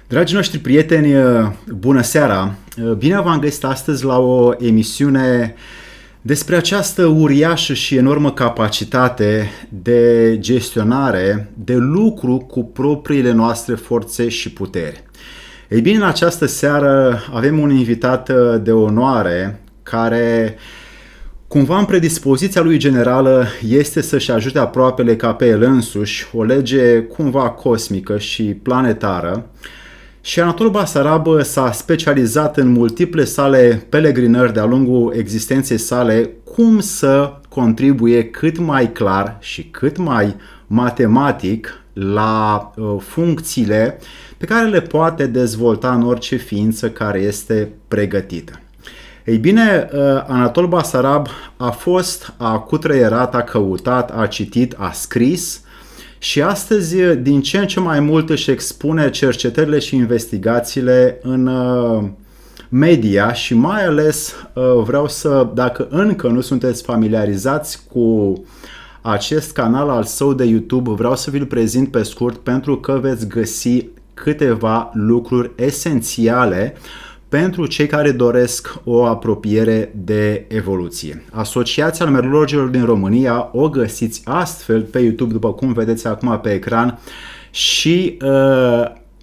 Dragii noștri prieteni, bună seara! Bine v-am găsit astăzi la o emisiune despre această uriașă și enormă capacitate de gestionare, de lucru cu propriile noastre forțe și puteri. Ei bine, în această seară avem un invitat de onoare care, cumva în predispoziția lui generală, este să-și ajute aproapele ca pe el însuși, o lege cumva cosmică și planetară. Și Anatol Basarab s-a specializat în multiple sale pelegrinări de-a lungul existenței sale cum să contribuie cât mai clar și cât mai matematic la funcțiile pe care le poate dezvolta în orice ființă care este pregătită. Ei bine, Anatol Basarab a cutreierat, a căutat, a citit, a scris și astăzi din ce în ce mai mult își expune cercetările și investigațiile în media și mai ales vreau să, dacă încă nu sunteți familiarizați cu acest canal al său de YouTube, vreau să vi-l prezint pe scurt pentru că veți găsi câteva lucruri esențiale pentru cei care doresc o apropiere de evoluție. Asociația Numerologilor din România o găsiți astfel pe YouTube, după cum vedeți acum pe ecran, și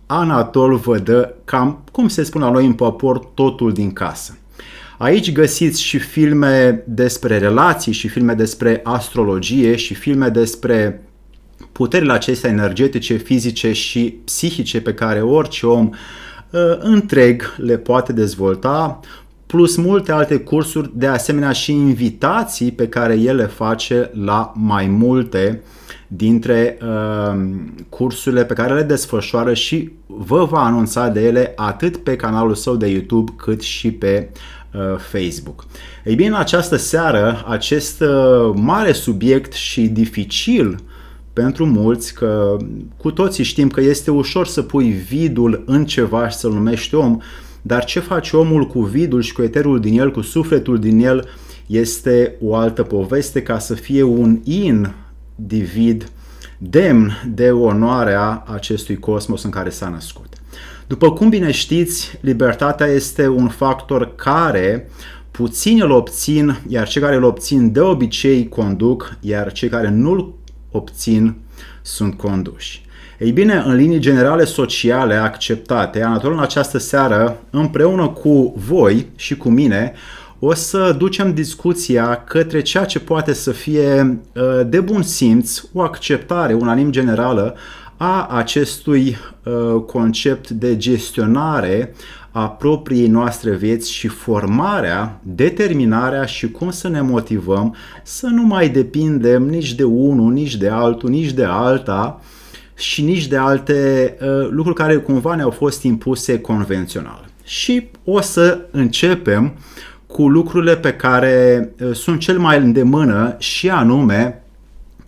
Anatol vă dă cam, cum se spune la noi în popor, totul din casă. Aici găsiți și filme despre relații, și filme despre astrologie, și filme despre puterile acestea energetice, fizice și psihice pe care orice om întreg le poate dezvolta, plus multe alte cursuri, de asemenea și invitații pe care el le face la mai multe dintre cursurile pe care le desfășoară și vă va anunța de ele atât pe canalul său de YouTube cât și pe Facebook. Ei bine, în această seară, acest mare subiect și dificil pentru mulți, că cu toții știm că este ușor să pui vidul în ceva și să-l numești om, dar ce face omul cu vidul și cu eterul din el, cu sufletul din el, este o altă poveste, ca să fie un individ demn de onoarea acestui cosmos în care s-a născut. După cum bine știți, libertatea este un factor care puțini îl obțin, iar cei care îl obțin de obicei conduc, iar cei care nu-l obțin sunt conduși. Ei bine, în linii generale sociale acceptate, Anatol în această seară, împreună cu voi și cu mine, o să ducem discuția către ceea ce poate să fie de bun simț, o acceptare unanim generală a acestui concept de gestionare a propriei noastre vieți și formarea, determinarea și cum să ne motivăm să nu mai depindem nici de unul, nici de altul, nici de alta și nici de alte lucruri care cumva ne-au fost impuse convențional. Și o să începem cu lucrurile pe care sunt cel mai îndemână și anume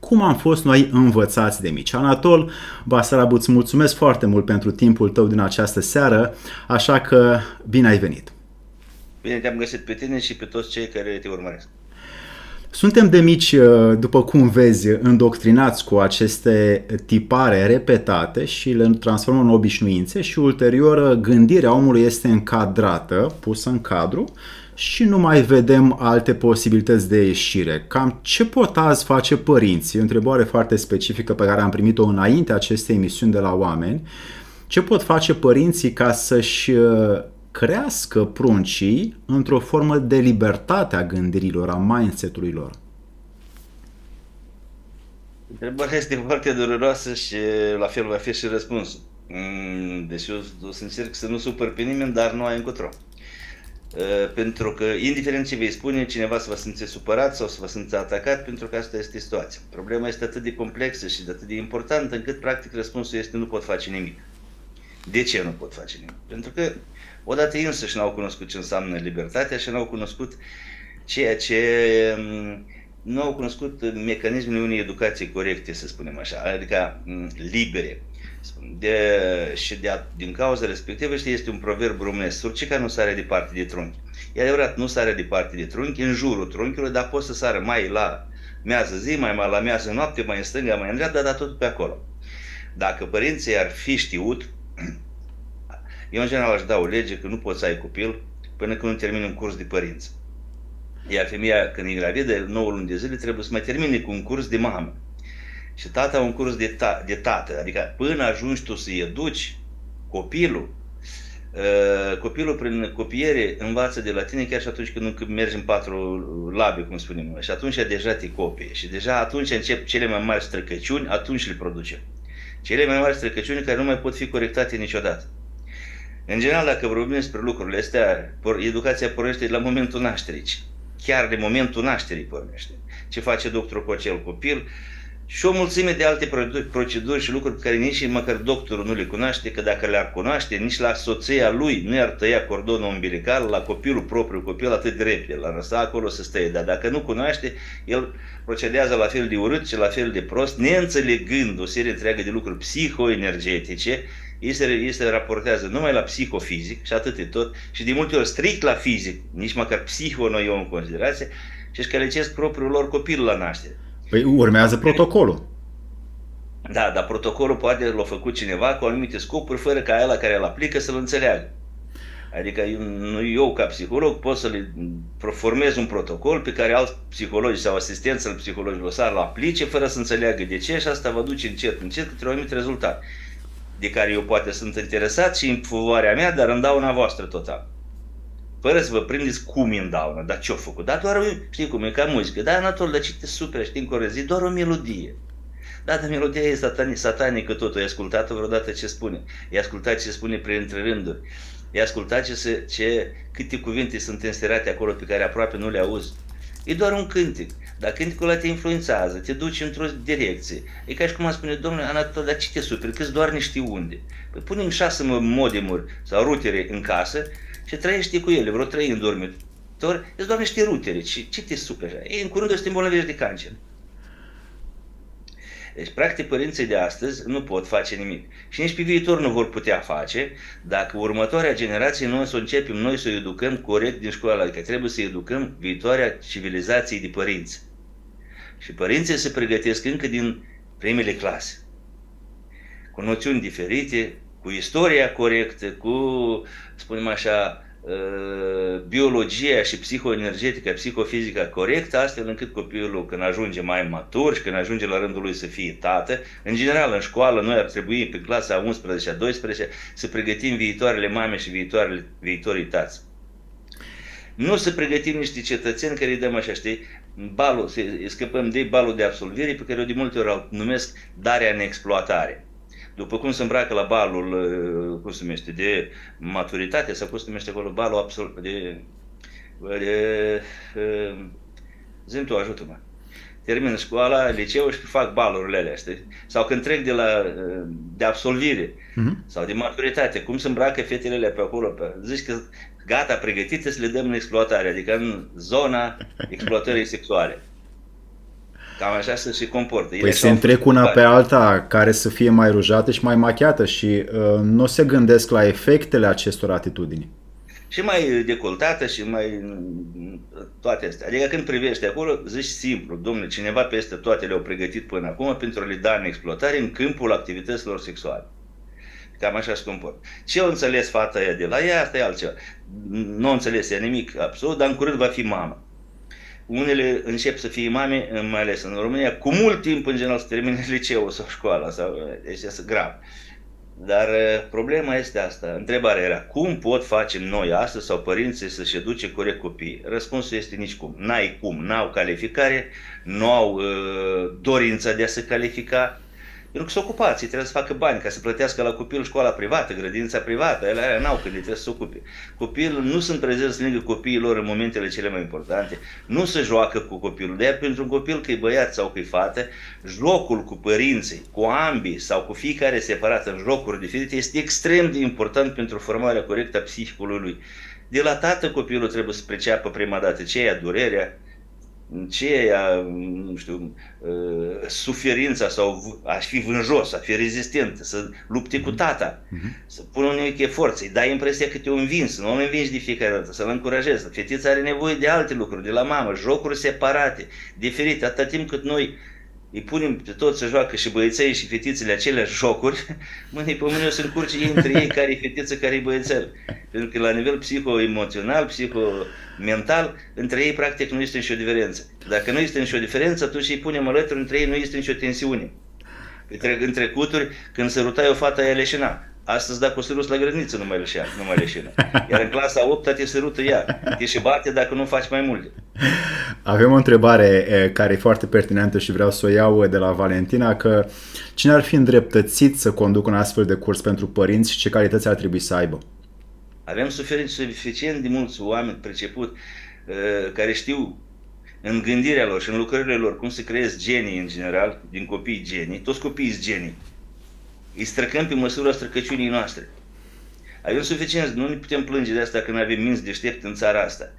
cum am fost noi învățați de mici. Anatol Basarab, îți mulțumesc foarte mult pentru timpul tău din această seară, așa că bine ai venit. Bine te-am găsit pe tine și pe toți cei care te urmăresc. Suntem de mici, după cum vezi, îndoctrinați cu aceste tipare repetate și le transformăm în obișnuințe și ulterior gândirea omului este încadrată, pusă în cadru și nu mai vedem alte posibilități de ieșire. Cam ce pot azi face părinții? O întrebare foarte specifică pe care am primit-o înainte acestei emisiuni de la oameni. Ce pot face părinții ca să-și crească pruncii într-o formă de libertate a gândirilor, a mindset-ului lor? Întrebarea este foarte dureroasă și la fel va fi și răspunsul. Deci eu o să încerc să nu supăr pe nimeni, dar nu ai încotro. Pentru că, indiferent ce vei spune, cineva se va simți supărat sau se va simți atacat, pentru că asta este situația. Problema este atât de complexă și de atât de importantă, încât, practic, răspunsul este nu pot face nimic. De ce nu pot face nimic? Pentru că, odată însăși n-au cunoscut ce înseamnă libertatea și n-au cunoscut ceea ce... nu au cunoscut mecanismele unei educații corecte, să spunem așa, adică libere. Din cauza respectivă, știi, este un proverb românesc: surcica nu sare departe de trunchi. E adevărat, nu sare departe de trunchi, în jurul trunchiului, dar poți să sară mai la miază zi, mai la miază noapte, mai în stânga, mai în dreapta, dar tot pe acolo. Dacă părinții ar fi știut Eu în general aș da o lege că nu poți să ai copil până când nu termini un curs de părinți. Iar femeia, când e gravidă, 9 luni de zile, trebuie să mai termine cu un curs de mamă. Și tata un curs de tată. Adică până ajungi tu să-i educi copilul, copilul prin copiere învață de la tine chiar și atunci când nu mergi în 4 labe, cum spunem noi. Și atunci deja te copie. Și deja atunci încep cele mai mari străcăciuni, atunci le producem. Cele mai mari străcăciuni care nu mai pot fi corectate niciodată. În general, dacă vorbim despre lucrurile astea, educația pornește de la momentul nașterii. Chiar de momentul nașterii pornește. Ce face doctorul cu acel copil și o mulțime de alte proceduri și lucruri pe care nici măcar doctorul nu le cunoaște, că dacă le-ar cunoaște, nici la soția lui nu i-ar tăia cordonul umbilical, la copilul propriu, copil atât de repede, l-ar lăsa acolo să stea. Dar dacă nu cunoaște, el procedează la fel de urât și la fel de prost, neînțelegând o serie întreagă de lucruri psihoenergetice. Ei se raportează numai la psihofizic și atât de tot, și de multe ori strict la fizic, nici măcar psiho nu iau în considerație, și își călecesc propriul lor copil la naștere. Păi urmează protocolul. Da, dar protocolul poate l-a făcut cineva cu anumite scopuri, fără ca ăla care îl aplică să-l înțeleagă. Adică eu ca psiholog pot să le formez un protocol pe care alți psihologi sau asistenți al psihologilor să-l aplice fără să înțeleagă de ce, și asta va duce încet către un anumit rezultat, de care eu poate sunt interesat și în favoarea mea, dar în dauna voastră total. Fără să vă prindeți cum e în daună, dar ce-o făcut? Dar doar, știi cum e, ca muzică. Da, Anatol, dar ce te super, știi, în corezi, doar o melodie. Da, dar melodia e satanică totul. E ascultat vreodată ce spune. E ascultat ce spune printre rânduri. E ascultat câte cuvinte sunt înserate acolo pe care aproape nu le auzi. E doar un cântec. Dar cânticul ăla te influențează, te duce într-o direcție. E ca și cum am spune, domnule Anatol, dar ce te superi? Că-ți doar niște unde. Păi punem 6 modemuri sau rutere în casă și trăiește cu ele, vreo 3 în dormitor, îți doar niște rutere. Ce te superi? Ei, în curând o să te îmbolnăvești de cancer. Deci, practic, părinții de astăzi nu pot face nimic. Și nici pe viitor nu vor putea face dacă următoarea generație nu o să începem noi să o educăm corect din școală. Adică trebuie să educăm viitoarea civilizație de părinți. Și părinții se pregătesc încă din primele clase. Cu noțiuni diferite, cu istoria corectă, cu, spunem așa, biologia și psihoenergetica, psihofizica corectă, astfel încât copilul, când ajunge mai matur și când ajunge la rândul lui să fie tată, în general în școală noi ar trebui pe clasa 11 a 12 să pregătim viitoarele mame și viitorii tați. Nu să pregătim niște cetățeni care îi dăm așa, știi, balul, să scăpăm de balul de absolvire, pe care eu de multe ori numesc darea în exploatare. După cum se îmbracă la balul, cum se numește, de maturitate, sau cum se numește acolo, balul zi-mi tu, ajută-mă. Termin școala, liceul și fac balurile alea, știi? Sau când trec de absolvire sau de maturitate, cum se îmbracă fetele alea pe acolo, zici că gata, pregătite să le dăm în exploatare, adică în zona exploatării sexuale. Cam așa să se comportă. Păi se întrec una pe alta care să fie mai rujată și mai machiată și nu se gândesc la efectele acestor atitudini. Și mai decoltată și mai toate astea. Adică când privești acolo, zici simplu, domnule, cineva peste toate le-au pregătit până acum pentru a le da în exploatare în câmpul activităților sexuale. Cam așa se comportă. Ce o înțeles fata aia de la ea, asta e altceva. Nu o înțeles ea nimic absolut, dar în curând va fi mamă. Unele încep să fie mame, mai ales în România, cu mult timp în general să termine liceul sau școala, deci este grav. Dar problema este asta. Întrebarea era, cum pot face noi astăzi sau părinții să-și educe corect copiii? Răspunsul este nicicum. N-ai cum, n-au calificare, nu au dorința de a se califica. Pentru că sunt ocupați, trebuie să facă bani ca să plătească la copil școala privată, grădința privată, ele n-au când trebuie să se ocupe. Copilul nu sunt prezenți lângă copiii lor în momentele cele mai importante, nu se joacă cu copilul. De-aia pentru un copil, că e băiat sau că e fată, jocul cu părinții, cu ambii sau cu fiecare separat în jocuri diferite este extrem de important pentru formarea corectă a psihicului lui. De la tată copilul trebuie să preceapă prima dată ce e durerea, ce e, nu știu, suferința sau a fi vânjos, a fi rezistent, să lupte cu tata, să pună un mic efort, să-i dai impresia că te-o învins, nu o învingi de fiecare dată, să-l încurajezi. Fetița are nevoie de alte lucruri, de la mamă, jocuri separate, diferite, atâta timp cât noi îi punem pe toți să joacă și băieței și fetițele aceleași jocuri, mâine pe mâine o să încurce ei între ei care e fetiță, care e băiețel. Pentru că la nivel psiho-emoțional, psiho-mental, între ei practic nu este nicio diferență. Dacă nu este nicio diferență, atunci îi punem alături, între ei nu este nicio tensiune. În trecuturi, când sărutai o fată, aia leșina. Astăzi, dacă o săruți la grădiniță, nu mai leșină. Iar în clasa 8-a te sărută ea. Te și bate dacă nu faci mai multe. Avem o întrebare care e foarte pertinentă și vreau să o iau de la Valentina, că cine ar fi îndreptățit să conducă un astfel de curs pentru părinți și ce calități ar trebui să aibă? Avem suficient de mulți oameni priceput care știu în gândirea lor și în lucrările lor cum se creează genii în general, din copii genii, toți copiii sunt genii. Îi străcăm pe măsura străcăciunii noastre. Avem suficient, nu ne putem plânge de asta că nu avem minți deștepți în țara asta.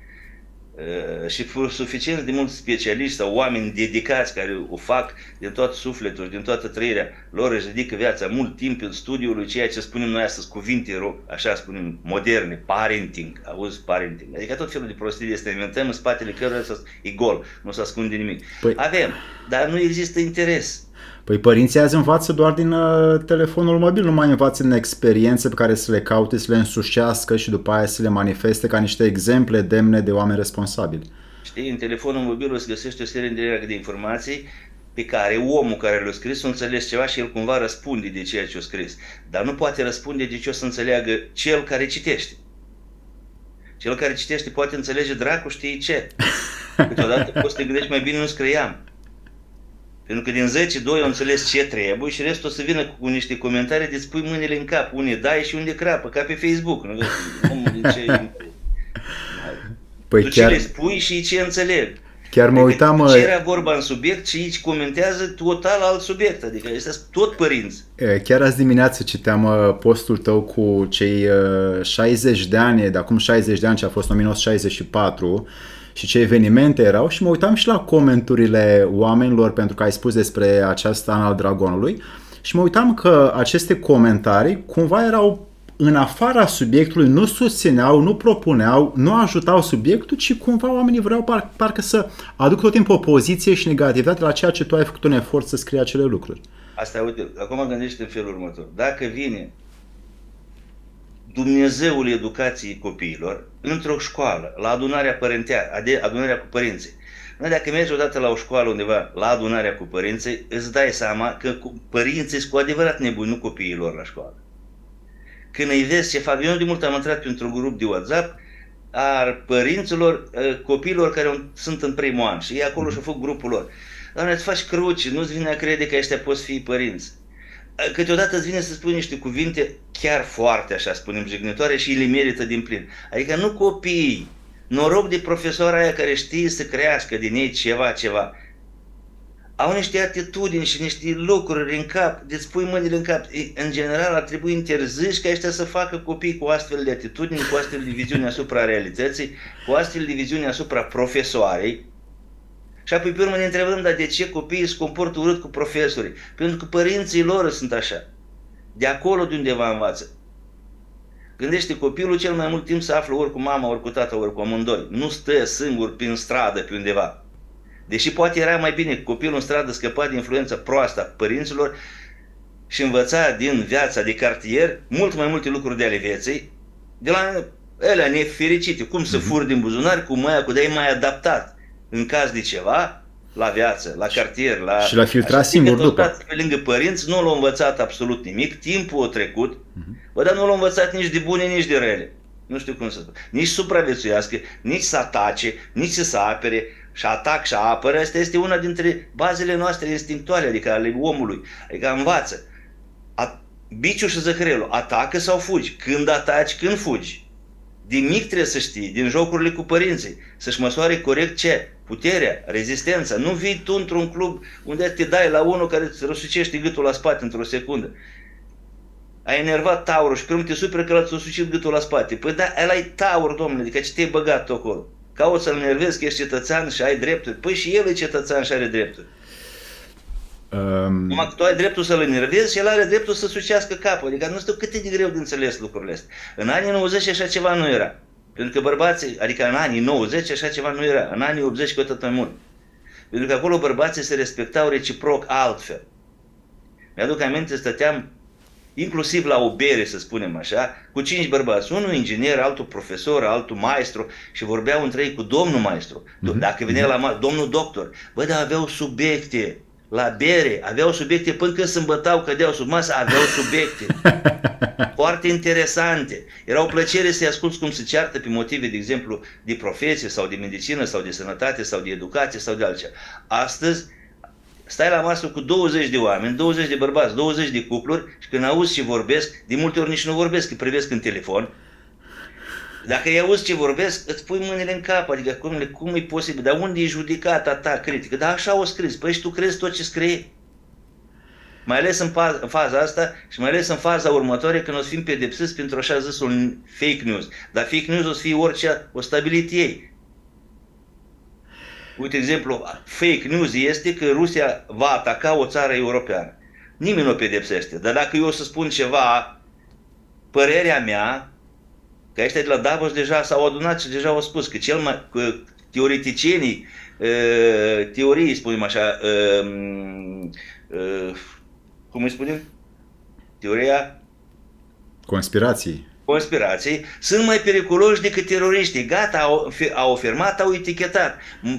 Și suficient de mulți specialiști sau oameni dedicați care o fac din toată sufletul, din toată trăirea lor, își dedică viața mult timp în studiul lui ceea ce spunem noi astăzi, cuvinte, așa spunem, moderne, parenting, auzi, parenting. Adică tot felul de prostii este inventăm în spatele căruia e gol, nu se ascunde nimic. Avem, dar nu există interes. Păi părinții azi învață doar din telefonul mobil, nu mai învață din experiențe pe care să le caute, să le însușească și după aia să le manifeste ca niște exemple demne de oameni responsabili. Știi, în telefonul mobil o să găsești o serie întreagă de informații pe care omul care le-a scris o înțeles ceva și el cumva răspunde de ceea ce a scris. Dar nu poate răspunde de ce o să înțeleagă cel care citește. Cel care citește poate înțelege dracu știi ce. Câteodată poți să te gândești mai bine nu scriam. Pentru că din 10, 2 au înțeles ce trebuie și restul o să vină cu niște comentarii de îți pui mâinile în cap. Unde dai și unde crapă, ca pe Facebook. Nu vezi? Păi tu chiar... ce le spui și ce înțeleg. Chiar mă uitam... Ce era vorba în subiect și aici comentează total alt subiect. Adică ăștia sunt tot părinți. Chiar azi dimineață citeam postul tău cu cei 60 de ani, de acum 60 de ani, ce a fost 1964, și ce evenimente erau și mă uitam și la comenturile oamenilor pentru că ai spus despre acest an al dragonului și mă uitam că aceste comentarii cumva erau în afara subiectului, nu susțineau, nu propuneau, nu ajutau subiectul, ci cumva oamenii vreau parcă să aduc tot timpul opoziție și negativitate la ceea ce tu ai făcut un efort să scrii acele lucruri. Asta, uite, acum gândește în felul următor. Dacă vine Dumnezeul educației copiilor într-o școală, la adunarea adunarea cu părinții. Noi dacă mergi odată la o școală undeva, la adunarea cu părinții, îți dai seama că părinții sunt cu adevărat nebuni, nu copiilor la școală. Când îi vezi ce fac, eu de mult am intrat pentru un grup de WhatsApp al părinților, copiilor care sunt în primul an și ei acolo și-au făcut grupul lor. Doamne, îți faci cruci, nu-ți vine a crede că ăștia poți fi părinți. Câteodată îți vine să spui niște cuvinte chiar foarte, așa spunem, jignitoare și le merită din plin. Adică nu copiii, noroc de profesora aia care știe să crească din ei ceva. Au niște atitudini și niște lucruri în cap, de îți pui mâinile în cap. În general ar trebui interziși ca ăștia să facă copii cu astfel de atitudini, cu astfel de viziune asupra realității, cu astfel de viziune asupra profesoarei. Și apoi pe urmă ne întrebăm, dar de ce copiii se comportă urât cu profesorii? Pentru că părinții lor sunt așa. De acolo de undeva învață. Gândește, copilul cel mai mult timp se află ori cu mama, ori cu tata, ori cu amândoi. Nu stă singur prin stradă, pe undeva. Deși poate era mai bine copilul în stradă scăpa de influența proastă a părinților și învăța din viața de cartier mult mai multe lucruri de ale vieții, de la alea nefericite, cum să furi din buzunar, cum de mai adaptat în caz de ceva, la viață, la cartier, la... Și l-a filtrat singur după. Pe lângă părinți, nu l-au învățat absolut nimic, timpul a trecut, dar nu l-au învățat nici de bune, nici de rele. Nu știu cum să spun. Nici supraviețuiască, nici să atace, nici să se apere, și atac și apără, asta este una dintre bazele noastre instinctuale, adică ale omului. Adică învață. Biciul și zăhărelul, atacă sau fugi? Când ataci, când fugi? Din mic trebuie să știi, din jocurile cu părinții, să-și măsoare corect ce? Puterea, rezistența. Nu vii tu într-un club unde te dai la unul care îți răsucește gâtul la spate într-o secundă. Ai enervat taurul și pe urmă te superi că l-ați răsucit gâtul la spate. Păi da, ăla e taur, domnule, adică ce te-ai băgat tu acolo? Cauți să-l nervezi că ești cetățean și ai drepturi. Păi și el e cetățean și are drepturi. Numai că tu ai dreptul să-l enervezi și el are dreptul să sucească capul. Adică nu știu cât e de greu de înțeles lucrurile astea. În anii 90 așa ceva nu era. Pentru că bărbații, adică în anii 90 așa ceva nu era. În anii 80 cu atât mai mult. Pentru că acolo bărbații se respectau reciproc altfel. Mi-aduc aminte, stăteam inclusiv la o bere, să spunem așa, cu 5 bărbați, unul inginer, altul profesor, altul maestru și vorbeau între ei cu domnul maestru. Dacă venea la domnul doctor, bă, dar aveau subiecte la bere, aveau subiecte până când se îmbătau, cădeau sub masă, aveau subiecte foarte interesante. Era o plăcere să-i asculți cum se ceartă pe motive, de exemplu, de profesie sau de medicină sau de sănătate sau de educație sau de altceva. Astăzi stai la masă cu 20 de oameni, 20 de bărbați, 20 de cupluri și când auzi ce vorbesc, de multe ori nici nu vorbesc, că privesc în telefon. Dacă îi auzi ce vorbesc, îți pui mâinile în cap, adică cum e posibil, dar unde e judecata ta critică? Dar așa o scris, păi și tu crezi tot ce scrie? Mai ales în faza asta și mai ales în faza următoare când o să fim pedepsiți pentru așa zisul fake news. Dar fake news o să fie orice o stabilit ei. Uite, exemplu, fake news este că Rusia va ataca o țară europeană. Nimeni nu o pedepsește. Dar dacă eu o să spun ceva, părerea mea, că ăștia de la Davos deja s-au adunat și deja au spus că teoreticienii teorii, spunem așa, cum îi spunem? Teoria conspirații sunt mai periculoși decât teroriștii. Gata, au afirmat, au etichetat.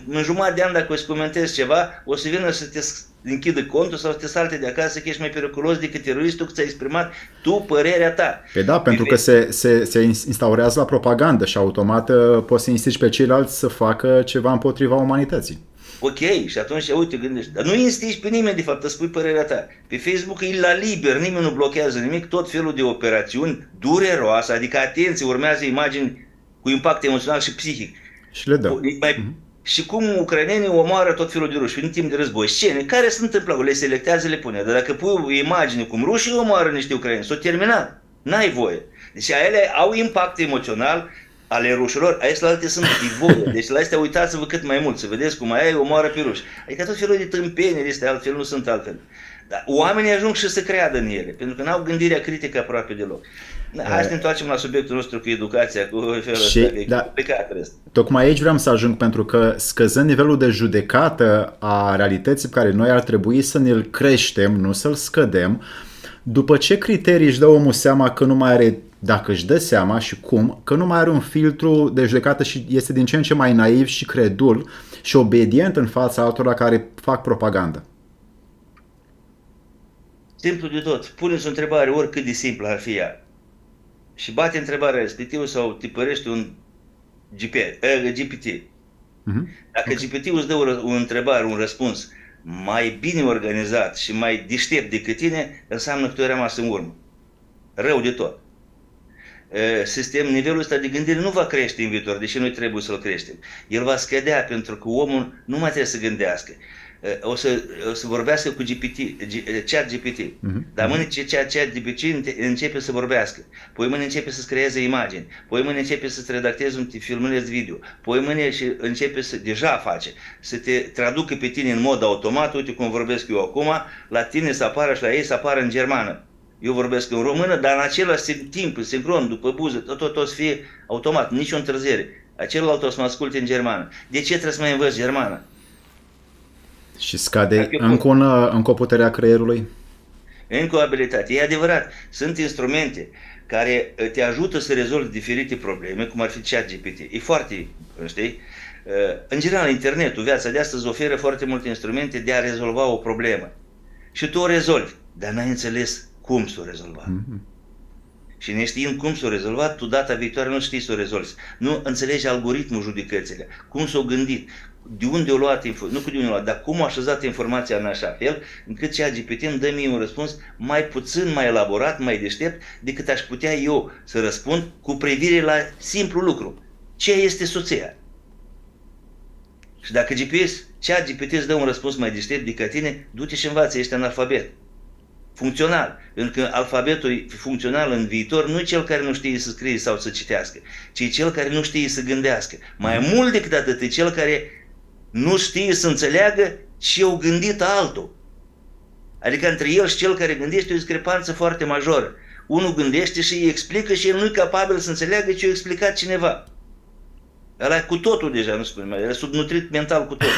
În jumătate de an, dacă o să comentezi ceva, o să vină să te închidă contul sau să te salte de acasă că ești mai periculos decât teroristul, că ți-ai exprimat tu părerea ta. Păi da, pentru că se instaurează la propagandă și automat poți să instigi pe ceilalți să facă ceva împotriva umanității. Ok, și atunci, uite, gândești, dar nu instigi pe nimeni, de fapt, să spui părerea ta. Pe Facebook e la liber, nimeni nu blochează nimic, tot felul de operațiuni dureroase, adică, atenție, urmează imagini cu impact emoțional și psihic. Și le dă. Și cum ucrainenii omoară tot felul de ruși în timp de război. Scene care se întâmplă, le selectează, le pune. Dar dacă pui imagine cum rușii omoară niște ucraineni, s-o terminat. N-ai voie. Deci ele au impact emoțional ale rușilor, alte sunt de voie. Deci la astea uitați-vă cât mai mult, să vedeți cum aia omoară pe ruși. Adică tot felul de tâmpenii astea, altfel nu sunt altfel. Dar oamenii ajung și să creadă în ele, pentru că n-au gândirea critică aproape deloc. Hai să ne întoarcem la subiectul nostru cu educația, cu felul ăsta, că e complicat rest. Tocmai aici vreau să ajung, pentru că scăzând nivelul de judecată a realității pe care noi ar trebui să ne-l creștem, nu să-l scădem, după ce criterii își dă omul seama că nu mai are, dacă își dă seama și cum, că nu mai are un filtru de judecată și este din ce în ce mai naiv și credul și obedient în fața altora care fac propagandă? Simplu de tot. Puneți o întrebare, oricât de simplă ar fi ea. Și bate întrebarea respectivă sau tipărește un GPT. Dacă GPT-ul îți dă o întrebare, un răspuns mai bine organizat și mai deștept decât tine, înseamnă că tu ai rămas în urmă. Rău de tot. Nivelul ăsta de gândire nu va crește în viitor, deși noi trebuie să-l creștem. El va scădea pentru că omul nu mai trebuie să gândească. O să vorbească cu ChatGPT. Dar mâine ChatGPT începe să vorbească. Poi mâine începe să-ți creeze imagini. Poi mâine începe să-ți redacteze un filmuleț video. Poi mâine începe deja face, să te traducă pe tine în mod automat. Uite cum vorbesc eu acum, la tine să apară și la ei să apară în germană. Eu vorbesc în română, dar în același timp, sincron, după buză, tot o să fie automat, nicio întârziere. Celălalt o să mă asculte în germană. De ce trebuie să mai învăț germană? Și scade încă o putere a creierului? Încă o abilitate. E adevărat. Sunt instrumente care te ajută să rezolvi diferite probleme, cum ar fi ChatGPT. E foarte, știi? În general, internetul, viața de astăzi oferă foarte multe instrumente de a rezolva o problemă. Și tu o rezolvi, dar n-ai înțeles cum să o rezolva. Și neștiind cum s-o rezolvat, tu data viitoare nu știi să o rezolvi. Nu înțelegi algoritmul judecățile, cum s-o gândit, de unde o luat, nu cu de unde o luat, dar cum a așezat informația în așa fel, încât ChatGPT îmi dă mie un răspuns mai puțin, mai elaborat, mai deștept, decât aș putea eu să răspund cu privire la simplu lucru. Ce este soția? Și dacă ChatGPT îți dă un răspuns mai deștept decât tine, du-te și învață, ești analfabet. Funcțional. Pentru că alfabetul funcțional în viitor nu e cel care nu știe să scrie sau să citească, ci e cel care nu știe să gândească. Mai mult decât atât, e cel care nu știe să înțeleagă ce au gândit altul. Adică între el și cel care gândește o discrepanță foarte majoră. Unul gândește și îi explică și el nu e capabil să înțeleagă ce a explicat cineva. Ăla cu totul deja, nu spune mai, e subnutrit mental cu totul.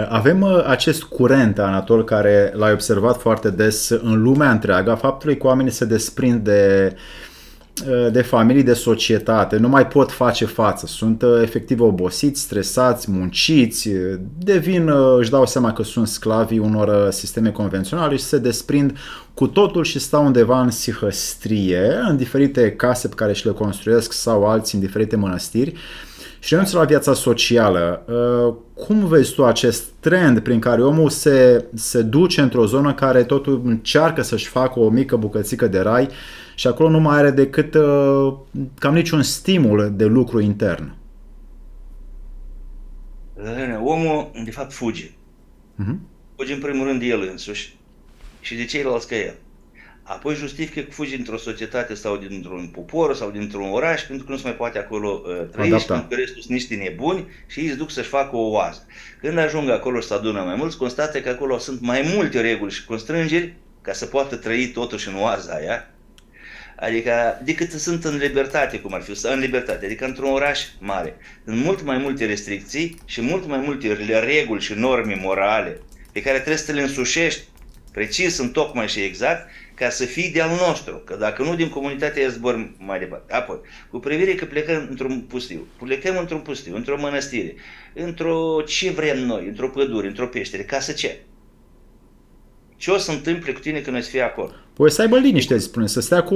Avem acest curent, Anatol, care l-ai observat foarte des în lumea întreagă, a faptului că oamenii se desprind de familii, de societate, nu mai pot face față, sunt efectiv obosiți, stresați, munciți, își dau seama că sunt sclavii unor sisteme convenționale și se desprind cu totul și stau undeva în sihăstrie, în diferite case pe care și le construiesc sau alții în diferite mănăstiri și renunță la viața socială. Cum vezi tu acest trend prin care omul se duce într-o zonă care totul încearcă să-și facă o mică bucățică de rai și acolo nu mai are decât cam niciun stimul de lucru intern? Omul, de fapt, fuge. Uh-huh. Fuge în primul rând de el însuși și de ceilalți ca el. Apoi justifică că fugi dintr-o societate sau dintr-un popor sau dintr-un oraș pentru că nu se mai poate acolo trăi și pentru că restul sunt niște nebuni și ei îți duc să-și facă o oază. Când ajung acolo și se adună mai mulți, constată că acolo sunt mai multe reguli și constrângeri ca să poată trăi totuși în oaza aia. Adică, decât sunt în libertate, cum ar fi, în libertate, adică într-un oraș mare. Sunt mult mai multe restricții și mult mai multe reguli și norme morale pe care trebuie să le însușești precis, în tocmai și exact, ca să fii de-al nostru, că dacă nu din comunitatea e zbor mai departe. Apoi, cu privire că plecăm într-un pustiu, într-o mănăstire, într-o ce vrem noi, într-o pădure, într-o peștere, ca să ce? Ce o să întâmple cu tine când o să fii acolo? Păi să aibă liniște, spune, să stea cu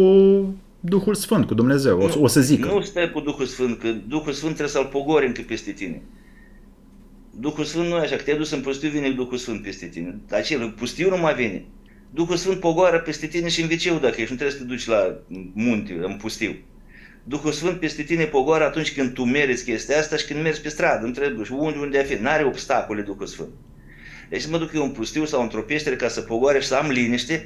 Duhul Sfânt, cu Dumnezeu, o să zică. Nu stai cu Duhul Sfânt, că Duhul Sfânt trebuie să-l pogori încă peste tine. Duhul Sfânt nu e așa, că te-ai dus în pustiu, vine Duhul Sfânt peste tine. Acel pustiu nu mai vine. Duhul Sfânt pogoară peste tine și în viceu dacă ești, nu trebuie să te duci la munte, în pustiu. Duhul Sfânt peste tine pogoară atunci când tu meriți chestia asta și când mergi pe stradă, nu trebuie unde a fi, n-are obstacole Duhul Sfânt. Deci mă duc eu în pustiu sau într-o peștere ca să pogoare și să am liniște.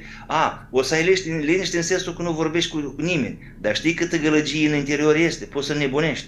O să ai liniște în sensul că nu vorbești cu nimeni, dar știi câtă gălăgie în interior este, poți să nebunești.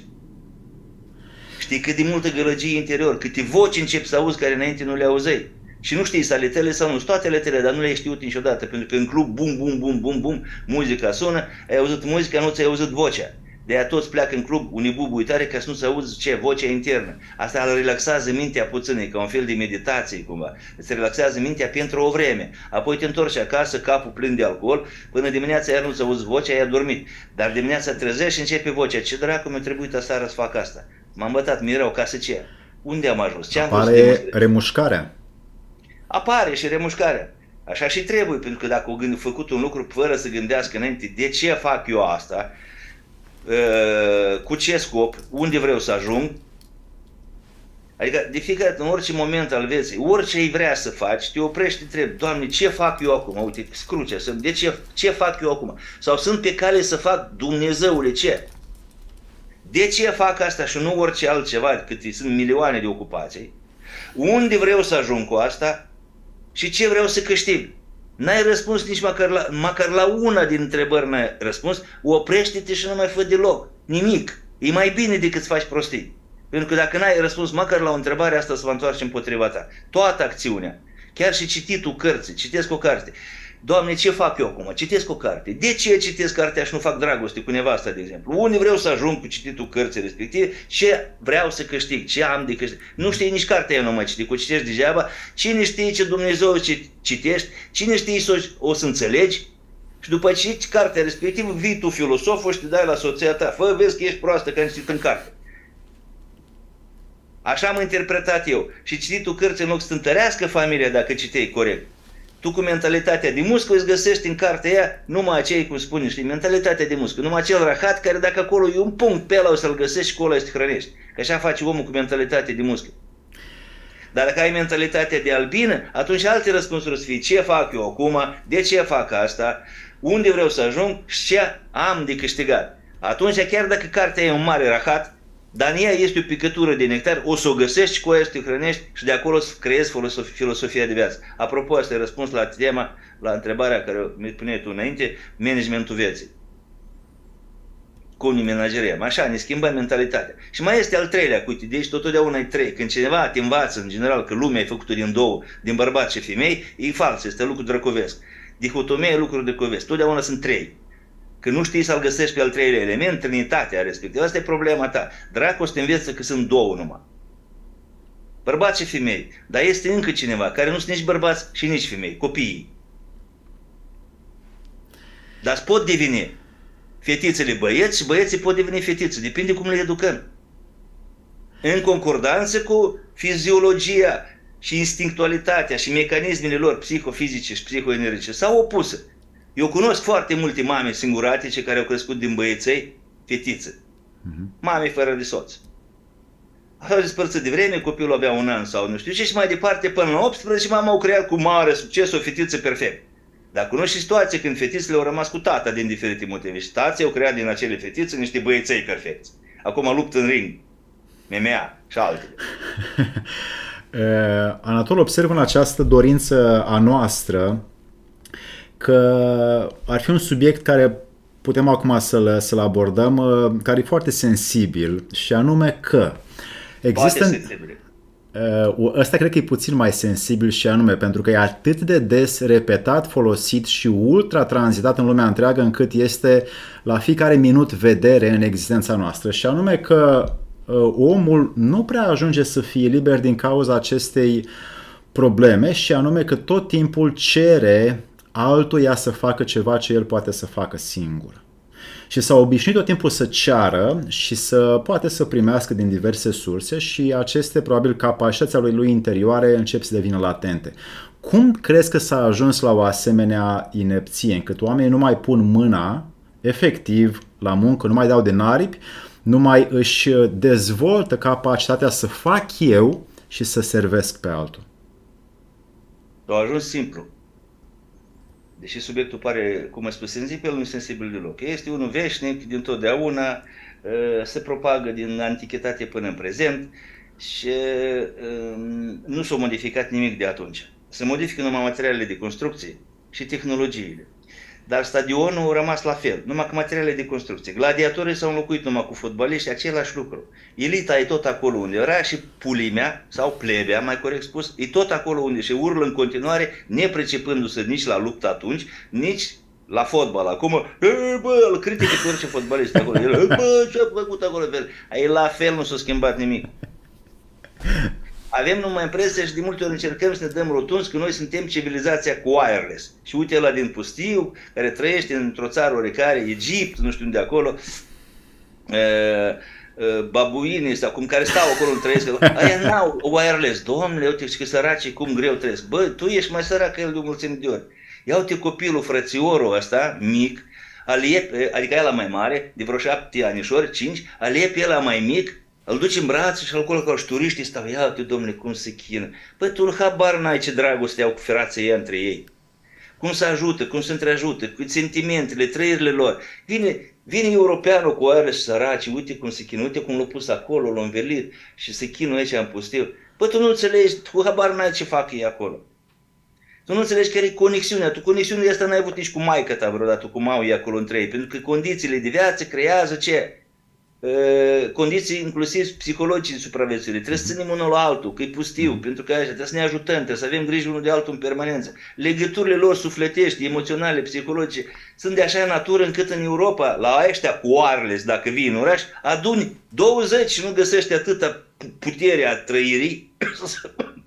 Știi cât de multă gălăgie interior, câte voci începi să auzi care înainte nu le auzeai. Și nu știi să ale tale sau nu, toate ale tale, dar nu le-ai știut niciodată, pentru că în club, bum, bum, bum, bum, bum, muzica sună, ai auzit muzica, nu ți-ai auzit vocea. De-aia toți pleacă în club unii bubuitare ca să nu se auzi ce, vocea internă. Asta îl relaxează mintea puțin, e ca un fel de meditație cumva. Îți relaxează mintea pentru o vreme. Apoi te întorci acasă, capul plin de alcool, până dimineața iar nu-ți auzi vocea, ai adormit. Dar dimineața trezești și începe vocea. Ce dracu mi-a trebuit aseară să fac asta? M-am bătat, mi-erau ca să ce? Unde am ajuns? Ce am Apare remușcarea. Apare și remușcarea. Așa și trebuie, pentru că dacă au făcut un lucru fără să gândească înainte de ce fac eu asta, cu ce scop, unde vreau să ajung, adică de fiecare în orice moment al vieții, orice îi vrea să faci, te oprești și te întrebi, Doamne, ce fac eu acum? Uite, scruce, de ce fac eu acum? Sau sunt pe cale să fac, Dumnezeule, ce? De ce fac asta și nu orice altceva, cât sunt milioane de ocupații? Unde vreau să ajung cu asta și ce vreau să câștig? N-ai răspuns nici măcar la una din întrebări n-ai răspuns, oprește-te și nu mai fă deloc, nimic. E mai bine decât să faci prostii. Pentru că dacă n-ai răspuns măcar la o întrebare, asta se va întoarce împotriva ta. Toată acțiunea, chiar și cititul cărții, citesc o carte. Doamne, ce fac eu acum? Citesc o carte. De ce citesc cartea și nu fac dragoste cu nevasta, de exemplu? Unde vreau să ajung cu cititul cărții respective? Ce vreau să câștig? Ce am de câștig? Nu știi nici cartea eu nu mai citi, o citești degeaba. Cine știe ce Dumnezeu citești? Cine știe o să înțelegi? Și după ce citi cartea respectivă, vii tu filosoful și te dai la soția ta. Fă, vezi că ești proastă că ai citit în carte. Așa am interpretat eu. Și cititul cărții în loc să întărească familia dacă citeai corect. Tu cu mentalitatea de muscă îți găsești în cartea aia numai acei, cum spune, știi, mentalitatea de muscă, numai acel rahat care dacă acolo e un punct pe ăla o să-l găsești și cu ăla să te hrănești. Că așa face omul cu mentalitatea de muscă. Dar dacă ai mentalitatea de albină, atunci alte răspunsuri o să fie ce fac eu acum, de ce fac asta, unde vreau să ajung și ce am de câștigat. Atunci chiar dacă cartea e un mare rahat, dar în ea este o picătură de nectar, o să o găsești și cu aia să te hrănești și de acolo să creezi filosofia de viață. Apropo, asta e răspuns la tema, la întrebarea care mi puneai tu înainte, managementul vieții. Cum ne menageriem? Așa, ne schimbăm mentalitatea. Și mai este al treilea, uite, deci totdeauna e trei. Când cineva te învață, în general, că lumea e făcută din două, din bărbați și femei, e fals, este lucru drăcovesc. Dihotomia e lucru drăcovesc. Totdeauna sunt trei. Că nu știi să-l găsești pe al treilea element, trinitatea respectivă. Asta e problema ta. Dracul te înveță că sunt două numai. Bărbați și femei. Dar este încă cineva care nu sunt nici bărbați și nici femei, copiii. Dar pot deveni fetițele băieți și băieții pot deveni fetițe. Depinde cum le educăm. În concordanță cu fiziologia și instinctualitatea și mecanismele lor psihofizice și psihoenergice sau opuse. Eu cunosc foarte multe mame singuratice care au crescut din băieței fetițe. Mame fără de soț. Au despărțit de vreme, copilul avea 1 an sau nu știu ce și mai departe până la 18 și mama au creat cu mare succes o fetiță perfect. Dar cunosc și situații când fetițele au rămas cu tata din diferite motive și tații au creat din acele fetițe niște băieței perfecți. Acum luptă în ring, MMA și altele. Anatol, observ în această dorință a noastră că ar fi un subiect care putem acum să-l abordăm, care e foarte sensibil și anume că există... Ăsta cred că e puțin mai sensibil și anume pentru că e atât de des repetat, folosit și ultra tranzitat în lumea întreagă încât este la fiecare minut vedere în existența noastră și anume că omul nu prea ajunge să fie liber din cauza acestei probleme și anume că tot timpul cere altuia să facă ceva ce el poate să facă singur. Și s-a obișnuit tot timpul să ceară și să poate să primească din diverse surse și aceste, probabil, capacitățile lui interioare încep să devină latente. Cum crezi că s-a ajuns la o asemenea inepție, încât oamenii nu mai pun mâna, efectiv, la muncă, nu mai dau de naripi, nu mai își dezvoltă capacitatea să fac eu și să servesc pe altul? A ajuns simplu. Deși subiectul pare, cum ai spus, sensibil, nu e sensibil deloc. Este unul veșnic, din totdeauna, se propagă din antichitate până în prezent și nu s-a modificat nimic de atunci. Se modifică numai materialele de construcție și tehnologiile. Dar stadionul a rămas la fel, numai cu materiale de construcție. Gladiatorii s-au înlocuit numai cu fotbaliști, același lucru. Elita e tot acolo unde era și pulimea, sau plebea, mai corect spus, e tot acolo unde și urlă în continuare, nepricepându-se nici la luptă atunci, nici la fotbal. Acum, bă, îl critică pe orice fotbalist acolo. El, bă, ce-a făcut acolo? E la fel, nu s-a schimbat nimic. Avem numai impresia și de multe ori încercăm să ne dăm rotunzi că noi suntem civilizația cu wireless. Și uite ăla din pustiu, care trăiește într-o țară oricare, Egipt, nu știu unde acolo, babuinii sau cum care stau acolo, trăiesc, aia n-au wireless. Domnule, uite că săracii cum greu trăiesc. Bă, tu ești mai sărac că el de o mulțime de ori. Ia uite copilul, frățiorul ăsta, mic, adică ăla mai mare, de vreo 7 anișori, 5, aliepe ăla mai mic, îl duci în brațe și acolo ca turiștii stau, ia uite, domnule, cum se chină. Păi tu habar n-ai ce dragoste au cu ferații ei între ei. Cum se ajută, cum se întreajută, cu sentimentele, trăirile lor. Vine europeanul cu aerele și săraci, uite cum se chină, uite cum l-a pus acolo, l-a învelit și se chină aici în pustiu. Păi tu nu înțelegi, tu habar n-ai ce fac ei acolo. Tu nu înțelegi care e conexiunea. Tu conexiunea asta n-ai avut nici cu maică ta vreodată, cum au ei acolo între ei. Pentru că condițiile de viață creează ce? Condiții inclusiv psihologice de supraviețuire. Trebuie să ținem unul la altul, că e pustiu, pentru că așa, trebuie să ne ajutăm, trebuie să avem grijă unul de altul în permanență. Legăturile lor sufletești, emoționale, psihologice, sunt de așa natură încât în Europa, la ăștia cu wireless, dacă vii în oraș, aduni 20 și nu găsești atâta putere a trăirii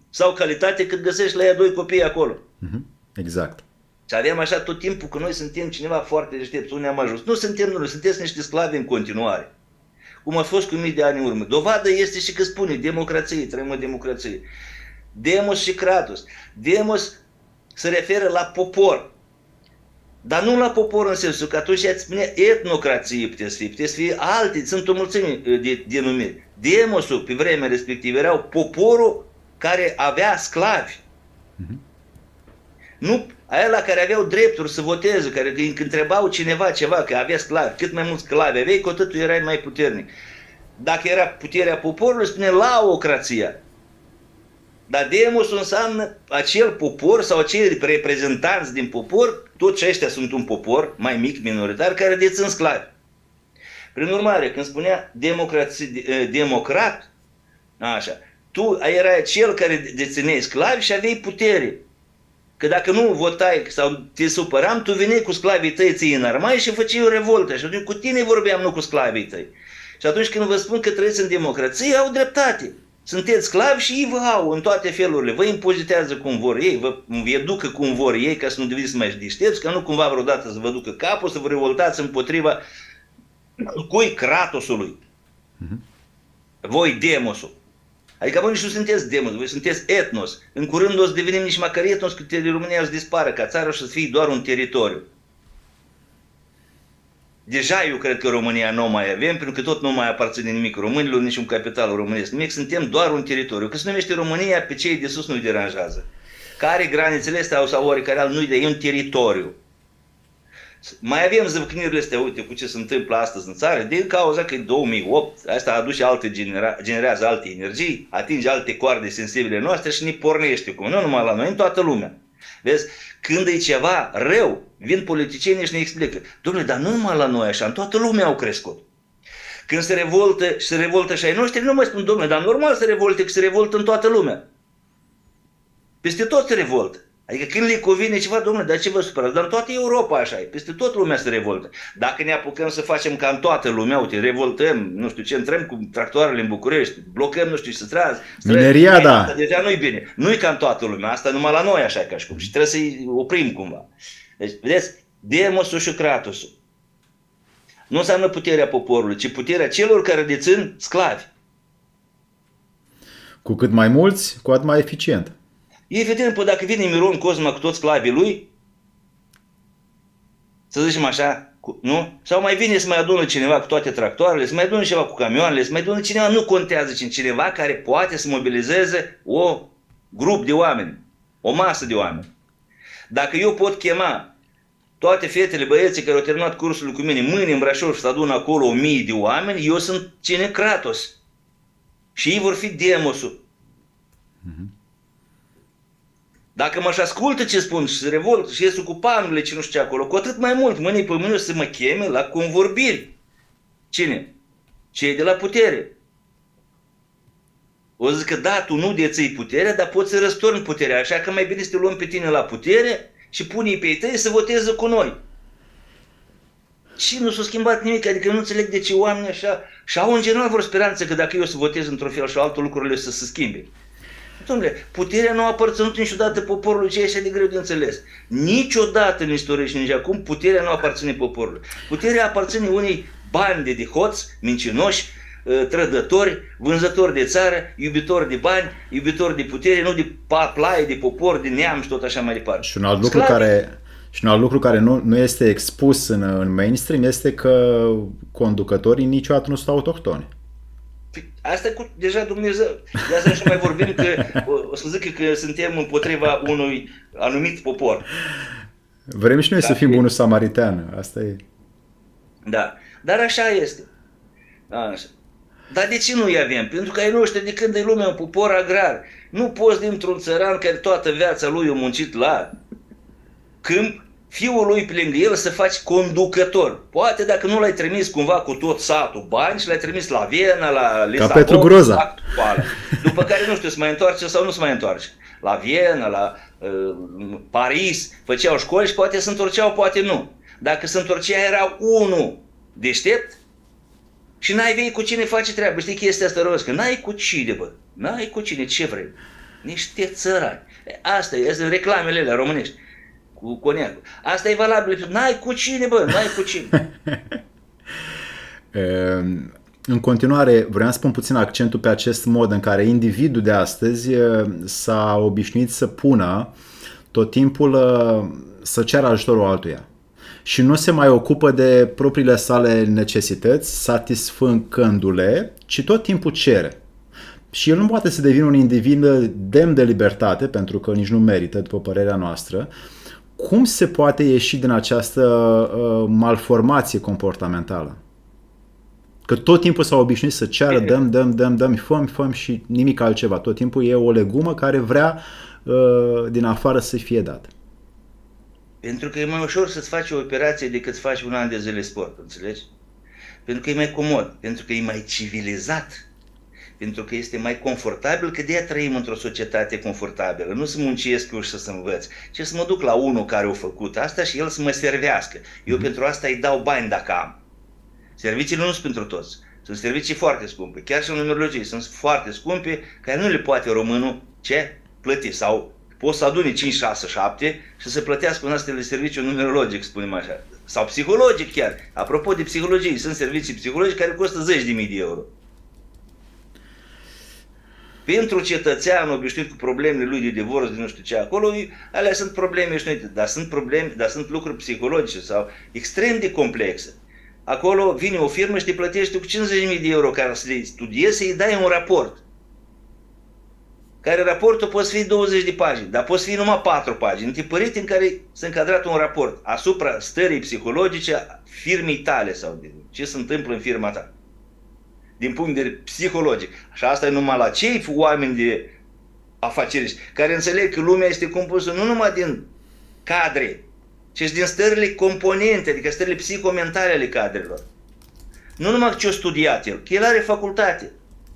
sau calitate cât găsești la ea 2 copii acolo. Exact. Și avem așa tot timpul că noi suntem cineva foarte deștepți, unde am ajuns. Nu suntem noi, sunteți niște sclavi în continuare. Cum a fost cu mii de ani în urmă. Dovadă este și că spune democrație, trăim o democrație. Demos și Kratos. Demos se referă la popor. Dar nu la popor în sensul că atunci îți spune etnocrație puteți fi alte, sunt o mulțime de denumiri. Demosul pe vremea respectivă erau poporul care avea sclavi. Nu aia care aveau drepturi să voteze, care când întrebau cineva ceva, că avea sclavi, cât mai mulți sclavi aveai, cu atât tu erai mai puternic. Dacă era puterea poporului, spune laocrația. Dar demosul înseamnă acel popor sau acei reprezentanți din popor, toți ăștia sunt un popor mai mic, minoritar, care dețin sclavi. Prin urmare, când spunea democrat, așa, tu erai cel care dețineai sclavi și aveai putere. Că dacă nu votai sau te supăram, tu veneai cu sclavii tăi, ții înarmai și făceai o revoltă. Și atunci cu tine vorbeam, nu cu sclavii tăi. Și atunci când vă spun că trăiți în democrație, au dreptate. Sunteți sclavi și ei vă au în toate felurile. Vă impozitează cum vor ei, vă educă cum vor ei, ca să nu deveniți mai deștepți, ca nu cumva vreodată să vă ducă capul, să vă revoltați împotriva cui? Kratosului. Voi, demosul. Adică voi nici nu sunteți demos, voi sunteți etnos. În curând o să devenim nici măcar etnos, că România o să dispară ca țară și să fie doar un teritoriu. Deja eu cred că România nu mai avem, pentru că tot nu mai aparține nimic românilor, nici un capital românesc, nimic, suntem doar un teritoriu. Că se numește România, pe cei de sus nu-i deranjează. Care granițele astea sau oricare alt nu-i de, e un teritoriu. Mai avem zăvâcnirile astea, uite cu ce se întâmplă astăzi în țară, din cauza că în 2008 asta aduce generează alte energii, atinge alte coarde sensibile noastre și ne pornește cum, nu numai la noi, în toată lumea. Vezi, când e ceva rău, vin politicienii și ne explică, dom'le, dar nu numai la noi așa, în toată lumea au crescut. Când se revoltă și ai noștri, nu mai spun, dom'le, dar normal să revolte, că se revoltă în toată lumea. Peste tot se revoltă. Adică când le convine ceva, domnule, dar ce vă supărați? Dar în toată Europa așa e, peste tot lumea se revoltă. Dacă ne apucăm să facem ca în toată lumea, uite, revoltăm, nu știu ce, intrăm cu tractoarele în București, blocăm, nu știu ce, să tragi. Mineria, da. Asta deja nu-i bine. Nu-i ca în toată lumea, asta numai la noi așa ca și cum. Și trebuie să-i oprim cumva. Deci, vedeți, demosul și Kratosul. Nu înseamnă puterea poporului, ci puterea celor care dețin sclavi. Cu cât mai mulți, cu atât mai eficient. Evident, păi dacă vine Miron Cosma cu toți sclavii lui, să zicem așa, nu? Sau mai vine să mai adună cineva cu toate tractoarele, să mai adună ceva cu camioanele, să mai adună cineva, nu contează cineva care poate să mobilizeze o grup de oameni, o masă de oameni. Dacă eu pot chema toate fetele, băieții care au terminat cursul cu mine, mâine în Brașov și să adună acolo 1000 de oameni, eu sunt cine? Kratos. Și ei vor fi demosul. Dacă mă-și ascultă ce spun și se revoltă și ies cu panurile ce nu știu ce acolo, cu atât mai mult mâine pe mâine o să mă cheme la convorbiri. Cine? Cei de la putere. O zic că da, tu nu deții puterea, dar poți să răstorni puterea, așa că mai bine să te luăm pe tine la putere și pune-i pe ei tăi să voteze cu noi. Și nu s-a schimbat nimic, adică nu înțeleg de ce oamenii așa și au în general vreo speranță că dacă eu să votez într-un fel și altul lucrurile să se schimbe. Dom'le, puterea nu a aparținut niciodată poporului, ce e așa de greu de înțeles. Niciodată în istorie și nici acum puterea nu aparține poporului. Puterea aparține unei bande de hoți, mincinoși, trădători, vânzători de țară, iubitori de bani, iubitori de putere, nu de plaie, de popor, de neam și tot așa mai departe. Și un alt lucru care nu este expus în mainstream este că conducătorii niciodată nu sunt autohtoni. Asta cu deja Dumnezeu. De asta și mai vorbim că o să zic că suntem împotriva unui anumit popor. Vrem și noi să fim bunul samaritean, asta e. Da, dar așa este. Așa. Dar de ce nu-i avem? Pentru că ai noștri de când e lumea un popor agrar. Nu poți dintr-un țăran care toată viața lui a muncit la câmp, fiul lui pe lângă el să faci conducător. Poate dacă nu l-ai trimis cumva cu tot satul bani și l-ai trimis la Viena, la Lisabona, ca Petru Groza. După care nu știu, se mai întoarce sau nu se mai întoarce. La Viena, la Paris, făceau școli și poate se întorceau, poate nu. Dacă se întorcea era unul deștept și n-ai vei cu cine face treabă. Știi chestia asta rău, că n-ai cu cine, bă. N-ai cu cine, ce vrei? Niște țărani. Asta e reclamele alea românești. Cu coniacul. Asta e valabil. N-ai cu cine, bă, n-ai cu cine. În continuare, vreau să pun puțin accentul pe acest mod în care individul de astăzi s-a obișnuit să pună tot timpul să ceară ajutorul altuia. Și nu se mai ocupă de propriile sale necesități, satisfăcându-le, ci tot timpul cere. Și el nu poate să devină un individ demn de libertate, pentru că nici nu merită, după părerea noastră. Cum se poate ieși din această malformație comportamentală? Că tot timpul s-a obișnuit să ceară, dăm, făm și nimic altceva. Tot timpul e o legumă care vrea din afară să fie dat. Pentru că e mai ușor să-ți faci o operație decât să faci un an de zile sport, înțelegi? Pentru că e mai comod, pentru că e mai civilizat. Pentru că este mai confortabil, că de-aia trăim într-o societate confortabilă. Nu să muncesc eu și să învăț, ci să mă duc la unul care a făcut asta și el să mă servească. Eu pentru asta îi dau bani dacă am. Serviciile nu sunt pentru toți. Sunt servicii foarte scumpe. Chiar și în numerologie sunt foarte scumpe, care nu le poate românul plăti. Sau poți să adune 5, 6, 7 și să plătească un astfel de serviciu numerologic, spunem așa. Sau psihologic chiar. Apropo de psihologie, sunt servicii psihologice care costă 10.000 de euro. Pentru cetățeanul obișnuit cu problemele lui de divorț, de nu știu ce acolo, alea sunt probleme obișnuite, dar sunt lucruri psihologice sau extrem de complexe. Acolo vine o firmă și te plătește cu 50.000 de euro care să le studiezi, să-i dai un raport. Care raportul poate fi 20 de pagini, dar poate fi numai 4 pagini, tipărite în care s-a încadrat un raport asupra stării psihologice a firmei tale sau de ce se întâmplă în firma ta. Din punct de vedere psihologic. Și asta e numai la cei oameni de afaceri care înțeleg că lumea este compusă nu numai din cadre, ci și din stările componente, adică stările psihomentale ale cadrelor. Nu numai ce a studiat el, că el are facultate,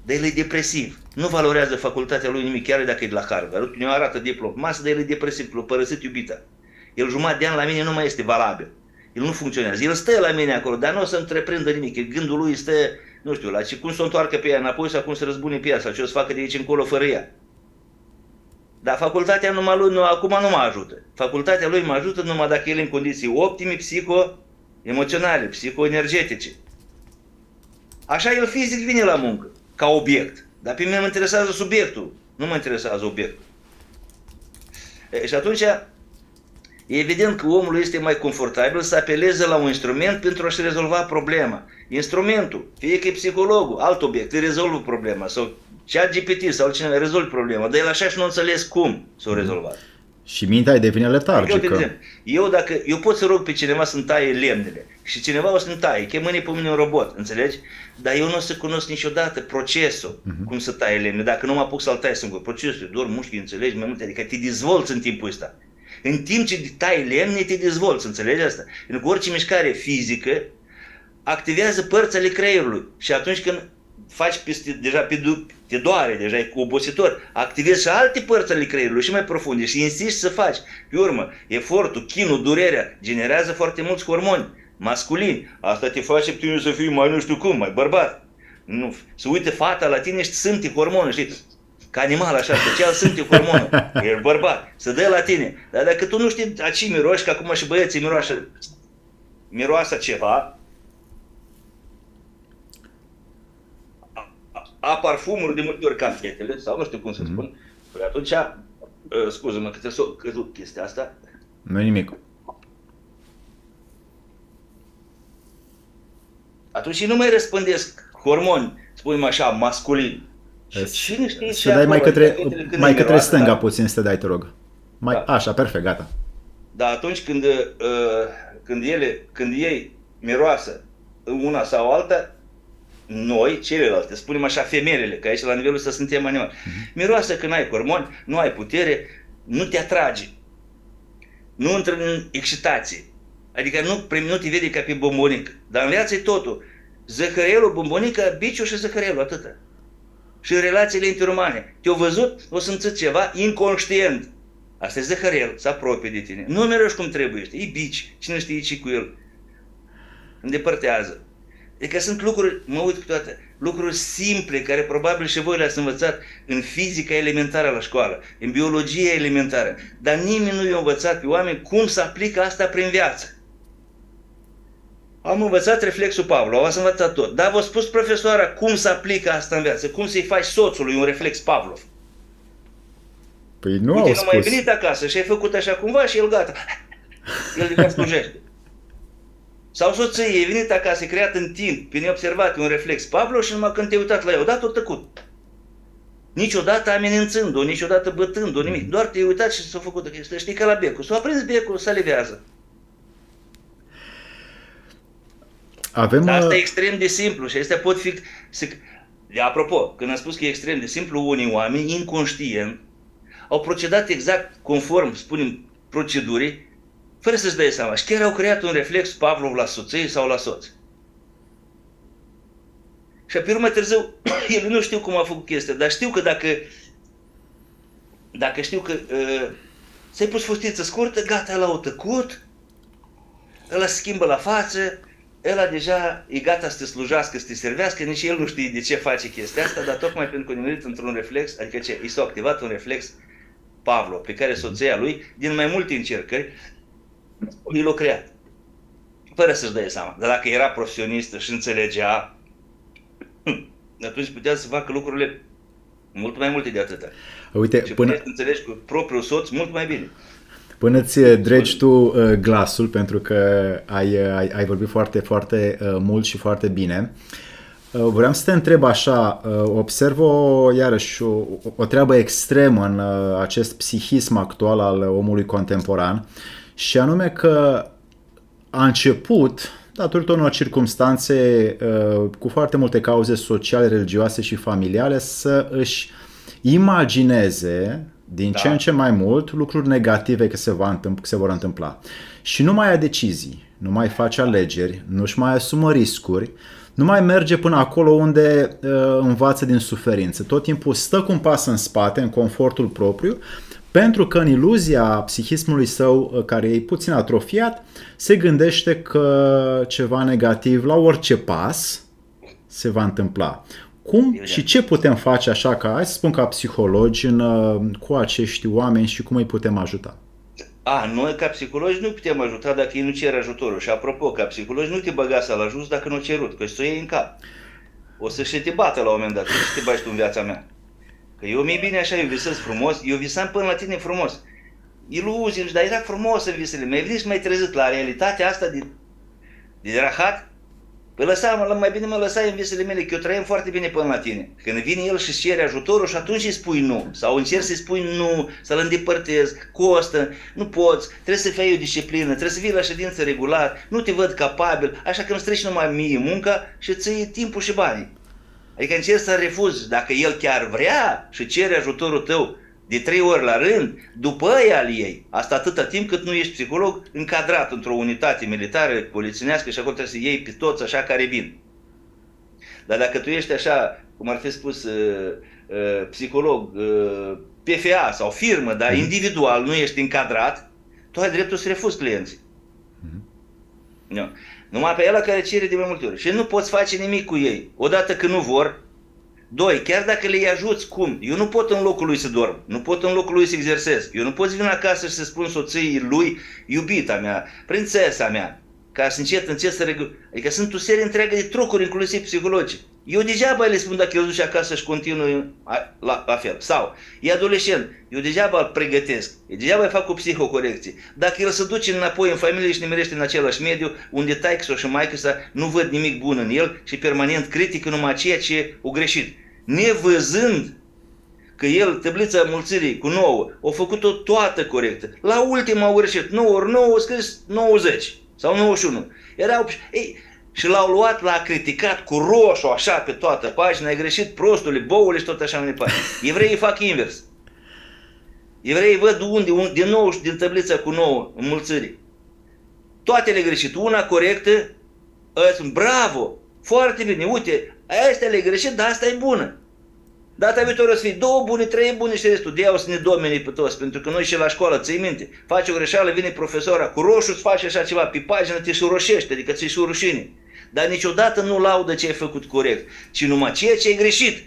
dar el e depresiv. Nu valorează facultatea lui nimic, chiar dacă e de la Harvard. Ne arată diplom, masă, dar el e depresiv, l-a părăsit iubita. El jumătate de an la mine nu mai este valabil. El nu funcționează. El stă la mine acolo, dar nu o să întreprindă nimic. Gândul lui stă, nu știu, la cum să o întoarcă pe ea înapoi sau cum să răzbune pe ea sau ce o să facă de aici încolo fără ea. Dar facultatea acum nu mă ajută. Facultatea lui mă ajută numai dacă el e în condiții optime, psiho-emoționale, psiho-energetice. Așa el fizic vine la muncă, ca obiect. Dar pe mine mă interesează subiectul, nu mă interesează obiectul. Și atunci, e evident că omul este mai confortabil să apeleze la un instrument pentru a-și rezolva problema. Instrumentul, fie că e psihologul, alt obiect, îi rezolvă problema, sau ChatGPT sau cineva rezolvă problema, dar el așa și nu înțeles cum s-o rezolvat. Și mintea îi devine letargică. Eu pot să rog pe cineva să-mi taie lemnele și cineva o să-mi taie, că mâine pe mine un robot, înțelegi? Dar eu nu o să cunosc niciodată procesul, cum să taie lemnele, dacă nu mă apuc să-l tai singur. Procesul, doar mușchi, înțelegi, mai multe, adică te dezvolți în timpul ăsta. În timp ce tai lemne, te dezvolți, înțelegi asta? Pentru că orice mișcare fizică activează părțile creierului și atunci când faci te doare, deja e obositor, activezi și alte părți ale creierului și mai profunde și insisti să faci. Pe urmă, efortul, chinul, durerea generează foarte mulți hormoni masculini. Asta te face pe tine să fii mai nu știu cum, mai bărbat. Nu, să uite fata la tine și simte hormonul, știi? Ca animal așa special simte hormonul. E bărbat, să dă la tine. Dar dacă tu nu știi a ce miroși, că acum și băieții miroasă ceva, a parfumuri de multe ori cafetele, sau nu știu cum să spun, păi atunci, scuză-mă că ți-a căzut chestia asta. Nu nimic. Atunci nu mai răspândesc hormoni, spunem așa, masculini. Cine știe să dai mai către stânga puțin, să te dai, te rog. Da. Așa, perfect, gata. Dar atunci când ei miroasă una sau alta, noi, celelalte, spunem așa, femelele, că aici la nivelul ăsta suntem animali, miroasă că n-ai hormoni, nu ai putere, nu te atrage, nu intră în excitație, adică nu te vede ca pe bombonică, dar în viață e totul, zăhărelul, bombonica, biciul și zăhărelul, atâta. Și în relațiile interumane, te-au văzut, o simțit ceva inconștient, asta e zăhărel, se apropie de tine, nu miroși cum trebuie, e bici, cine știe ce cu el, îndepărtează. Adică sunt lucruri, mă uit cu toate, lucruri simple care probabil și voi le-ați învățat în fizica elementară la școală, în biologie elementară, dar nimeni nu i-a învățat pe oameni cum să aplică asta prin viață. Am învățat reflexul Pavlov, ați învățat tot, dar v-a spus profesoara cum să aplică asta în viață, cum să-i faci soțului un reflex Pavlov. Păi nu uite, au spus. nu mai venit acasă și ai făcut așa cumva și el gata, el de slujește. Sau soție, e venit acasă, e creat în timp, pe neobservat, un reflex Pavlov și numai când te-ai uitat la ea, odată o tăcut. Niciodată amenințând-o, niciodată bătând-o, nimic. Doar te-ai uitat și s-a făcut, știi, ca la becul. S-a aprins becul, se alivează. Dar asta e extrem de simplu și astea pot fi... Apropo, când am spus că e extrem de simplu, unii oameni, inconștient, au procedat exact conform, spunem, procedurii, fără să-și dai seama. Și chiar au creat un reflex Pavlov la soție sau la soț. Și pe urmă târziu, el nu știu cum a făcut chestia, dar știu că dacă știu că ți-ai pus fustiță scurtă, gata, ăla a tăcut, ăla se schimbă la față, ăla deja e gata să te slujească, să te servească, nici el nu știe de ce face chestia asta, dar tocmai pentru că ne într-un reflex, adică ce, i s-a activat un reflex Pavlov, pe care soția lui, din mai multe încercări, l-a creat. Fără să-și dea seama. Dar dacă era profesionistă și înțelegea, atunci putea să facă lucrurile mult mai multe de atâta. Uite, și putea să înțelegi cu propriul soț mult mai bine. Până îți dregi tu glasul, pentru că ai vorbit foarte, foarte mult și foarte bine, vreau să te întreb așa, observ iarăși o treabă extremă în acest psihism actual al omului contemporan, și anume că a început, datorită unor circumstanțe cu foarte multe cauze sociale, religioase și familiale, să își imagineze din ce în ce mai mult lucruri negative că se vor întâmpla. Și nu mai ia decizii, nu mai face alegeri, nu-și mai asumă riscuri, nu mai merge până acolo unde învață din suferință. Tot timpul stă cu un pas în spate, în confortul propriu, pentru că în iluzia psihismului său, care e puțin atrofiat, se gândește că ceva negativ la orice pas se va întâmpla. Cum și ce putem face așa, hai să spun, ca psihologi cu acești oameni și cum îi putem ajuta? Noi ca psihologi nu putem ajuta dacă ei nu cer ajutorul. Și apropo, ca psihologi nu te băga să-l ajuți dacă nu cerut, că să o iei în cap. O să și te bată la un moment dat, nu să te bagi tu în viața mea. Că eu mi-e bine așa, eu visez frumos, eu visam până la tine frumos. Iluzii, dar era frumos în visele. Mi-ai venit și m-ai trezit la realitatea asta de rahat. Păi mai bine mă lăsai în visele mele, că eu trăiam foarte bine până la tine. Când vine el și cere ajutorul și atunci îi spui nu. Sau încerci să-i spui nu, să-l îndepărtezi, costă, nu poți, trebuie să fii o disciplină, trebuie să vii la ședință regular, nu te văd capabil, așa că îmi strici numai mie munca și îți iei timpul și banii. Adică încerci să refuzi, dacă el chiar vrea și cere ajutorul tău de 3 ori la rând, după aia al ei. Asta atâta timp cât nu ești psiholog încadrat într-o unitate militară, polițienească și acolo trebuie să iei pe toți așa care vin. Dar dacă tu ești așa, cum ar fi spus, psiholog, PFA sau firmă, dar individual nu ești încadrat, tu ai dreptul să refuzi clienții. No. Numai pe ăla care cere de mai multe ori. Și nu poți face nimic cu ei. Odată că nu vor. 2. Chiar dacă le ajuți, cum? Eu nu pot în locul lui să dorm. Nu pot în locul lui să exersez. Eu nu pot veni acasă și să spun soției lui, iubita mea, prințesa mea, ca să încet să Adică sunt o serie întreagă de trucuri, inclusiv psihologice. Eu degeaba le spun dacă el duce acasă și continuă la fel. Sau, e adolescent, eu degeaba îl pregătesc, eu degeaba îi fac o psihocorecție. Dacă el se duce înapoi în familie și nimerește în același mediu, unde taică-sa și maică-sa nu văd nimic bun în el și permanent critică numai ceea ce o greșit. Nevăzând că el, tablița mulțirii cu 9, a făcut-o toată corectă. La ultima a greșit, 9 ori 9 a scris 90 sau 91. Și l-au luat, l-a criticat cu roșu așa pe toată pagina, ai greșit prostule, boule și tot așa mai departe. Evreii fac invers. Evreii văd unde din nou din tablița cu 9 în mulțiri. Toate le greșit, una corectă, bravo, foarte bine, uite, astea le greșit, dar asta e bună. Data viitoare o să fie 2 bune, 3 bune și restul de ea o să ne domine pe toți, pentru că noi și la școală, ții minte, faci o greșeală, vine profesora cu roșu, îți face așa ceva pe pagină, te șuroșește, adică ți-i și rușine. Dar niciodată nu laudă ce ai făcut corect, ci numai ceea ce ai greșit.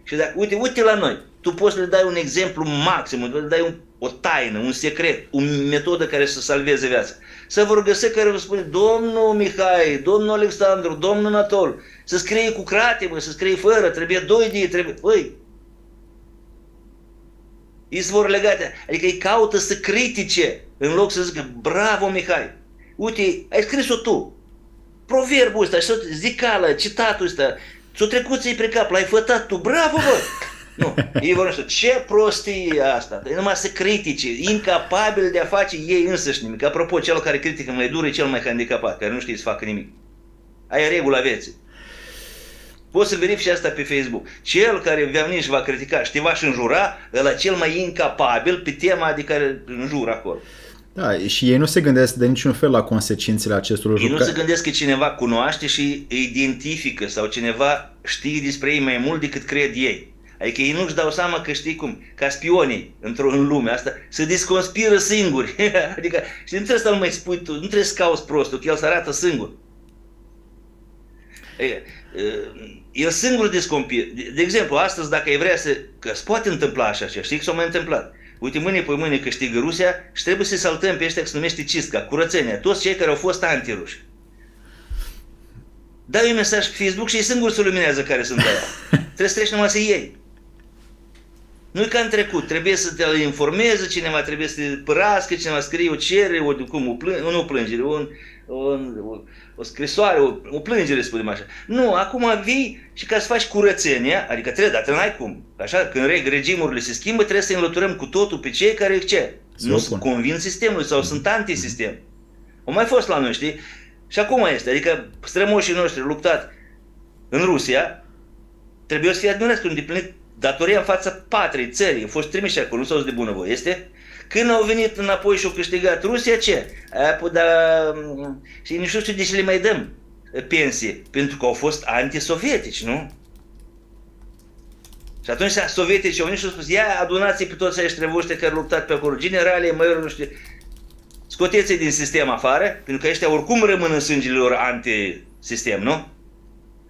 Și dacă, uite la noi, tu poți să le dai un exemplu maxim, le dai o taină, un secret, o metodă care să salveze viața. Să vor găsi care vă spune, domnul Mihai, domnul Alexandru, domnul Anatol, să scrie cu crate, să scrie fără, trebuie 2 de ei, trebuie... Îi vor legate, adică îi caută să critique, în loc să zică, bravo Mihai, uite, ai scris-o tu. Proverbul ăsta, zicală, citatul ăsta, ți-o trecut ți-i pe cap, l-ai fătat tu, bravo bă! Nu, ei vor să ce prostie e asta, e numai să critice, incapabil de a face ei însăși nimic. Apropo, cel care critică mai dur e cel mai handicapat, care nu știe să facă nimic. Aia e regula vieții. Poți să verifici asta pe Facebook. Cel care va veni și va critica și te va și înjura, ăla cel mai incapabil pe tema de care înjură acolo. Da, și ei nu se gândesc de niciun fel la consecințele acestor Ei nu lucruri. se gândesc că cineva cunoaște și îi identifică sau cineva știe despre ei mai mult decât cred ei. Adică ei nu-și dau seama că știi cum, ca spionii în lume asta, se desconspiră singuri. Adică, și nu trebuie să-l mai spui tu, nu trebuie să cauți prostul, că el se arată singur. El singur descompiră. De exemplu, astăzi dacă ai vrea că se poate întâmpla așa, știi că s-a mai întâmplat. Uite, mâine pe mâine câștigă Rusia și trebuie să-i saltăm pe ăștia că se numește Cisca, curățenia, toți cei care au fost antiruși. Dai un mesaj pe Facebook și ei singuri se luminează care sunt aia. Trebuie să treci numai să iei. Nu-i ca în trecut, trebuie să te informeze cineva, trebuie să te părască cineva, scrie o cerere, o plângere, o scrisoare, o plângere, spunem așa. Nu, acum vii și ca să faci curățenia, adică trebuie, dar n-ai cum. Așa, când regimurile se schimbă, trebuie să înlăturăm cu totul pe cei care ce? Nu sunt convin sistemului sau sunt antisistem. O mai fost la noi, știi? Și acum este, adică strămoșii noștri au luptat în Rusia, trebuie să fie admirați că au îndeplinit datoria în fața patriei, țării, au fost trimiși acolo, nu s-au de bunăvoie, este? Când au venit înapoi și au câștigat Rusia, ce? Și nu știu de ce le mai dăm pensie, pentru că au fost antisovietici, nu? Și atunci sovietici au venit și au spus, ia adunați-i pe toți ăștia voștri care au luptat pe acolo, generale, maiori, nu știu, scoteți-i din sistem afară, pentru că ăștia oricum rămân în sângele lor antisistem, nu?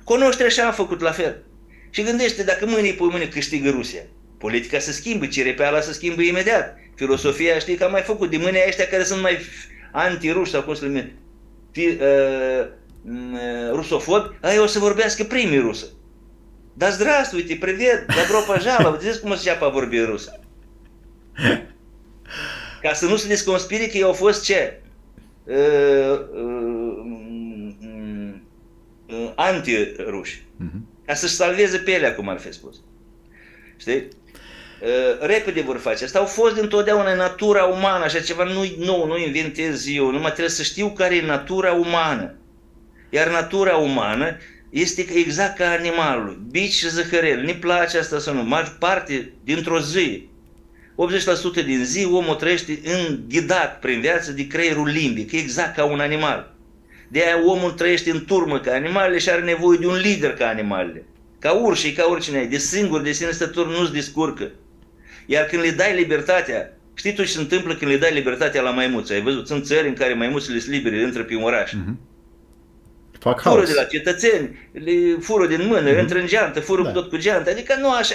Cunoaște așa am făcut la fel. Și gândește, dacă mâine câștigă Rusia, politica se schimbă, cirepeala se schimbă imediat. Filosofia, știi că am mai făcut de mâine ăștia care sunt mai antiruși sau cum se numește, rusofobi, aia o să vorbească primii rusă. Dar здравствуйте, привет, добро пожаловать, vedeți cum o să înceapă a vorbi rusă. Ca să nu se desconspire că ei au fost ce? Anti-ruși. Ca să-și salveze pielea, cum ar fi spus. Știi? Repede vor face. Asta au fost dintotdeauna în natura umană, așa ceva nu-i nou, nu inventez eu, numai trebuie să știu care e natura umană. Iar natura umană este exact ca animalul, bici și zăhărel. Ne place asta să nu, mari parte dintr-o zi. 80% din zi omul trăiește înghidat prin viață de creierul limbic, exact ca un animal. De aia omul trăiește în turmă ca animalele și are nevoie de un lider ca animalele. Ca urșii, ca oricine ai, de singur, de sine stător nu-ți descurcă. Iar când le dai libertatea, știi tu ce se întâmplă când le dai libertatea la maimuță? Ai văzut, sunt țări în care maimuțele sunt libere, intră pe un oraș. Fură de la cetățeni, le fură din mână, intră în geantă, fură tot cu geantă, adică nu așa.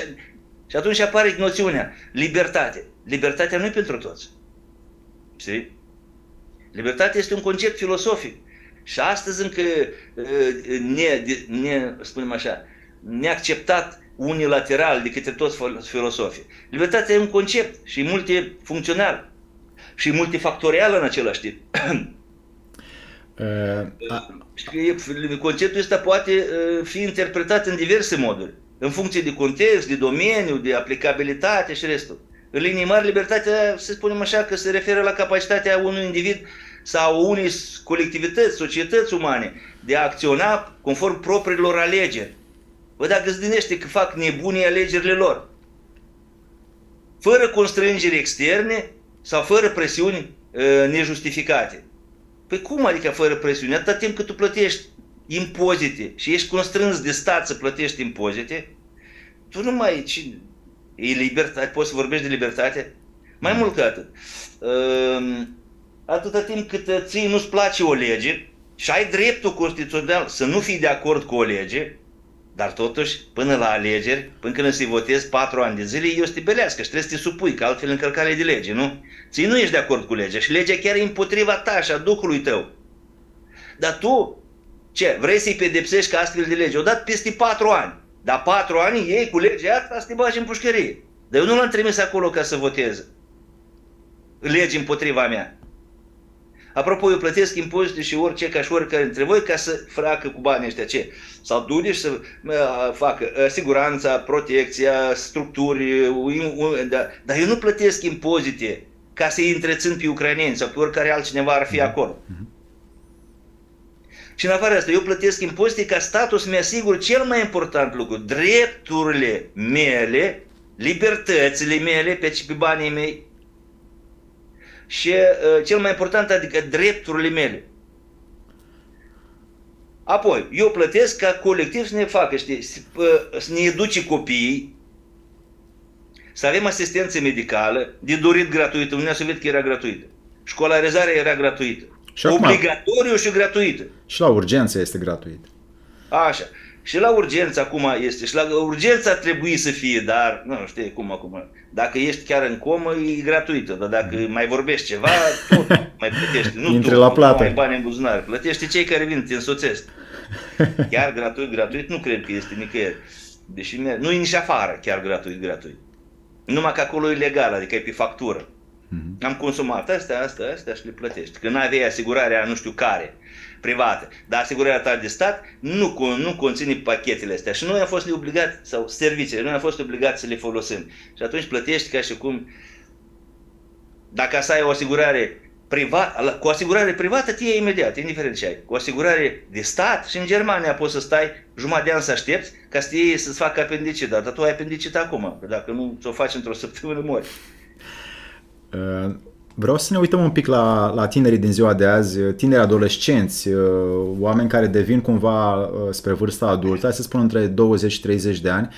Și atunci apare noțiunea, libertate. Libertatea nu e pentru toți. Știi? Libertatea este un concept filosofic. Și astăzi încă spunem așa, neacceptat unilateral de către toți filosofii. Libertatea e un concept și multifuncțional și multifactorial în același timp. Conceptul ăsta poate fi interpretat în diverse moduri, în funcție de context, de domeniu, de aplicabilitate și restul. În linii mari, libertatea, să spunem așa, că se referă la capacitatea unui individ sau unei colectivități, societăți umane, de a acționa conform propriilor alegeri. Bă, dacă îți gândește că fac nebunii alegerile lor, fără constrângeri externe sau fără presiuni nejustificate. Păi cum adică fără presiune? Atâta timp cât tu plătești impozite și ești constrâns de stat să plătești impozite, tu nu mai e libertate, poți să vorbești de libertate? Mai mult ca atât. Atâta timp cât ție nu-ți place o lege și ai dreptul constituțional să nu fii de acord cu o lege, dar totuși, până la alegeri, până când să-i votezi 4 ani de zile, eu să te belească și trebuie să te supui, că altfel încălcare de lege, nu? Ție nu ești de acord cu legea și legea chiar e împotriva ta și a Duhului tău. Dar tu, ce? Vrei să-i pedepsești ca astfel de lege? O dat peste 4 ani. Dar 4 ani ei cu legea asta să te bagi în pușcărie. Dar eu nu l-am trimis acolo ca să voteze legi împotriva mea. Apropo, eu plătesc impozite și orice ca și oricare dintre voi ca să facă cu banii ăștia ce? Sau duce și să facă siguranța, protecția, structuri, dar eu nu plătesc impozite ca să-i întrețin pe ucraineni sau pe oricare altcineva ar fi acolo. Și în afară asta, eu plătesc impozite ca statul să-mi asigur cel mai important lucru, drepturile mele, libertățile mele pe banii mei. și cel mai important, adică drepturile mele. Apoi, eu plătesc ca colectiv să ne facă, știi, să ne educe copiii, să avem asistență medicală, de dorit gratuită. Uniunea Sovietică era gratuită. Școlarizarea era gratuită. Și acum, obligatoriu și gratuită. Și la urgență este gratuit. Așa. Și la urgență acum este. Și la urgență ar trebui să fie, dar nu știu cum acum. Dacă ești chiar în comă, e gratuită. Dar dacă mai vorbești ceva, tot mai plătești. Nu intre tu, la plată. Nu ai bani în buzunar. Plătești cei care vin, te însoțesc. Chiar gratuit, nu cred că este nicăieri. Deși nu e nici afară chiar gratuit. Numai că acolo e legal, adică e pe factură. Am consumat astea și le plătești. Când aveai asigurarea nu știu care, privată, dar asigurarea ta de stat nu conține pachetele astea. Și noi am fost obligați, sau serviciile, noi am fost obligați să le folosim. Și atunci plătești ca și cum, dacă să ai o asigurare privată, cu asigurare privată te iei imediat, indiferent ce ai. Cu asigurare de stat și în Germania poți să stai jumătate de an să aștepți ca să te iei să-ți facă apendicită, dar tu ai apendicită acum, că dacă nu ți-o faci într-o săptămână mori. Vreau să ne uităm un pic la tinerii din ziua de azi, tineri adolescenți, oameni care devin cumva spre vârsta adultă, hai să spun între 20 și 30 de ani,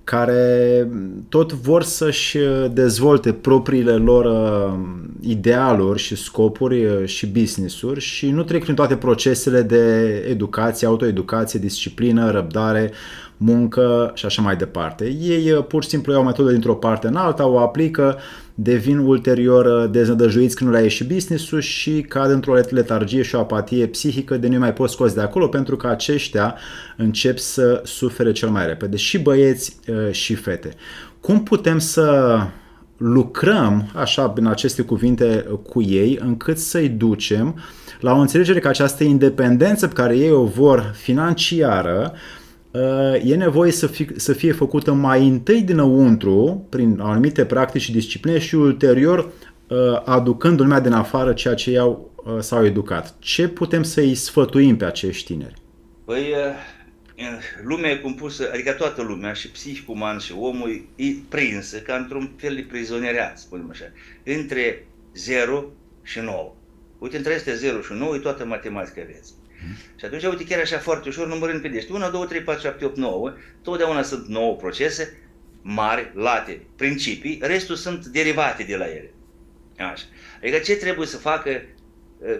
care tot vor să-și dezvolte propriile lor idealuri și scopuri și business-uri și nu trec prin toate procesele de educație, autoeducație, disciplină, răbdare, muncă și așa mai departe. Ei pur și simplu iau o metodă dintr-o parte în alta, o aplică, devin ulterior deznădăjuiți când nu le-a ieșit business-ul și cad într-o letargie și o apatie psihică de nu mai poți scoți de acolo pentru că aceștia încep să sufere cel mai repede, și băieți și fete. Cum putem să lucrăm, așa, în aceste cuvinte, cu ei, încât să-i ducem la o înțelegere că această independență pe care ei o vor financiară e nevoie să fie făcută mai întâi dinăuntru, prin anumite practici și discipline și ulterior aducând lumea din afară ceea ce s-au educat. Ce putem să-i sfătuim pe acești tineri? Păi, lumea e compusă, adică toată lumea, și psihicul uman și omul, e prinsă ca într-un fel de prizonieriat, spunem așa, între 0 și 9. Uite, între astea 0 și 9 e toată matematica vieții. Și atunci, uite, chiar așa foarte ușor, numărând pe dești. 1, 2, 3, 4, 7, 8, 9. Totdeauna sunt 9 procese mari, late, principii. Restul sunt derivate de la ele. Așa. Adică ce trebuie să facă,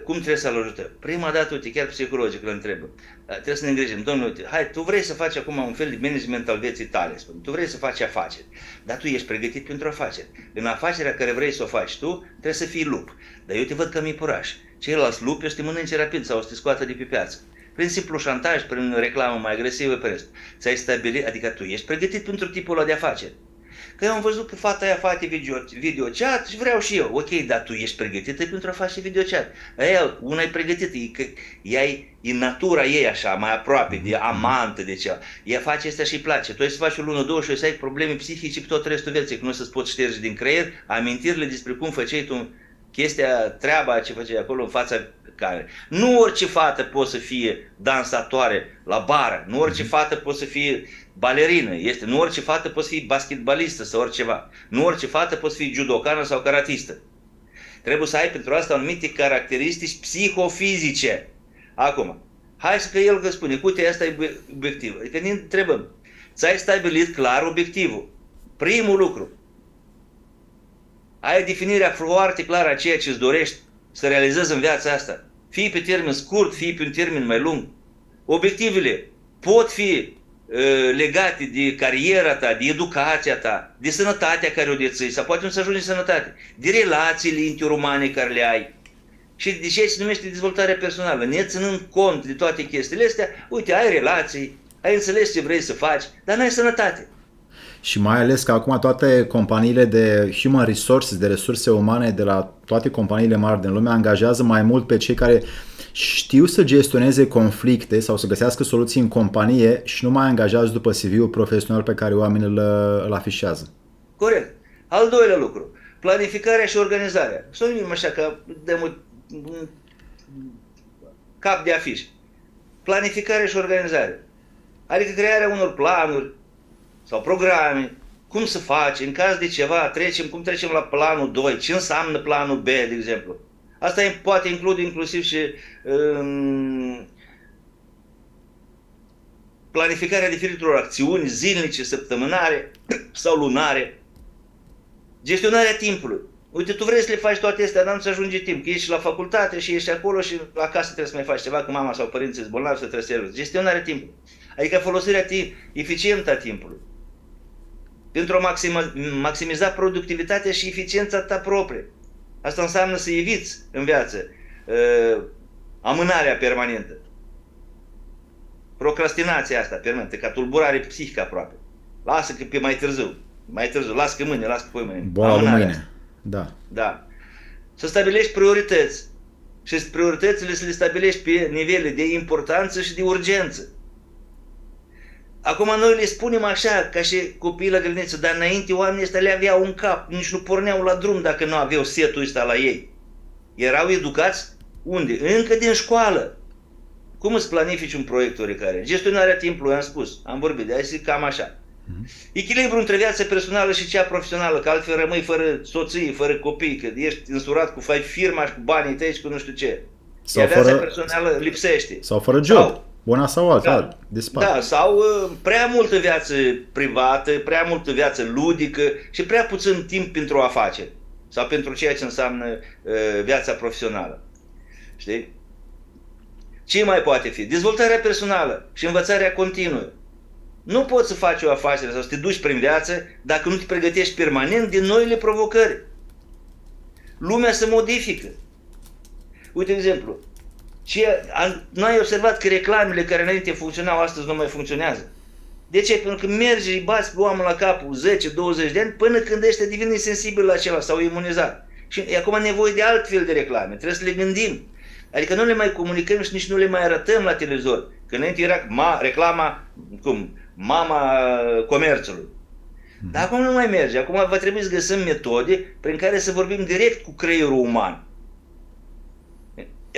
cum trebuie să-l ajutăm? Prima dată, uite, chiar psihologic îl întrebă. Trebuie să ne îngrijim. Domnule, uite, hai, tu vrei să faci acum un fel de management al vieții tale, spune. Tu vrei să faci afaceri, dar tu ești pregătit pentru afaceri. În afacerea care vrei să o faci tu, trebuie să fii lup. Dar eu te văd că mi-e puraș. Ceilalți lupi o să te mănânce rapid sau o să te scoată de pe piață. Prin simplu șantaj, prin reclamă mai agresivă, pe rest. Ți-ai stabilit, adică tu ești pregătit pentru tipul ăla de afaceri. Că eu am văzut că fata aia face videochat și vreau și eu. Ok, dar tu ești pregătită pentru a face videochat. Aia, una e pregătită, ea e natura ei așa, mai aproape, de amantă, de ceva. Ea face asta și îi place. Tu ai să faci o lună, două și o să ai probleme psihice pe tot restul vieții, că nu să-ți poți șterge din creier amintirile despre cum făceai tu chestia, treaba ce făceai acolo în fața care. Nu orice fată poate să fie dansatoare la bară, nu orice fată poate să fie balerină, nu orice fată poate să fie basketbalistă sau oriceva, nu orice fată poate să fie judocană sau karatistă. Trebuie să ai pentru asta anumite caracteristici psihofizice. Acum, hai să că el că spune, uite, asta e obiectivul. Adică ne întrebăm, ți-ai stabilit clar obiectivul. Primul lucru, ai definirea foarte clară a ceea ce îți dorești să realizezi în viața asta. Fie pe termen scurt, fie pe un termen mai lung. Obiectivele pot fi legate de cariera ta, de educația ta, de sănătatea care o deții, sau poate nu să ajungi în sănătate, de relațiile interumane care le ai. Și de ce se numește dezvoltarea personală? Ne ținând cont de toate chestiile astea, uite, ai relații, ai înțeles ce vrei să faci, dar n-ai sănătate. Și mai ales că acum toate companiile de human resources, de resurse umane de la toate companiile mari din lume angajează mai mult pe cei care știu să gestioneze conflicte sau să găsească soluții în companie și nu mai angajează după CV-ul profesional pe care oamenii îl afișează. Corect. Al doilea lucru, planificarea și organizarea. Să numim așa că dăm un cap de afiș. Planificare și organizare. Adică crearea unor planuri sau programe, cum să faci, în caz de ceva, cum trecem la planul 2, ce înseamnă planul B, de exemplu. Asta poate include inclusiv și planificarea diferitelor acțiuni zilnice, săptămânare sau lunare. Gestionarea timpului. Uite, tu vrei să le faci toate astea, dar nu-ți ajunge timp, că ești la facultate și ești acolo și la casă trebuie să mai faci ceva, că mama sau părinții sunt bolnavi, să trebuie să te gestionarea timpului. Adică folosirea eficientă a timpului. Pentru a maximiza productivitatea și eficiența ta proprie. Asta înseamnă să eviți în viață amânarea permanentă. Procrastinația asta permanentă, ca tulburare psihică aproape. Lasă că pe mai târziu, lasă că mâine, lasă că pe mâine. Boala lui mâine. Da. Să stabilești priorități. Și prioritățile să le stabilești pe nivele de importanță și de urgență. Acum noi le spunem așa, ca și copiii la grădiniță, dar înainte oamenii ăștia le aveau în cap, nici nu porneau la drum dacă nu aveau setul ăsta la ei. Erau educați unde? Încă din școală. Cum îți planifici un proiect oricare? Gestionarea timpului, am spus, am vorbit, de azi cam așa. Echilibru între viața personală și cea profesională, că altfel rămâi fără soție, fără copii, că ești însurat cu firma și cu banii tăi și cu nu știu ce. Iar viața personală lipsește. Sau fără job. Una sau alta, dispar. Da, sau prea multă viață privată, prea multă viață ludică și prea puțin timp pentru afaceri sau pentru ceea ce înseamnă viața profesională. Știi? Ce mai poate fi? Dezvoltarea personală și învățarea continuă. Nu poți să faci o afacere sau să te duci prin viață dacă nu te pregătești permanent din noile provocări. Lumea se modifică. Uite, de exemplu, n-ai observat că reclamele care înainte funcționau astăzi nu mai funcționează? De ce? Pentru că mergi, îi bați pe oameni la capul 10-20 de ani până când ăștia devine sensibil la ceva sau imunizat. Și e acum nevoie de altfel de reclame, trebuie să le gândim. Adică nu le mai comunicăm și nici nu le mai arătăm la televizor. Că înainte era reclama, mama comerțului. Dar acum nu mai merge. Acum va trebui să găsim metode prin care să vorbim direct cu creierul uman.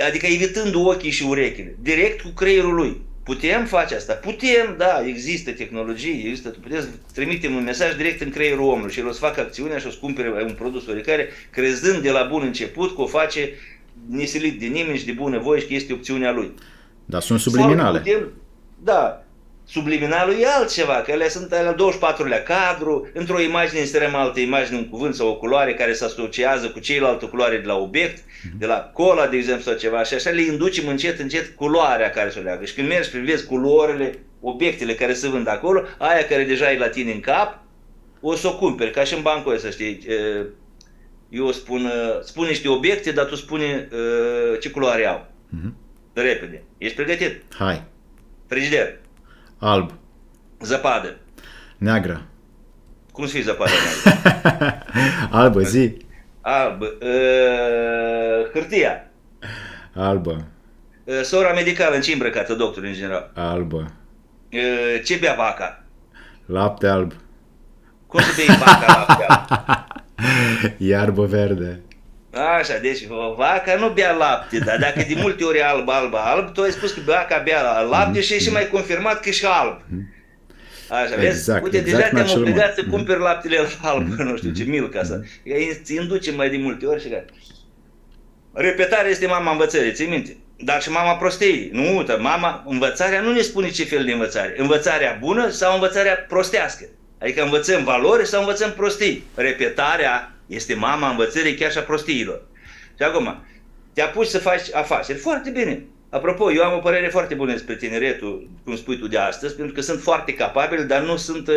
Adică evitând ochii și urechile. Direct cu creierul lui. Putem face asta? Putem, da, există tehnologii, putem să trimitem un mesaj direct în creierul omului și el o să facă acțiunea și o să cumpere un produs oricare, crezând de la bun început că o face nesilit de nimeni și de bună voie și că este opțiunea lui. Dar sunt subliminale. Subliminalul e altceva, că ele sunt la 24-lea cadru, într-o imagine inserăm altă imagine, un cuvânt sau o culoare care se asociază cu cealaltă culoare de la obiect, de la cola, de exemplu, sau ceva, și așa le inducem încet culoarea care se leagă. Și când mergi și vezi culorile, obiectele care se vând acolo, aia care deja e la tine în cap, o să o cumperi, ca și în bancul ăsta, știi. Eu spun niște obiecte, dar tu spune ce culoare au. Repede. Ești pregătit? Hai. Frigider. Alb. Zăpadă. Neagră. Cum să fie zăpadă neagră? Albă, zi. Albă. Hârtia. Albă. Sora medicală, în ce îmbrăcată, doctor, în general? Albă. Ce bea vaca? Lapte alb. Cum să bei vaca lapte alb? Iarbă verde. Așa, deci vaca nu bea lapte, dar dacă de multe ori e alb, tu ai spus că vaca bea lapte și e și mai confirmat că e și alb. Așa, vezi? Uite, deja te-am obligat să cumperi laptele alb, nu știu ce, milka asta. Îți induce mai de multe ori și gata. Repetarea este mama învățării, ții minte? Dar și mama prostiei. Nu, învățarea nu ne spune ce fel de învățare. Învățarea bună sau învățarea prostească. Adică învățăm valori sau învățăm prostii. Repetarea este mama învățării chiar și a prostiilor. Și acum, te apuci să faci afaceri. Foarte bine. Apropo, eu am o părere foarte bună despre tineretul, cum spui tu, de astăzi, pentru că sunt foarte capabili, dar nu sunt,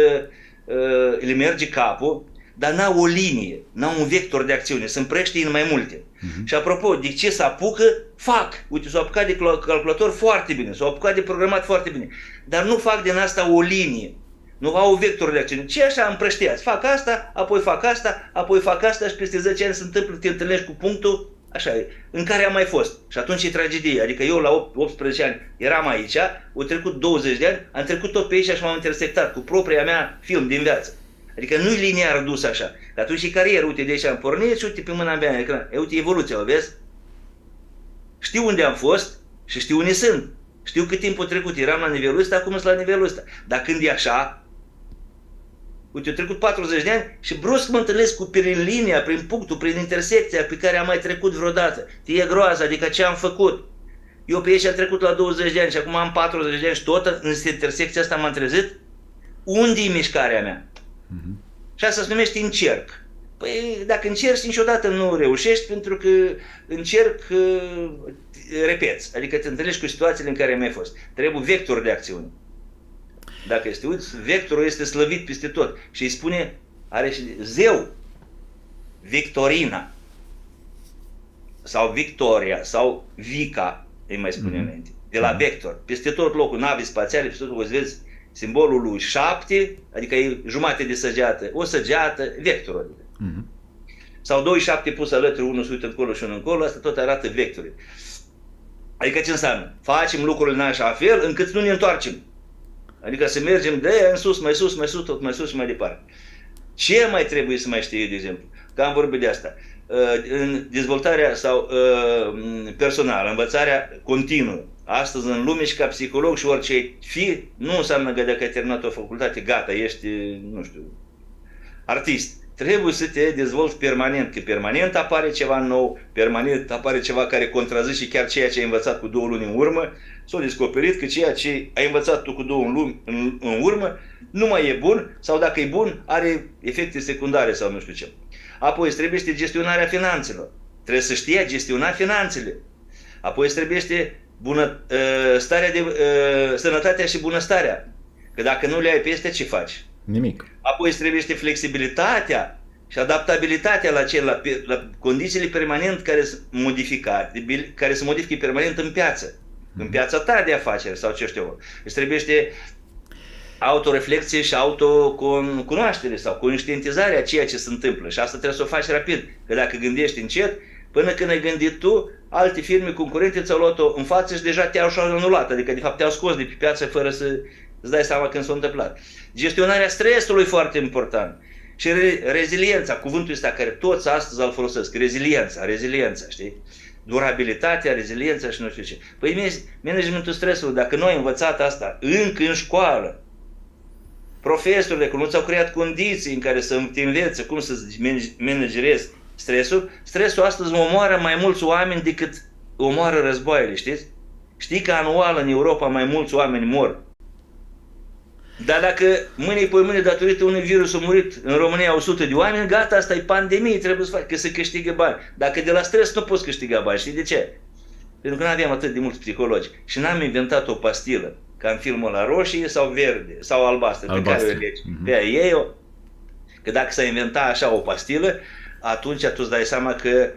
le merge capul, dar n-au o linie, n-au un vector de acțiune, sunt prești în mai multe. Și apropo, de ce se apucă, fac. Uite, s-au apucat de calculator foarte bine, s-au apucat de programat foarte bine, dar nu fac din asta o linie. Nu au vector de acțiune. Ce așa împrăștiați? Fac asta, apoi fac asta și peste 10 ani se întâmplă, te întâlnești cu punctul, așa e, în care am mai fost. Și atunci e tragedie. Adică eu la 18 ani eram aici, au trecut 20 de ani, am trecut tot pe aici și m-am intersectat cu propria mea film din viață. Adică nu-i linear dus așa. Că atunci e carieră, uite, de aici am pornit și uite pe mâna mea în ecran. Uite evoluția, o vezi? Știu unde am fost și știu unde sunt. Știu cât timp a trecut, eram la nivelul ăsta, acum sunt la nivelul ăsta. Dar când e așa, Uite, au trecut 40 de ani și brusc mă întâlnesc prin linia, prin punctul, prin intersecția pe care am mai trecut vreodată. E groază, adică ce am făcut. Eu pe aici am trecut la 20 de ani și acum am 40 de ani și tot în intersecția asta m-am trezit. Unde e mișcarea mea? Și asta se numește încerc. Păi dacă încerci, niciodată nu reușești, pentru că încerc, repeți. Adică te întâlnești cu situațiile în care mai fost. Trebuie vector de acțiune. Dacă este uiți, vectorul este slăvit peste tot. Și îi spune, are și zeu, Victorina, sau Victoria, sau Vica, îi mai spune înainte. De la vector. Peste tot locul, navi spațiale, peste tot locul, îți vezi simbolul lui 7, adică e jumate de săgeată, o săgeată, vectorul. Adică. Sau 2 7 pus alături, unul se uită încolo și unul încolo, asta tot arată vectorii. Adică ce înseamnă? Facem lucrurile în așa fel încât să nu ne întoarcem. Adică să mergem de aia în sus, mai sus, mai sus, tot mai sus și mai departe. Ce mai trebuie să mai știe, de exemplu? Că am vorbit de asta. În dezvoltarea sau personală, învățarea continuă. Astăzi în lume și ca psiholog și orice fi, nu înseamnă că dacă ai terminat o facultate, gata, ești, nu știu, artist. Trebuie să te dezvolți permanent, că permanent apare ceva nou, permanent apare ceva care contrazice chiar ceea ce ai învățat cu 2 luni în urmă. S-a descoperit că ceea ce ai învățat tu cu 2 luni în urmă nu mai e bun, sau dacă e bun, are efecte secundare sau nu știu ce. Apoi îți trebuie gestionarea finanțelor. Trebuie să știi a gestiona finanțele. Apoi îți trebuie sănătatea și bunăstarea. Că dacă nu le ai peste, ce faci? Nimic. Apoi îți trebuie flexibilitatea și adaptabilitatea la condițiile permanent care se modifică permanent în piață. În piața ta de afaceri sau ce știu eu. Îți trebuie autoreflexie și autocunoaștere sau conștientizarea a ceea ce se întâmplă. Și asta trebuie să o faci rapid. Că dacă gândești încet, până când ai gândit tu, alte firme concurente ți-au luat-o în față și deja te-au anulat. Adică de fapt te-au scos de pe piață fără să îți dai seama când s-a întâmplat. Gestionarea stresului foarte important. Și reziliența, cuvântul ăsta care toți astăzi îl folosesc. Reziliența, știi? Durabilitatea, reziliența și nu știu ce. Păi managementul stresului, dacă nu ai învățat asta încă în școală, profesorile, cum nu ți-au creat condiții în care să te învețe cum să managerezi stresul astăzi omoară mai mulți oameni decât omoară războaiele, știți? Știi că anual în Europa mai mulți oameni mor. Dar dacă mâine datorită unui virus au murit în România 100 de oameni, gata, asta e pandemie, trebuie să faci, că se câștigă bani. Dacă de la stres nu poți câștiga bani, știi de ce? Pentru că nu aveam atât de mulți psihologi și n-am inventat o pastilă, ca în filmul la roșie sau verde sau albastră, pe care o legi. Pe aia iei-o, că dacă s-a inventat așa o pastilă, atunci tu îți dai seama că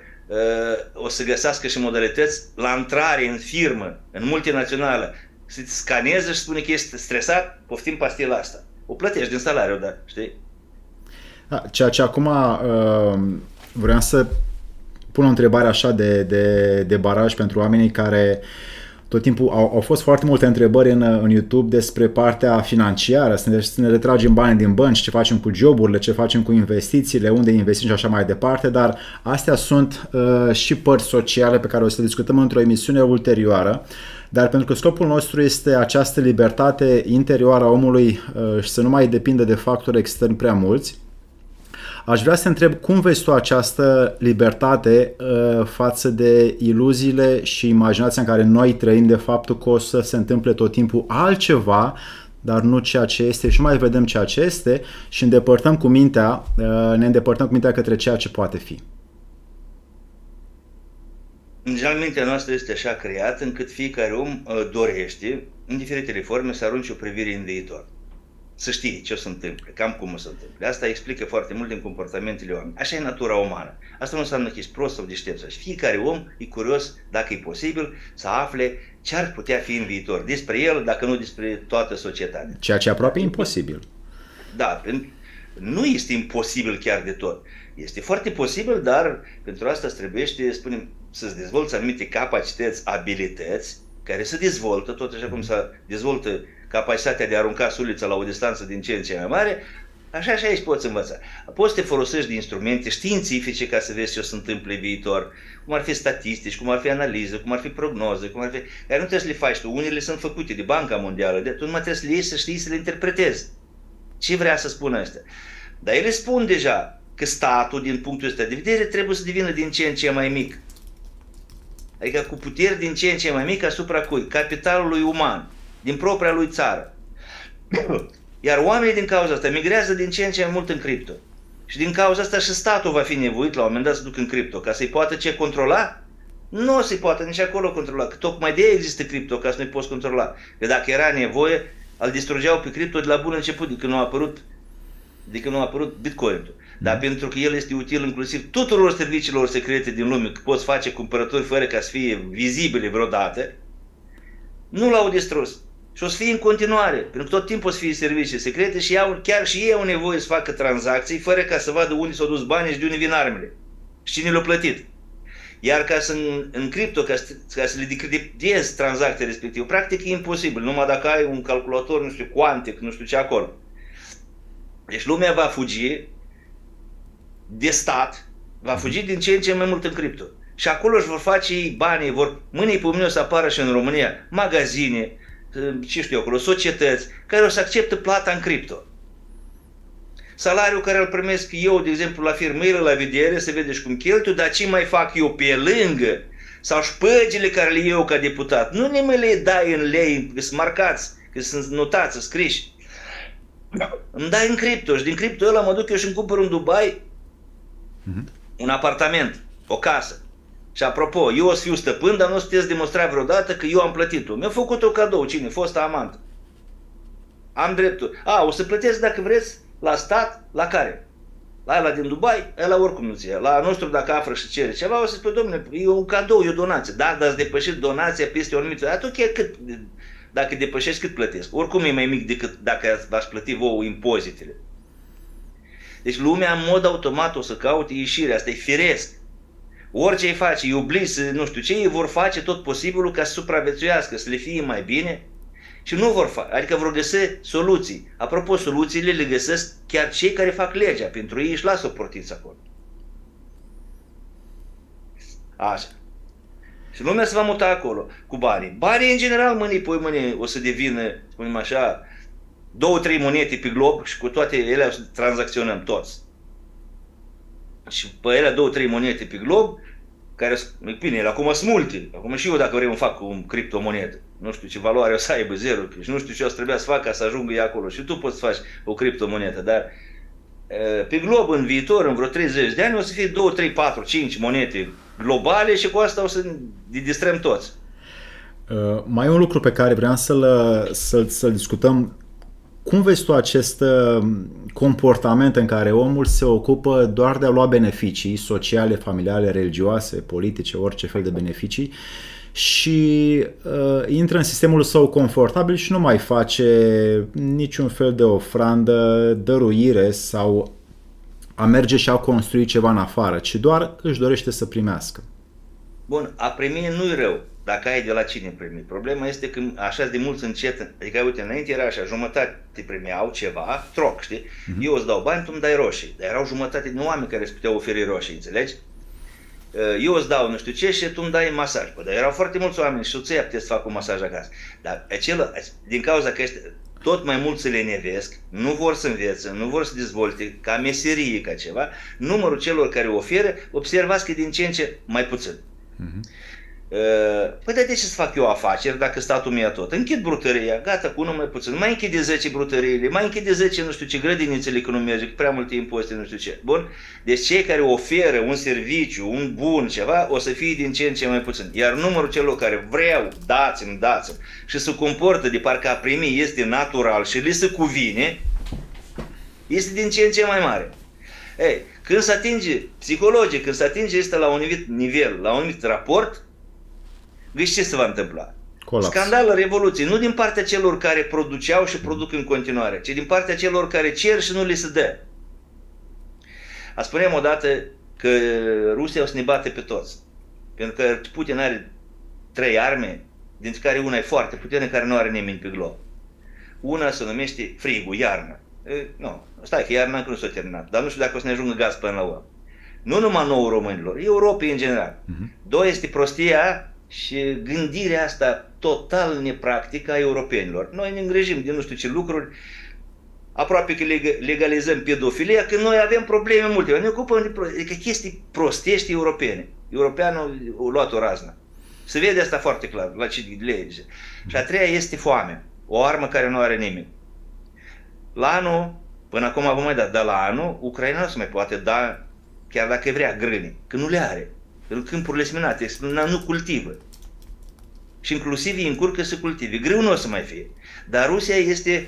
o să găsească și modalități la intrare în firmă, în multinațională, să-ți scaneze și spune că ești stresat, poftim pastila asta. O plătești din salariu, da, știi? Da, ceea ce acum vreau să pun o întrebare așa de baraj pentru oamenii care tot timpul au fost foarte multe întrebări în YouTube despre partea financiară, să ne retragem banii din bănci, ce facem cu joburile, ce facem cu investițiile, unde investim și așa mai departe, dar astea sunt și părți sociale pe care o să le discutăm într-o emisiune ulterioară. Dar pentru că scopul nostru este această libertate interioară a omului și să nu mai depindă de factori externi prea mulți, aș vrea să întreb cum vezi tu această libertate față de iluziile și imaginația în care noi trăim de faptul că o să se întâmple tot timpul altceva, dar nu ceea ce este și nu mai vedem ceea ce este și ne îndepărtăm cu mintea către ceea ce poate fi. În general, mintea noastră este așa creată încât fiecare om dorește, în diferitele forme, să arunce o privire în viitor. Să știe ce o să întâmple, cam cum o să întâmple. Asta explică foarte mult din comportamentele oamenilor. Așa e natura umană. Asta nu înseamnă că ești prost sau deștept. Și fiecare om e curios, dacă e posibil, să afle ce ar putea fi în viitor. Despre el, dacă nu despre toată societatea. Ceea ce aproape imposibil. Da, nu este imposibil chiar de tot. Este foarte posibil, dar pentru asta trebuie, spunem, să-ți dezvolți anumite capacități, abilități, care se dezvoltă, tot așa cum se dezvoltă capacitatea de a arunca sulița la o distanță din ce în ce mai mare, așa și aici poți învăța. Poți să te folosești de instrumente științifice ca să vezi ce o să se întâmple viitor, cum ar fi statistici, cum ar fi analiză, cum ar fi prognoze, care nu trebuie să le faci tu. Unele sunt făcute de Banca Mondială, tu numai trebuie să le iei, să știi, să le interpretezi. Ce vrea să spună ăsta? Dar ele spun deja că statul, din punctul ăsta de vedere, trebuie să devină din ce în ce mai mic. Adică cu puteri din ce în ce mai mic asupra cui? Capitalului uman, din propria lui țară. Iar oamenii din cauza asta migrează din ce în ce mai mult în cripto. Și din cauza asta și statul va fi nevoit la un moment dat să ducă în cripto. Ca să-i poată ce controla? Nu se poate nici acolo controla. Că tocmai de aia există cripto, ca să nu-i poți controla. Că dacă era nevoie, îl distrugeau pe cripto de la bun început, de când nu a apărut Bitcoin-ul. Dar pentru că el este util inclusiv tuturor serviciilor secrete din lume, că poți face cumpărături fără ca să fie vizibile vreodată, nu l-au distrus. Și o să fie în continuare, pentru că tot timpul o să fie servicii secrete și chiar și ei au nevoie să facă tranzacții fără ca să vadă unde s-au dus banii și de unde vin armele. Și cine le-a plătit. Iar ca să în cripto, ca să le decriptezi tranzacția respectivă, practic e imposibil, numai dacă ai un calculator, nu știu, quantic, nu știu ce acolo. Deci lumea va fugi de stat, va fugi din ce în ce mai mult în cripto. Și acolo își vor face ei banii, mâine pe mâine o să apară și în România magazine, ce știu eu acolo, societăți care o să accepte plata în cripto. Salariul care îl primesc eu, de exemplu, la firmă, la vedere, se vede și cum cheltuie, dar ce mai fac eu pe lângă, sau șpăgile care le iau ca deputat, nu ne mai le dai în lei, că sunt marcați, că sunt notați, scriși. Îmi dai în cripto și din cripto ăla mă duc eu și îmi cumpăr în Dubai un apartament, o casă. Și apropo, eu o să fiu stăpân, dar nu o să puteți demonstra vreodată că eu am plătit-o. Mi-a făcut-o cadou, cine? Fosta amant. Am dreptul. O să plătesc dacă vreți la stat, la care? La ăla din Dubai, ăla oricum nu ți ia. La nostru dacă află și cere ceva, o să spui, domnule, e un cadou, e o donație. Da, dar îți depășești donația peste o anumită. Atunci cât, dacă depășești, cât plătesc? Oricum e mai mic decât dacă v-aș plăti vouă impozitele. Deci lumea în mod automat o să caute ieșirea, asta e firesc. Orice îi face, iubliți, nu știu ce, ei vor face tot posibilul ca să supraviețuiască, să le fie mai bine și nu vor face, adică vor găsi soluții. Apropo, soluțiile le găsesc chiar cei care fac legea, pentru ei își lasă o portiță acolo. Așa. Și lumea se va muta acolo cu banii. Banii în general mâine o să devină, spunem așa, 2-3 monede pe glob și cu toate ele o să tranzacționăm toți. Și pe ele 2-3 monede pe glob, care, bine, ele acum sunt multe. Acum și eu dacă vreau fac o criptomonedă. Nu știu ce valoare o să aibă, zero. Și nu știu ce o să trebuia să fac ca să ajungă ea acolo. Și tu poți să faci o criptomonedă, dar pe glob în viitor, în vreo 30 de ani, o să fie 2, 3, 4, 5 monede globale și cu asta o să distrăm toți. Mai e un lucru pe care vreau să-l discutăm. Cum vezi tu acest comportament în care omul se ocupă doar de a lua beneficii sociale, familiale, religioase, politice, orice fel de beneficii și intră în sistemul său confortabil și nu mai face niciun fel de ofrandă, dăruire sau a merge și a construi ceva în afară, ci doar își dorește să primească? Bun, a primi nu-i rău, dacă ai de la cine primi. Problema este că așa de mulți încet, adică uite, înainte era așa, jumătate te primeau ceva, troc, știi? Eu îți dau bani, tu îmi dai roșii, dar erau jumătate de oameni care îți puteau oferi roșii, înțelegi? Eu îți dau nu știu ce și tu îmi dai masaj. Dar erau foarte mulți oameni și soția puteți să facă un masaj acasă. Dar din cauza că tot mai mulți se le nevesc, nu vor să învețe, nu vor să dezvolte ca meserie, ca ceva, numărul celor care oferă, observați că din ce în ce mai puțin. Păi de ce să fac eu afaceri dacă statul mi-a tot? Închid brutăria, gata, cu unul mai puțin, mai închide 10 brutăriile, mai închide 10 nu știu ce grădinițele că nu merge, că prea multe impozite, nu știu ce. Bun? Deci cei care oferă un serviciu, un bun, ceva, o să fie din ce în ce mai puțin. Iar numărul celor care vreau, dați-mi și se comportă de parcă a primi este natural și li se cuvine, este din ce în ce mai mare. Ei, când se atinge, psihologic, când se atinge este la un nivel, la un anumit raport, vezi ce se va întâmpla? Colaps. Scandal, revoluție, nu din partea celor care produceau și produc în continuare, ci din partea celor care cer și nu li se dă. Spuneam odată că Rusia o să ne bate pe toți. Pentru că Putin are 3 arme, dintre care una e foarte puternică, care nu are nimeni pe glob. Una se numește frigul, iarnă. Nu, stai că iarna încă nu s-a terminat, dar nu știu dacă o să ne ajungă gaz până la urmă. Nu numai nouă românilor, Europei în general. Doi este prostia și gândirea asta total nepractică a europenilor. Noi ne îngrijim de nu știu ce lucruri, aproape că legalizăm pedofilia, când noi avem probleme multe. Ne ocupăm de adică chestii prostești europene. Europeanul a luat o raznă. Se vede asta foarte clar, la ce lege. Și a treia este foamea. O armă care nu are nimeni. La anul, până acum vom mai da, dar la anul, Ucraina nu se mai poate da, chiar dacă vrea, grâne, că nu le are. În câmpurile seminate, nu cultivă. Și inclusiv îi încurcă să cultive. Grâu nu o să mai fie. Dar Rusia este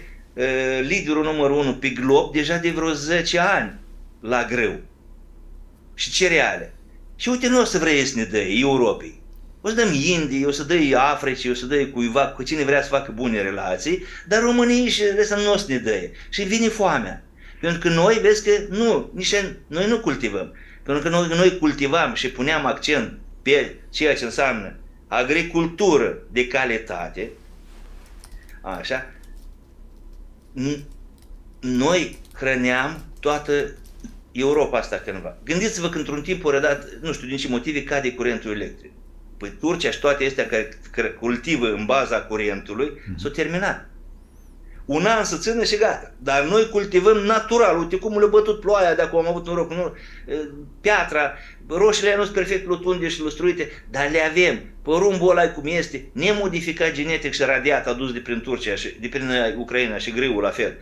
liderul numărul 1 pe glob deja de vreo 10 ani la grâu. Și cereale. Și uite, nu o să vrei să ne dă Europei. O să dăm Indiei, o să dă Africii, o să dă cuiva, cu cine vrea să facă bune relații, dar România și restul nu o să ne dă. Și vine foamea. Pentru că noi, vezi că noi nu cultivăm. Pentru că noi cultivam și puneam accent pe ceea ce înseamnă agricultură de calitate, așa, noi hrăneam toată Europa asta cândva. Gândiți-vă că într-un timp ori dat, nu știu din ce motive, cade curentul electric. Păi Turcia și toate astea care cultivă în baza curentului s-au terminat. Un an să țină și gata. Dar noi cultivăm natural. Uite cum le-a bătut ploaia de acum, am avut noroc, piatra, roșiile nu sunt perfect lutunde și lustruite, dar le avem. Porumbul ăla cum este, nemodificat genetic și radiat, adus de prin Turcia și de prin Ucraina și grâul la fel.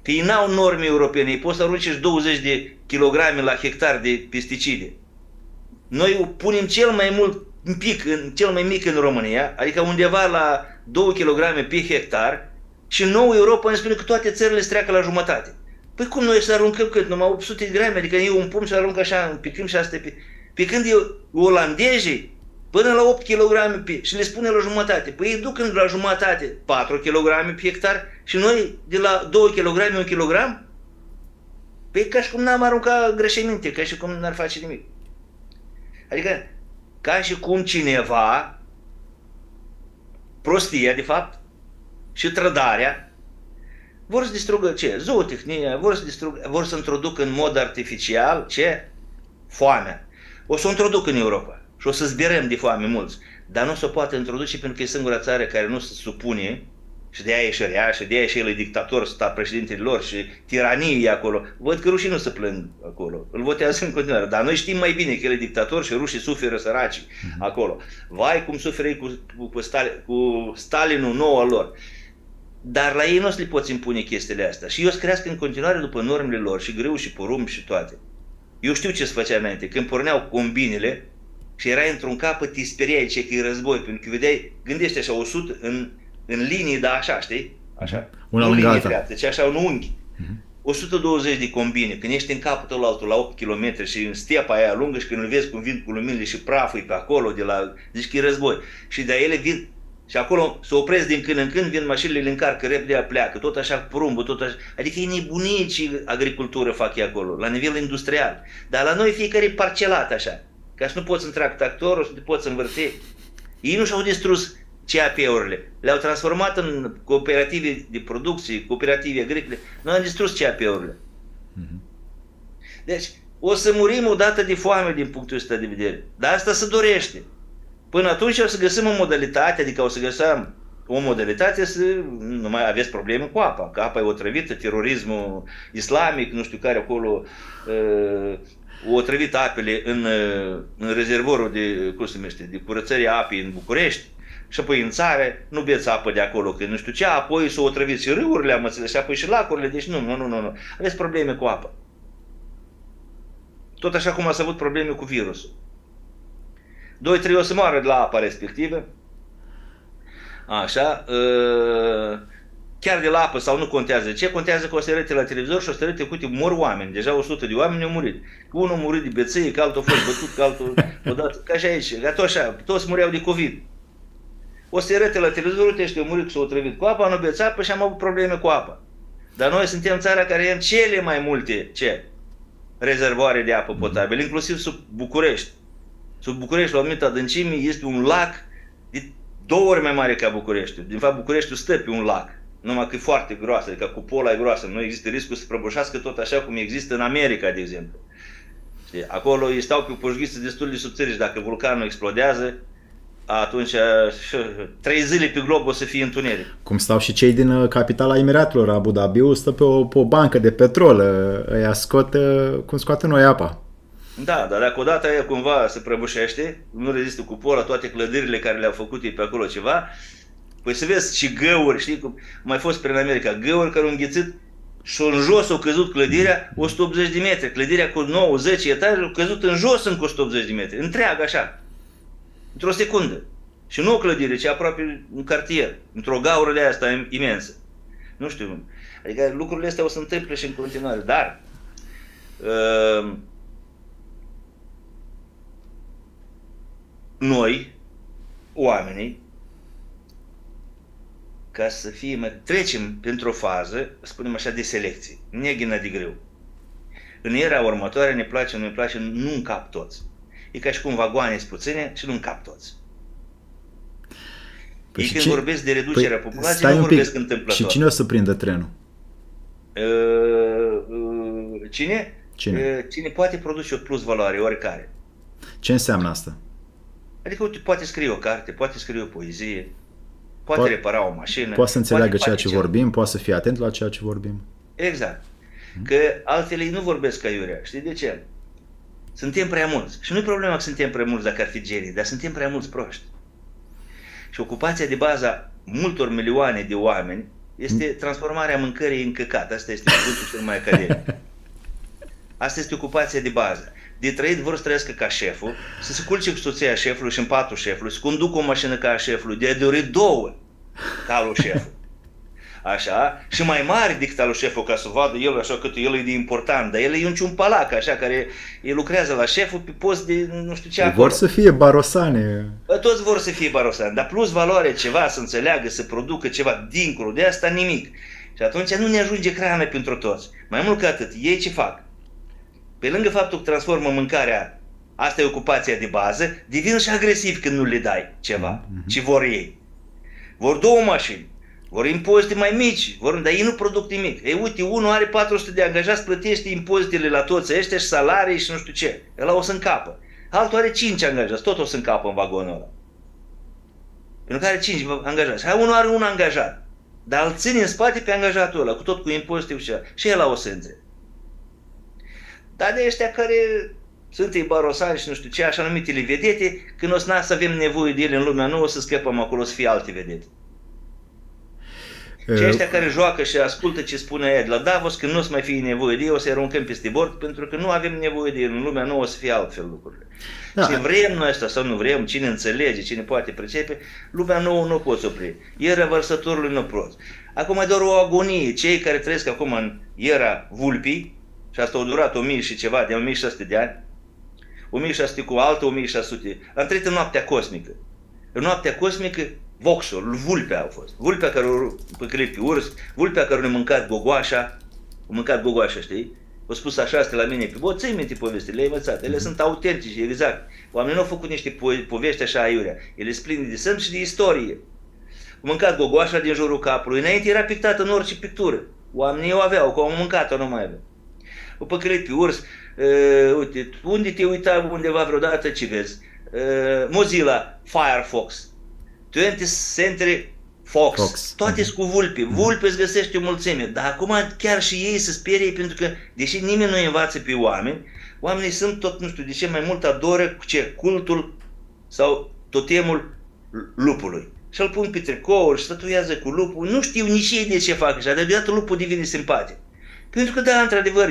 Că ei n-au norme europene, ei pot să arunce 20 de kilograme la hectar de pesticide. Noi o punem cel mai mic în România, adică undeva la 2 kg pe hectar, și în nouă Europa ne spune că toate țările se treacă la jumătate. Păi cum noi să aruncăm cât? Numai 800 de grame, adică eu un pumn și arunc așa, picăm și asta pe când olandezii până la 8 kg și le spune la jumătate. Păi ei duc la jumătate 4 kg pe hectar și noi de la 2 kg 1 kg? Păi ca și cum n-am aruncat greșeminte, ca și cum n-ar face nimic. Adică ca și cum cineva, prostia de fapt, și trădarea, vor să distrugă ce? Zootehnia, vor să introducă în mod artificial ce? Foamea. O să o introducă în Europa și o să zbierăm de foame mulți, dar nu o să o poată introduce pentru că e singura țară care nu se supune și de aia e și rea, și de aia și el e dictator, sta președintele lor și tiranie acolo. Văd că rușii nu se plâng acolo, îl votează în continuare, dar noi știm mai bine că el e dictator și rușii suferă săraci acolo. Vai cum suferă ei cu Stalinul nou al lor. Dar la ei nu o să le poți impune chestiile astea. Și eu să crească în continuare după normele lor, și grâu, și porumb, și toate. Eu știu ce se făcea înainte. Când porneau combinele și erai într-un capăt, te speriai ce că e război. Pentru că vedeai, gândește așa, 100 în linii, da, așa, știi? Așa. Una lângă alta. Deci așa, un unghi. 120 de combine. Când ești în capătul altul la 8 km și în stepa aia lungă și când îl vezi cum vin cu luminile și praful pe acolo, zici că e război. Și de ele vin. Și acolo se opresc din când în când, vin mașinile, le încarcă, repede pleacă, tot așa porumbul, tot așa. Adică e nebunie ce agricultură fac ei acolo, la nivel industrial. Dar la noi fiecare e parcelat așa, ca să nu poți intra cu tractorul, să te poți învârti. Ei nu și-au distrus CAP-urile, le-au transformat în cooperative de producție, cooperative agricole, nu au distrus CAP-urile. Deci, o să murim odată de foame din punctul ăsta de vedere, dar asta se dorește. Până atunci o să găsim o modalitate, adică o să găsim o modalitate să nu mai aveți probleme cu apa, că apa e otrăvită, terorismul islamic, nu știu care acolo, o otrăvit apele în rezervorul de, cum se numește, de curățării apei în București, și apoi în țară nu beți apă de acolo, că nu știu ce, apoi s-au otrăvit și râurile, am înțeles, și apoi și lacurile, deci nu, aveți probleme cu apă. Tot așa cum ați avut probleme cu virusul. 2-3 o să moară de la apa respectivă, așa, chiar de la apă sau nu contează. Ce contează că o să arăte la televizor și o să arăte că uite, mor oameni, deja 100 de oameni au murit. Că unul a murit de bețăie, că altul a fost bătut, că altul odată, ca și aici, că tot așa, toți mureau de COVID. O să arăte la televizor, uite, ăștia au murit, s-au otrăvit cu apa, nu beți apă și am avut probleme cu apa. Dar noi suntem țara care avem cele mai multe, rezervoare de apă potabilă, inclusiv sub București. Sub București, la o anumită adâncime, este un lac de 2 ori mai mare ca Bucureștiul. Din fapt, Bucureștiul stă pe un lac, numai că e foarte groasă, adică cupola e groasă. Nu există riscul să prăbușească tot așa cum există în America, de exemplu. Știi? Acolo ei stau pe o pojghiță destul de subțire și dacă vulcanul explodează, atunci 3 zile pe glob o să fie întuneric. Cum stau și cei din capitala Emiratelor, Abu Dhabi, stă pe o bancă de petrol, ăia scot, cum scoatem noi apa. Da, dar dacă odată aia cumva se prăbușește, nu rezistă cupola, toate clădirile care le-au făcut ei pe acolo ceva, păi să vezi și găuri, știi cum mai fost prin America, găuri care au înghițit și în jos au căzut clădirea 180 de metri, clădirea cu 9-10 etaje au căzut în jos încă 180 de metri, întreagă așa, într-o secundă. Și nu o clădire, ci aproape un cartier, într-o gaură de asta imensă. Nu știu, adică lucrurile astea o să întâmple și în continuare, dar noi, oamenii, ca să fie, trecem printr-o fază, spunem așa, de selecție, neghină de greu. În era următoare ne place, nu ne place, nu încap toți. E ca și cum vagoane sunt puține și nu încap toți. Păi ei când vorbesc de reducerea populației, nu vorbesc întâmplător. Și cine o să prindă trenul? Cine? Cine poate produce o plus valoare, oricare. Ce înseamnă asta? Adică uite, poate scrie o carte, poate scrie o poezie, poate repara o mașină. Poate să înțeleagă ceea ce vorbim, poate să fie atent la ceea ce vorbim. Exact. Că altfel ei nu vorbesc ca iurea. Știi de ce? Suntem prea mulți. Și nu e problema că suntem prea mulți dacă ar fi genii, dar suntem prea mulți proști. Și ocupația de bază a multor milioane de oameni este transformarea mâncării în căcat. Asta este cuvântul cel mai academic. Asta este ocupația de bază. De trăit vor să trăiască ca șeful, să se culce cu soția șefului și în patul șefului, să conducă o mașină ca a șefului, de a dorit 2 ca lui șeful. Așa, și mai mare decât al lui șeful, ca să vadă el așa cât el e de important, dar el e un ciumpalac, așa, care el lucrează la șeful pe post de nu știu ce acolo. Vor să fie barosane. Toți vor să fie barosani, dar plus valoare ceva, să înțeleagă, să producă ceva dincolo de asta, nimic. Și atunci nu ne ajunge hrana pentru toți. Mai mult ca atât, ei ce fac? Pe lângă faptul că transformă mâncarea, asta e ocupația de bază, devin și agresiv când nu le dai ceva, ci vor ei. Vor 2 mașini, vor impozite mai mici, dar ei nu produc nimic. Ei, uite, unul are 400 de angajați, plătește impozitele la toți ăștia și salarii și nu știu ce. Ăla o să încapă. Altul are 5 angajați, tot o să încapă în vagonul ăla. Pentru că are 5 angajați. Hai, unul are 1 angajat, dar îl ține în spate pe angajatul ăla, tot cu impozite și ăla o să intre. Dar de ăștia care sunt ei barosani și nu știu ce, așa numitele vedete, când o să avem nevoie de ele în lumea nouă, o să scăpăm acolo, o să fie alte vedete. Și ăștia care joacă și ascultă ce spune aia de la Davos, când nu o să mai fie nevoie de ei, o să-i aruncăm peste bord, pentru că nu avem nevoie de ei. În lumea nouă o să fie altfel lucrurile. Da. Și vrem noi asta sau nu vrem, cine înțelege, cine poate pricepe, lumea nouă nu poți opri. Era vărsătorului nu poți. Acum e doar o agonie. Cei care trăiesc acum în era vulpii, și asta a durat 1000 și ceva, de 1600 de ani, 1600 cu altă 1600, am trăit în noaptea cosmică. În noaptea cosmică, Voxul, vulpea au fost. Vulpea care a păcălit pe urs, vulpea care a mâncat gogoașa, știi? O spus așa, asta la mine pe bot, ții minte povestile, le-ai învățat, ele sunt autentice, exact. Oamenii nu au făcut niște povești așa aiurea, ele sunt pline de semn și de istorie. Au mâncat gogoașa din jurul capului, înainte era pictată în orice pictură. Oamenii o aveau, că au mâncat-o, nu mai aveau. O păcălit pe urs, uite, unde te uita undeva vreodată, ce vezi? Mozilla, Firefox, 20th Century Fox. Toate sunt cu vulpi. Vulpi îți găsește o mulțime, dar acum chiar și ei se sperie pentru că, deși nimeni nu învață pe oameni, oamenii sunt tot, nu știu de ce, mai mult adoră cu ce? Cultul sau totemul lupului. Și îl pun pe tricouri și stătuiază cu lupul, nu știu nici ei de ce fac așa, dar deodată lupul devine simpatic. Pentru că, da, într-adevăr,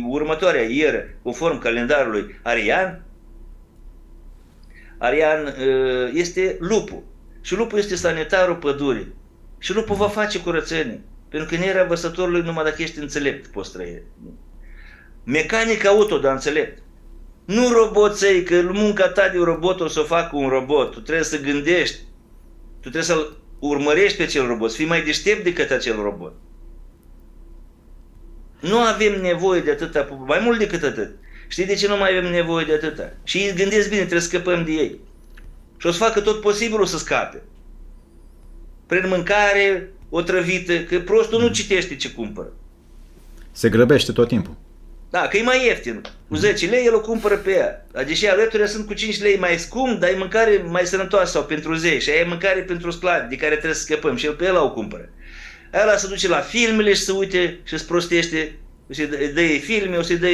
următoarea ieră, conform calendarului arian, este lupul. Și lupul este sanitarul pădurii. Și lupul va face curățenie. Pentru că în era vărsătorului numai dacă ești înțelept poți trăi. Mecanic auto, dar înțelept. Nu roboței, că munca ta de robot o să o facă un robot. Tu trebuie să gândești. Tu trebuie să-l urmărești pe acel robot, să fii mai deștept decât acel robot. Nu avem nevoie de atâta, mai mult decât atât. Știi de ce nu mai avem nevoie de atâta? Și ei gândesc bine, trebuie să scăpăm de ei. Și o să facă tot posibilul să scape. Prin mâncare otrăvită, că prostul nu citește ce cumpără. Se grăbește tot timpul. Da, că e mai ieftin. Cu 10 lei el o cumpără pe ea. Deși alături sunt cu 5 lei mai scump, dar e mâncare mai sănătoasă sau pentru zei. Și aia e mâncare pentru sclavi de care trebuie să scăpăm. Și el pe ăla o cumpără. Ăla se duce la filmele și se uite și se prostește. O să-i dă filme, o să-i dă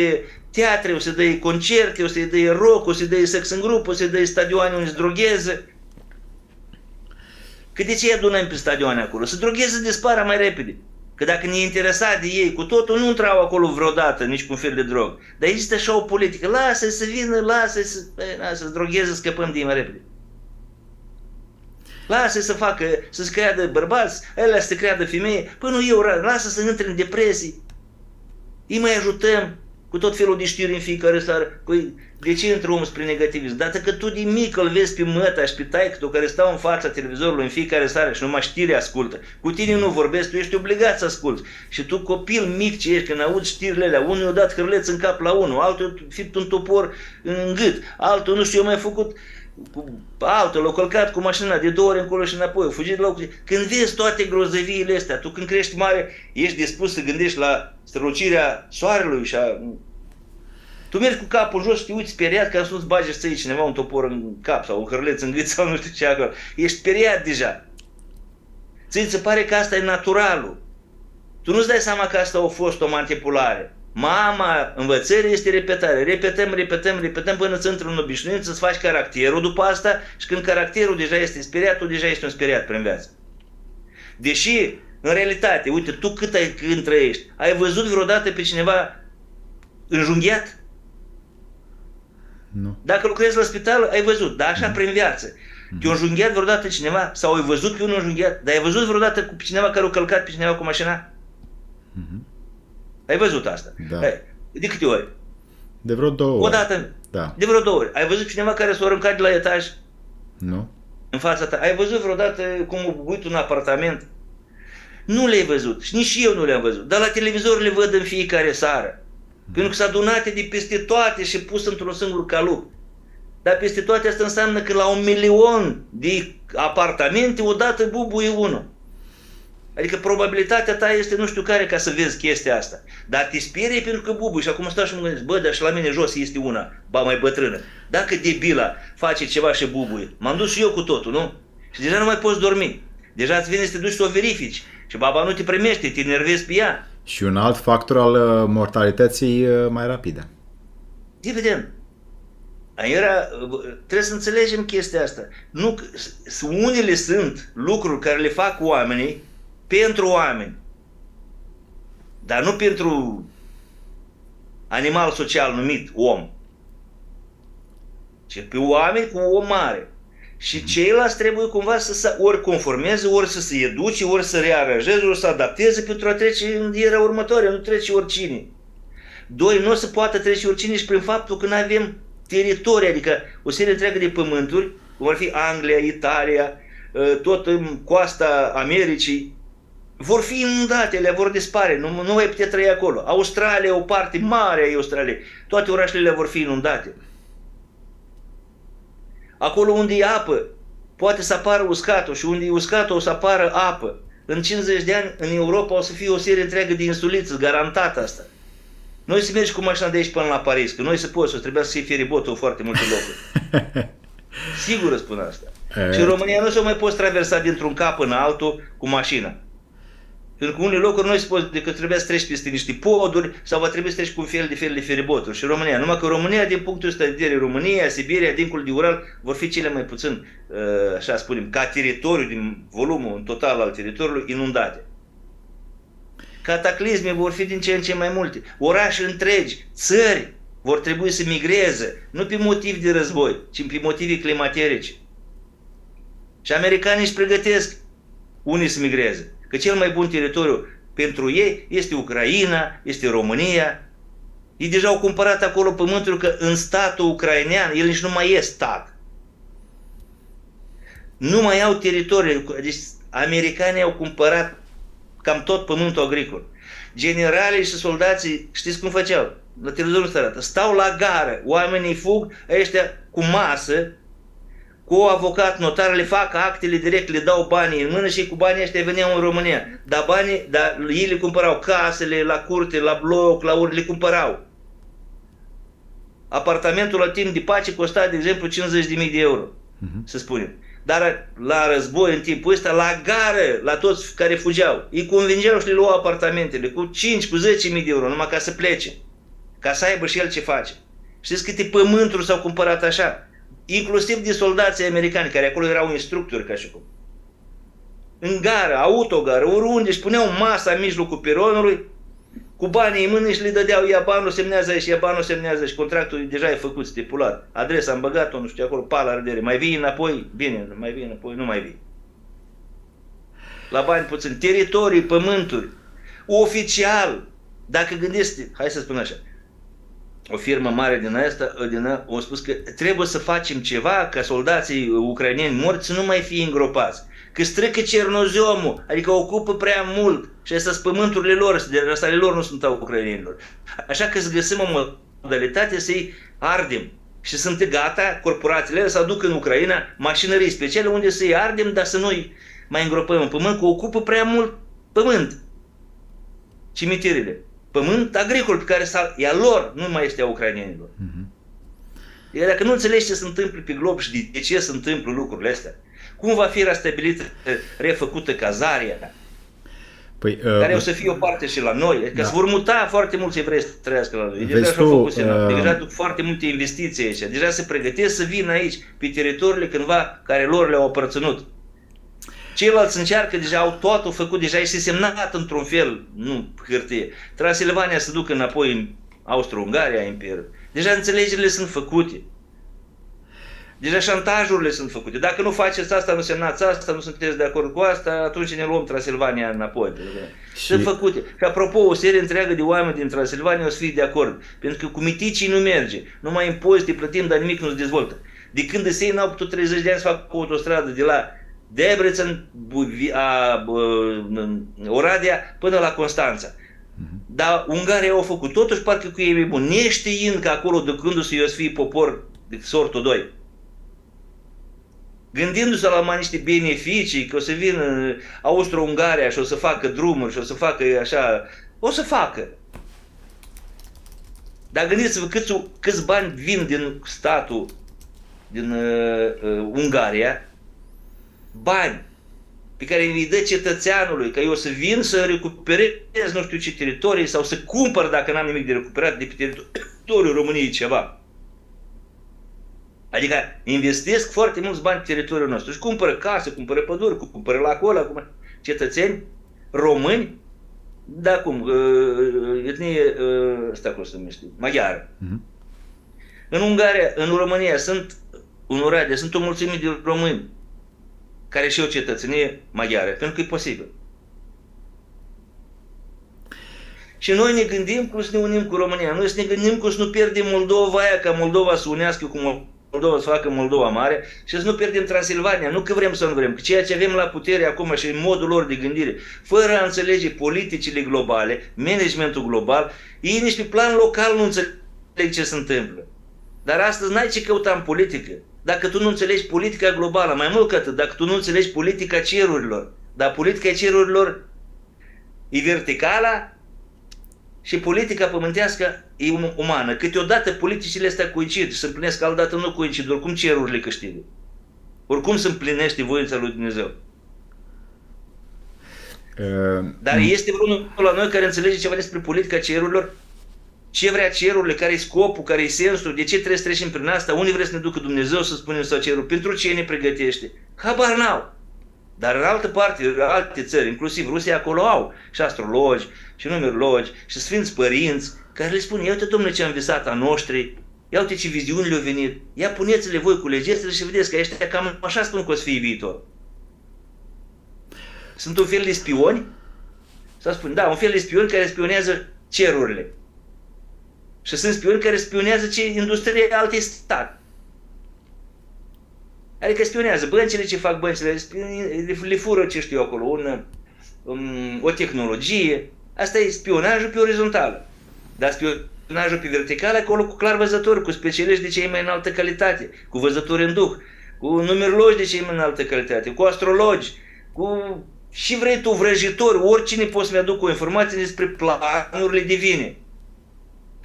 teatre, o să-i dă concerte, o să-i dă rock, o să-i dă sex în grup, o să-i dă stadioane unde se drogheze. Că de ce îi adunăm pe stadioane acolo? Să drogheze dispară mai repede. Că dacă ne interesa de ei cu totul, nu intrau acolo vreodată nici cu un fel de drog. Dar există așa o politică. Lasă-i să vină, lasă-i să drogheze, să scăpăm de ei mai repede. Lasă-i să facă, să se creadă bărbați, ăla să se creadă femeie. Păi nu eu, lasă să intre în depresii. Îi mai ajutăm cu tot felul de știri în fiecare seară. Păi, de ce intră omul spre negativism? Dată că tu din mic îl vezi pe măta și pe taică-tu care stau în fața televizorului în fiecare seară și numai știri ascultă. Cu tine nu vorbesc, tu ești obligat să asculți. Și tu, copil mic ce ești, când auzi știrile alea, unul i-a dat hârleț în cap la unul, altul i-a fipt un topor în gât, altul nu știu, eu mai făcut, altul l-a călcat cu mașina de 2 ori încolo și înapoi, a fugit la locul. Când vezi toate grozăviile astea, tu când crești mare, ești dispus să gândești la strălucirea soarelui și a... Tu mergi cu capul jos și te uiți speriat ca să nu-ți bage să iei cineva un topor în cap sau un hârleț în gât sau nu știu ce acolo. Ești speriat deja. Ți se pare că asta e naturalul. Tu nu-ți dai seama că asta a fost o manipulare. Mama învățării este repetare. Repetăm până îți intră în obișnuință, să-ți faci caracterul după asta și când caracterul deja este speriat, tu deja ești un speriat prin viață. Deși, în realitate, uite, tu când trăiești, ai văzut vreodată pe cineva înjunghiat? Nu. Dacă lucrezi la spital, ai văzut, dar așa prin viață. Te-a înjunghiat vreodată cineva? Sau ai văzut pe unul înjunghiat? Dar ai văzut vreodată cu cineva care a călcat pe cineva cu mașina? Ai văzut asta? Da. De câte ori? De vreo 2 ori. Odată. Da. De vreo 2 ori. Ai văzut cineva care s-a aruncat de la etaj? Nu. În fața ta. Ai văzut vreodată cum a bubuit un apartament? Nu le-ai văzut. Și nici eu nu le-am văzut. Dar la televizor le văd în fiecare seară. Pentru că s-a adunate de peste toate și pus într-un singur calup. Dar peste toate asta înseamnă că la 1.000.000 de apartamente odată bubuie unul. Adică probabilitatea ta este nu știu care ca să vezi chestia asta. Dar te sperie pentru că bubuie și acum stau și mă gândesc, bă, dar și la mine jos este una, ba mai bătrână. Dacă debila face ceva și bubuie, m-am dus și eu cu totul, nu? Și deja nu mai poți dormi. Deja îți vine să te duci să o verifici. Și baba nu te primește, te enervezi pe ea. Și un alt factor al mortalității mai rapide. Evident. Trebuie să înțelegem chestia asta. Nu, unele sunt lucruri care le fac oamenii pentru oameni, dar nu pentru animal social numit om, ci pe oameni cu o mare. Și ceilalți trebuie cumva să se ori conformeze, ori să se educe, ori să rearanjeze, ori să adapteze pentru a trece în era următoare, nu trece oricine. Doi, nu se poate trece oricine și prin faptul că nu avem teritorii, adică o serie întreagă de pământuri, cum ar fi Anglia, Italia, tot în coasta Americii, vor fi inundate, ele vor dispare, nu mai putea trăi acolo. Australia, o parte mare a Australiei, toate orașele vor fi inundate. Acolo unde e apă, poate să apară uscatul și unde e uscatul o să apară apă. În 50 de ani, în Europa o să fie o serie întreagă de insulițe, garantat asta. Noi să mergi cu mașina de aici până la Paris, că noi să poți, o trebuia să fie feribotul în foarte multe locuri. Sigur spun asta. Și în România nu se mai poți traversa dintr-un cap în altul cu mașina. Pentru că unele locuri noi se poți, decât trebuia să treci peste niște poduri sau va trebui să treci cu un fel de feriboturi. Și în România, numai că România, din punctul ăsta de vedere, România, Siberia, dincolo de Ural, vor fi cele mai puțin, așa spunem, ca teritoriu, din volumul în total al teritoriului, inundate. Cataclisme vor fi din ce în ce mai multe. Orașe întregi, țări vor trebui să migreze, nu pe motiv de război, ci pe motive climaterice. Și americanii își pregătesc unii să migreze. Că cel mai bun teritoriu pentru ei este Ucraina, este România. Ei deja au cumpărat acolo pământul, că în statul ucrainean el nici nu mai e stat. Nu mai au teritoriu. Deci americanii au cumpărat cam tot pământul agricol. Generalii și soldații, știți cum făceau? La televizorul ăsta arată. Stau la gară, oamenii fug, ăștia cu masă, cu avocat, notar, le fac actele direct, le dau banii în mână și cu banii ăștia veneau în România. Dar ei le cumpărau casele, la curte, la bloc, la uri, le cumpărau. Apartamentul la timp de pace costa, de exemplu, 50.000 de euro, să spunem. Dar la război, în timpul ăsta, la gară, la toți care fugeau, îi convingeau și le luau apartamentele cu 5, cu 10.000 de euro, numai ca să plece, ca să aibă și el ce face. Știți câte pământuri s-au cumpărat așa? Inclusiv de soldații americani, care acolo erau instructori, ca și cum. În gară, autogară, oriunde, își puneau masa în mijlocul peronului, cu banii în mână și le dădeau, ia banul, semnează aici, ia banul, semnează aici, contractul deja e făcut, stipulat. Adresa am băgat-o, nu știu, acolo, pa la redere. Mai vii înapoi? Bine, mai vii înapoi, nu mai vii. La bani puțin. Teritorii, pământuri. Oficial, dacă gândești, hai să spun așa, o firmă mare din asta, a spus că trebuie să facem ceva ca soldații ucraineni morți să nu mai fie îngropați. Că strică cernoziomul, adică ocupă prea mult și astea sunt pământurile lor, de asta ale lor nu sunt a ucrainenilor. Așa că să găsim o modalitate să-i ardem. Și sunt gata, corporațiile să aducă în Ucraina mașinării speciale unde să-i ardem, dar să nu-i mai îngropăm în pământ, că ocupă prea mult pământ. Cimitirile. Pământ agricol pe care e a lor, nu mai este a ucrainenilor. Iar dacă nu înțelegi ce se întâmplă pe glob și de ce se întâmplă lucrurile astea, cum va fi restabilită, refăcută cazarea, care o să fie o parte și la noi, că se vor muta foarte mulți evrei să trăiască la noi. Deja și-au făcut senat, deja duc foarte multe investiții aici, deja se pregătesc să vină aici, pe teritoriile cândva care lor le-au aparținut. Ceilalți încearcă, deja au totul făcut, deja este semnat într-un fel, nu hârtie. Transilvania se ducă înapoi în Austro-Ungaria, Imperiul. Deja înțelegerile sunt făcute. Deja șantajurile sunt făcute. Dacă nu faceți asta, nu semnați asta, nu sunteți de acord cu asta, atunci ne luăm Transilvania înapoi. Sunt făcute. Și apropo, o serie întreagă de oameni din Transilvania o să fie de acord. Pentru că cu miticii nu merge. Numai impozite plătim, dar nimic nu se dezvoltă. De când ei n-au putut 30 de ani să facă o autostradă de la Debrecen, Oradea, până la Constanța. Dar Ungaria au făcut. Totuși parcă cu ei e bun. Neștiind că acolo, ducându-se, o să fie popor de sortul 2. Gândindu-se la mai niște beneficii, că o să vină Austro-Ungaria și o să facă drumuri și o să facă așa, o să facă. Dar gândiți-vă câți bani vin din statul, din Ungaria, bani pe care îi dă cetățeanului, că eu o să vin să recuperez nu știu ce teritorii sau să cumpăr, dacă n-am nimic de recuperat, de pe teritoriul României ceva. Adică investesc foarte mulți bani pe teritoriul nostru și cumpără case, cumpără păduri, cumpără la acolo, cetățeni români, da cum, etnie, ăsta cum se numește, maghiară. În Ungaria, în România în Oradea sunt o mulțime de români care și-au cetățenie maghiară, pentru că e posibil. Și noi ne gândim cum să ne unim cu România, noi să ne gândim cum să nu pierdem Moldova aia, ca Moldova să unească cu Moldova să facă Moldova mare și să nu pierdem Transilvania, nu că vrem să nu vrem, că ceea ce avem la putere acum și în modul lor de gândire, fără a înțelege politicile globale, managementul global, ei nici pe plan local nu înțeleg ce se întâmplă. Dar astăzi n-ai ce căuta în politică. Dacă tu nu înțelegi politica globală, mai mult ca atât, dacă tu nu înțelegi politica cerurilor, dar politica cerurilor e verticala și politica pământească e umană. Câteodată politicile astea coincid și se împlinesc, altădată nu coincid, oricum cerurile câștigă. Oricum se împlinește voința lui Dumnezeu. Dar este vreunul la noi care înțelege ceva despre politica cerurilor? Ce vrea cerurile, care e scopul, care e sensul, de ce trebuie să trecem prin asta, unde vrea să ne ducă Dumnezeu să spunem sau cerul, pentru ce ne pregătește? Habar n-au. Dar în altă parte, alte țări, inclusiv Rusia, acolo au și astrologi, și numerologi, și sfinți părinți, care le spun, ia uite, domnule, ce am visat a noștri, ia uite ce viziuni le-au venit, ia puneți-le voi, culegeți-le și vedeți că ăștia cam așa spun că o să fie viitor. Sunt un fel de spioni, sau spun, da, un fel de spioni care spionează cerurile. Și sunt spioni care spionează ce industrie alte stat. Adică spionează băncile, ce fac băncile, le fură ce știu eu acolo, o tehnologie. Asta e spionajul pe orizontală. Dar spionajul pe verticală, acolo cu clar văzători, cu specialiști de cei mai înaltă calitate, cu văzători în duh, cu numerologi de cei mai înaltă calitate, cu astrologi, cu și vrei tu vrăjitori, oricine poți să-mi aducă o informație despre planurile divine.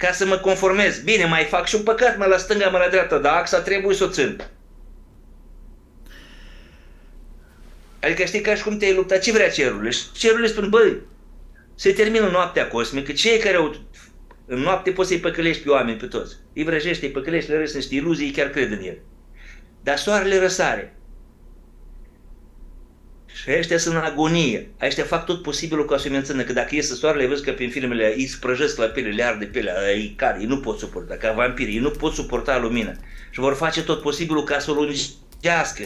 ca să mă conformez. Bine, mai fac și un păcat, mă la stânga, mă la dreapta, dar axa trebuie să o țin. Adică știi, ca și cum te-ai luptat, ce vrea cerurile? Și cerurile spun, băi, se termină noaptea cosmică, cei care au... În noapte poți să-i păcălești pe oameni, pe toți. Îi vrăjești, îi păcălești, le răți niște iluzii, ei chiar cred în el. Dar soarele răsare. Și ăștia sunt în agonie. Ăștia fac tot posibilul ca să o mențină. Că dacă iese soarele, vezi că prin filmele îi sprăjesc la piele, le arde pielea, îi cad, ei nu pot suporta, ca vampiri, ei nu pot suporta lumina. Și vor face tot posibilul ca să o lungească.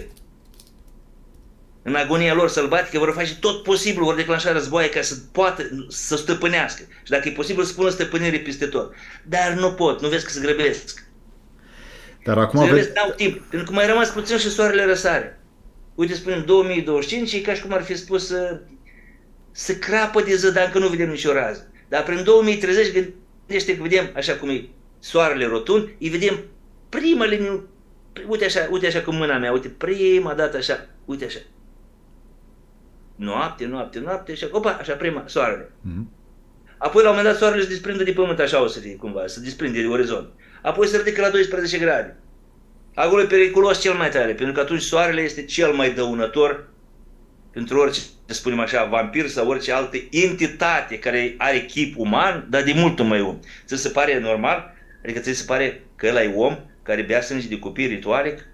În agonia lor sălbatică vor face tot posibilul, vor declanșa războaie ca să poată să stăpânească. Și dacă e posibil să pună stăpânire peste tot. Dar nu pot, nu vezi că se grăbesc. Dar acum se grăbesc, n-au timp, pentru că mai rămas puțin și soarele răsare. Uite, spunem 2025 e ca și cum ar fi spus să crapă de zi, dar încă nu vedem nicio rază. Dar prin 2030 gândește că vedem, așa cum e soarele rotund, îi vedem prima linie, uite așa cu mâna mea, uite, prima dată așa, uite așa. Noapte și opa, așa prima, soarele. Apoi la un moment dat soarele se desprinde de pământ, așa o să fie cumva, se desprinde de orizont. Apoi se ridică la 12 grade. Acolo e periculos cel mai tare, pentru că atunci soarele este cel mai dăunător pentru orice, să spunem așa, vampir sau orice altă entitate care are chip uman, dar de mult mai om. Ți se pare normal? Adică ți se pare că ăla e om care bea sânge de copii ritualic,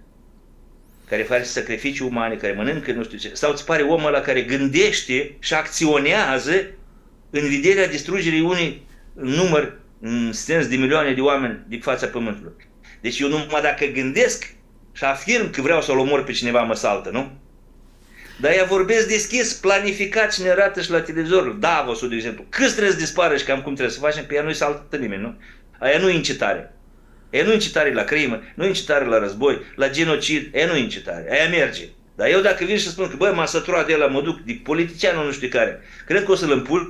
care face sacrificii umane, care mănâncă nu știu ce, sau îți pare omul ăla care gândește și acționează în vederea distrugerii unui număr, în sens de milioane de oameni de fața pământului. Deci eu numai dacă gândesc și afirm că vreau să-l omor pe cineva, mă saltă, nu? Dar ea vorbesc deschis, planificat și ne arată și la televizor, Davos-ul, de exemplu. Câți trebuie să dispară și cam cum trebuie să facem, pe ea nu-i saltă nimeni, nu? Aia nu e incitare. Aia nu e incitare la crimă, nu e incitare la război, la genocid, aia nu e incitare, aia merge. Dar eu dacă vin și spun că, băi, m-am săturat de ăla, mă duc de politicianul nu știu care, cred că o să-l împușc,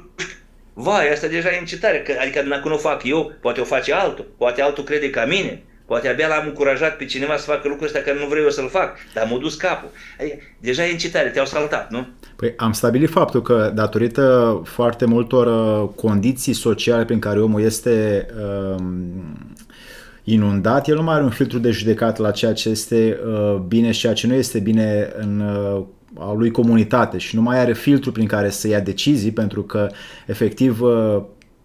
vai, asta deja e incitare, adică dacă nu o fac eu, poate o face altul, poate altul crede ca mine, poate abia l-am încurajat pe cineva să facă lucrul ăsta care nu vreau eu să-l fac, dar m-a dus capul. Adică, deja e incitare, te-au saltat, nu? Păi am stabilit faptul că datorită foarte multor condiții sociale prin care omul este inundat, el nu mai are un filtru de judecat la ceea ce este bine și ceea ce nu este bine în a lui comunitate și nu mai are filtru prin care să ia decizii, pentru că efectiv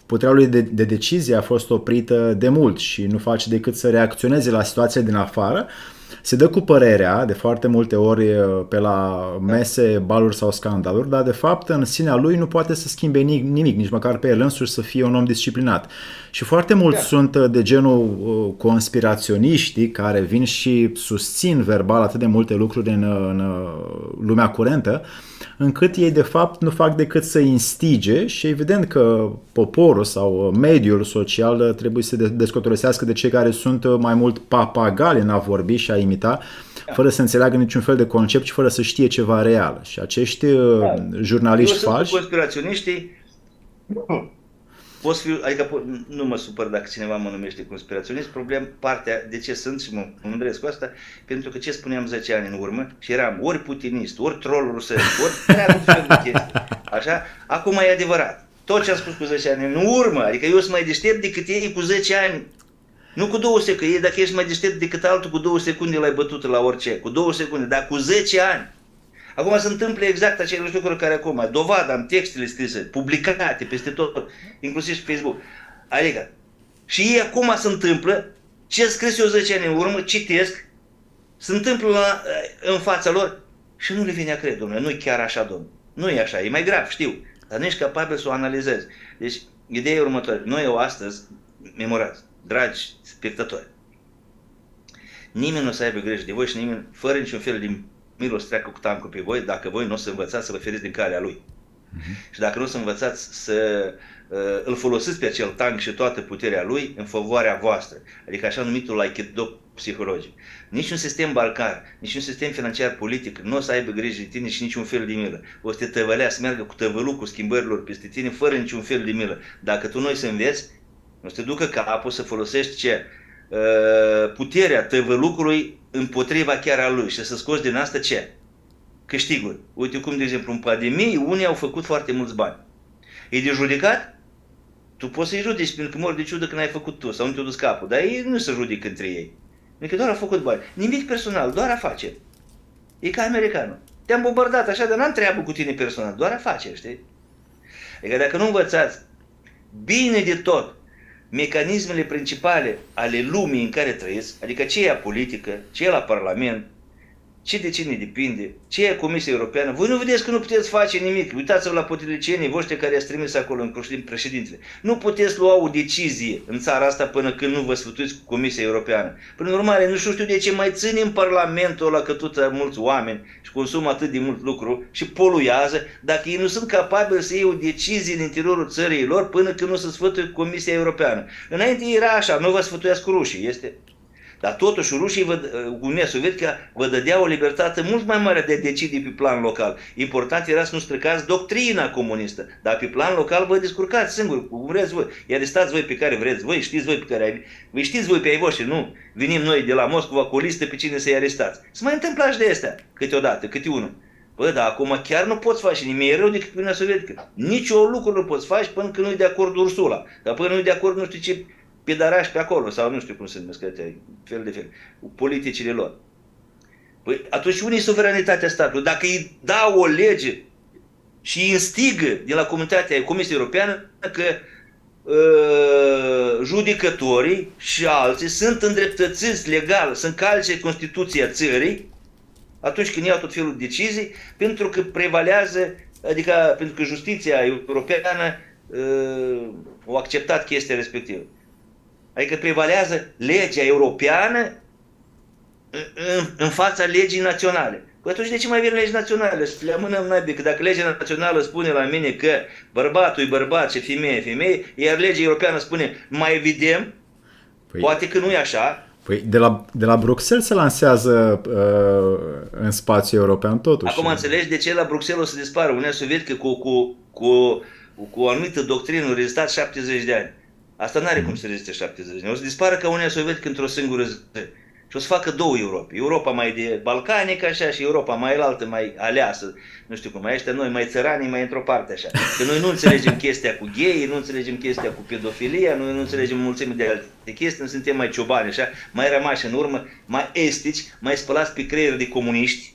puterea lui de decizie a fost oprită de mult și nu face decât să reacționeze la situațiile din afară. Se dă cu părerea de foarte multe ori pe la mese, baluri sau scandaluri, dar de fapt în sinea lui nu poate să schimbe nimic, nici măcar pe el însuși să fie un om disciplinat. Și foarte mulți sunt de genul conspiraționiștii care vin și susțin verbal atât de multe lucruri în lumea curentă, încât ei de fapt nu fac decât să instige și evident că poporul sau mediul social trebuie să se descotorosească de cei care sunt mai mult papagali în a vorbi și a imita, fără să înțeleagă niciun fel de concept și fără să știe ceva real. Și acești jurnaliști falși... Conspiraționiștii... Adică nu mă supăr dacă cineva mă numește conspiraționist, partea de ce sunt și mă mândresc cu asta, pentru că ce spuneam 10 ani în urmă și eram ori putinist, ori troll rusesc, ori prea fel de chestii. Așa? Acum e adevărat. Tot ce am spus cu 10 ani în urmă, adică eu sunt mai deștept decât ei cu 10 ani. Nu cu 2 secunde, dacă ești mai deștept decât altul, cu 2 secunde l-ai bătut la orice, cu 2 secunde, dar cu 10 ani. Acum se întâmplă exact aceleași lucruri care acum, dovadă, am textele scrise, publicate peste tot, inclusiv pe Facebook. Adică, și ei acum se întâmplă, ce am scris eu 10 ani în urmă, citesc, se întâmplă în fața lor și nu le vine a crede, domnule, nu-i chiar așa, domnule. Nu e așa, e mai grav, știu, dar nu ești capabil să o analizezi. Deci, ideea e următoare. Noi eu astăzi, memorați, dragi spectatori, nimeni nu o să aibă grijă de voi și nimeni, fără niciun fel de milă să treacă cu tancul pe voi, dacă voi nu o să învățați să vă feriți din calea lui. Și dacă nu o să învățați să îl folosiți pe acel tank și toată puterea lui în favoarea voastră, adică așa numitul aikido psihologic. Niciun sistem bancar, niciun sistem financiar politic nu o să aibă grijă de tine și niciun fel de milă. O să te tăvălea, să meargă cu tăvălucul schimbărilor peste tine fără niciun fel de milă. Dacă tu nu să înveți, o să te ducă capul să folosești ce? Puterea tăvălucului împotriva chiar a lui și să scoți din asta ce? Câștiguri. Uite cum, de exemplu, în pandemie, unii au făcut foarte mulți bani. E de judecat? Tu poți să-i judici pentru că mori de ciudă că n-ai făcut tu sau nu te-a dus capul, dar ei nu se judică între ei. Pentru că doar au făcut bani. Nimic personal, doar afaceri. E ca americanul. Te-am bombardat așa, dar n-am treabă cu tine personal, doar afaceri, știi? Adică dacă nu învățați bine de tot mecanismele principale ale lumii în care trăiesc, adică ce e a politică, ce e la Parlament, ce de cine depinde, ce e Comisia Europeană, voi nu vedeți că nu puteți face nimic. Uitați-vă la politicienii voștri care i-ați trimis acolo în președintele. Nu puteți lua o decizie în țara asta până când nu vă sfătuiți cu Comisia Europeană. Prin urmare, nu știu de ce mai ținem Parlamentul ăla că tot mulți oameni și consumă atât de mult lucru și poluează, dacă ei nu sunt capabili să iei o decizie în interiorul țării lor până când nu se sfătuie cu Comisia Europeană. Înainte era așa, nu vă sfătuiați cu rușii, este... Dar totuși rușii, Uniunea Sovietică, vă dădea o libertate mult mai mare de a decide pe plan local. Important era să nu stricați doctrina comunistă, dar pe plan local vă descurcați singuri, cum vreți voi. I arestați voi pe care vreți voi, știți voi pe care vă știți voi pe ai voștri, nu? Venim noi de la Moscova cu o listă pe cine să-i arestați. Se mai întâmplă și de astea, câteodată, câte unul. Bă, dar acum chiar nu poți face nimic, e rău decât Uniunea Sovietică. Nici o lucru nu poți face până când nu-i de acord Ursula, dar până nu-i de acord nu știu ce pedarași pe acolo, sau nu știu cum se numesc, fel de fel, cu politicile lor. Păi atunci unde e suveranitatea statului? Dacă îi dau o lege și instigă de la comunitatea Comisiei Europeană că judecătorii și alții sunt îndreptățiți legal să încalce Constituția țării, atunci când iau tot felul de decizii, pentru că prevalează, adică pentru că justiția europeană a acceptat chestia respectivă. Adică prevalează legea europeană în fața legii naționale. Păi atunci de ce mai vin legi naționale? Să le amânăm naibii, că dacă legea națională spune la mine că bărbatul e bărbat și femeie e femeie, iar legea europeană spune mai vedem, poate că nu e așa. Păi de la Bruxelles se lansează în spațiul european totuși. Acum înțelegi de ce la Bruxelles o să dispară Uniunea Sovietică cu o anumită doctrină a rezistat 70 de ani. Asta nu are cum să reziste 70 de ani. O să dispară ca Uniunea Sovietică într-o singură zi. Și o să facă două Europe. Europa mai de balcanică așa și Europa mai înaltă, mai aleasă. Nu știu cum, mai ăștia noi, mai țăranii, mai într-o parte așa. Că noi nu înțelegem chestia cu gay, nu înțelegem chestia cu pedofilia, noi nu înțelegem mulțime de alte chestii, nu suntem mai ciobani așa, mai rămași în urmă, mai estici, mai spălați pe creier de comuniști.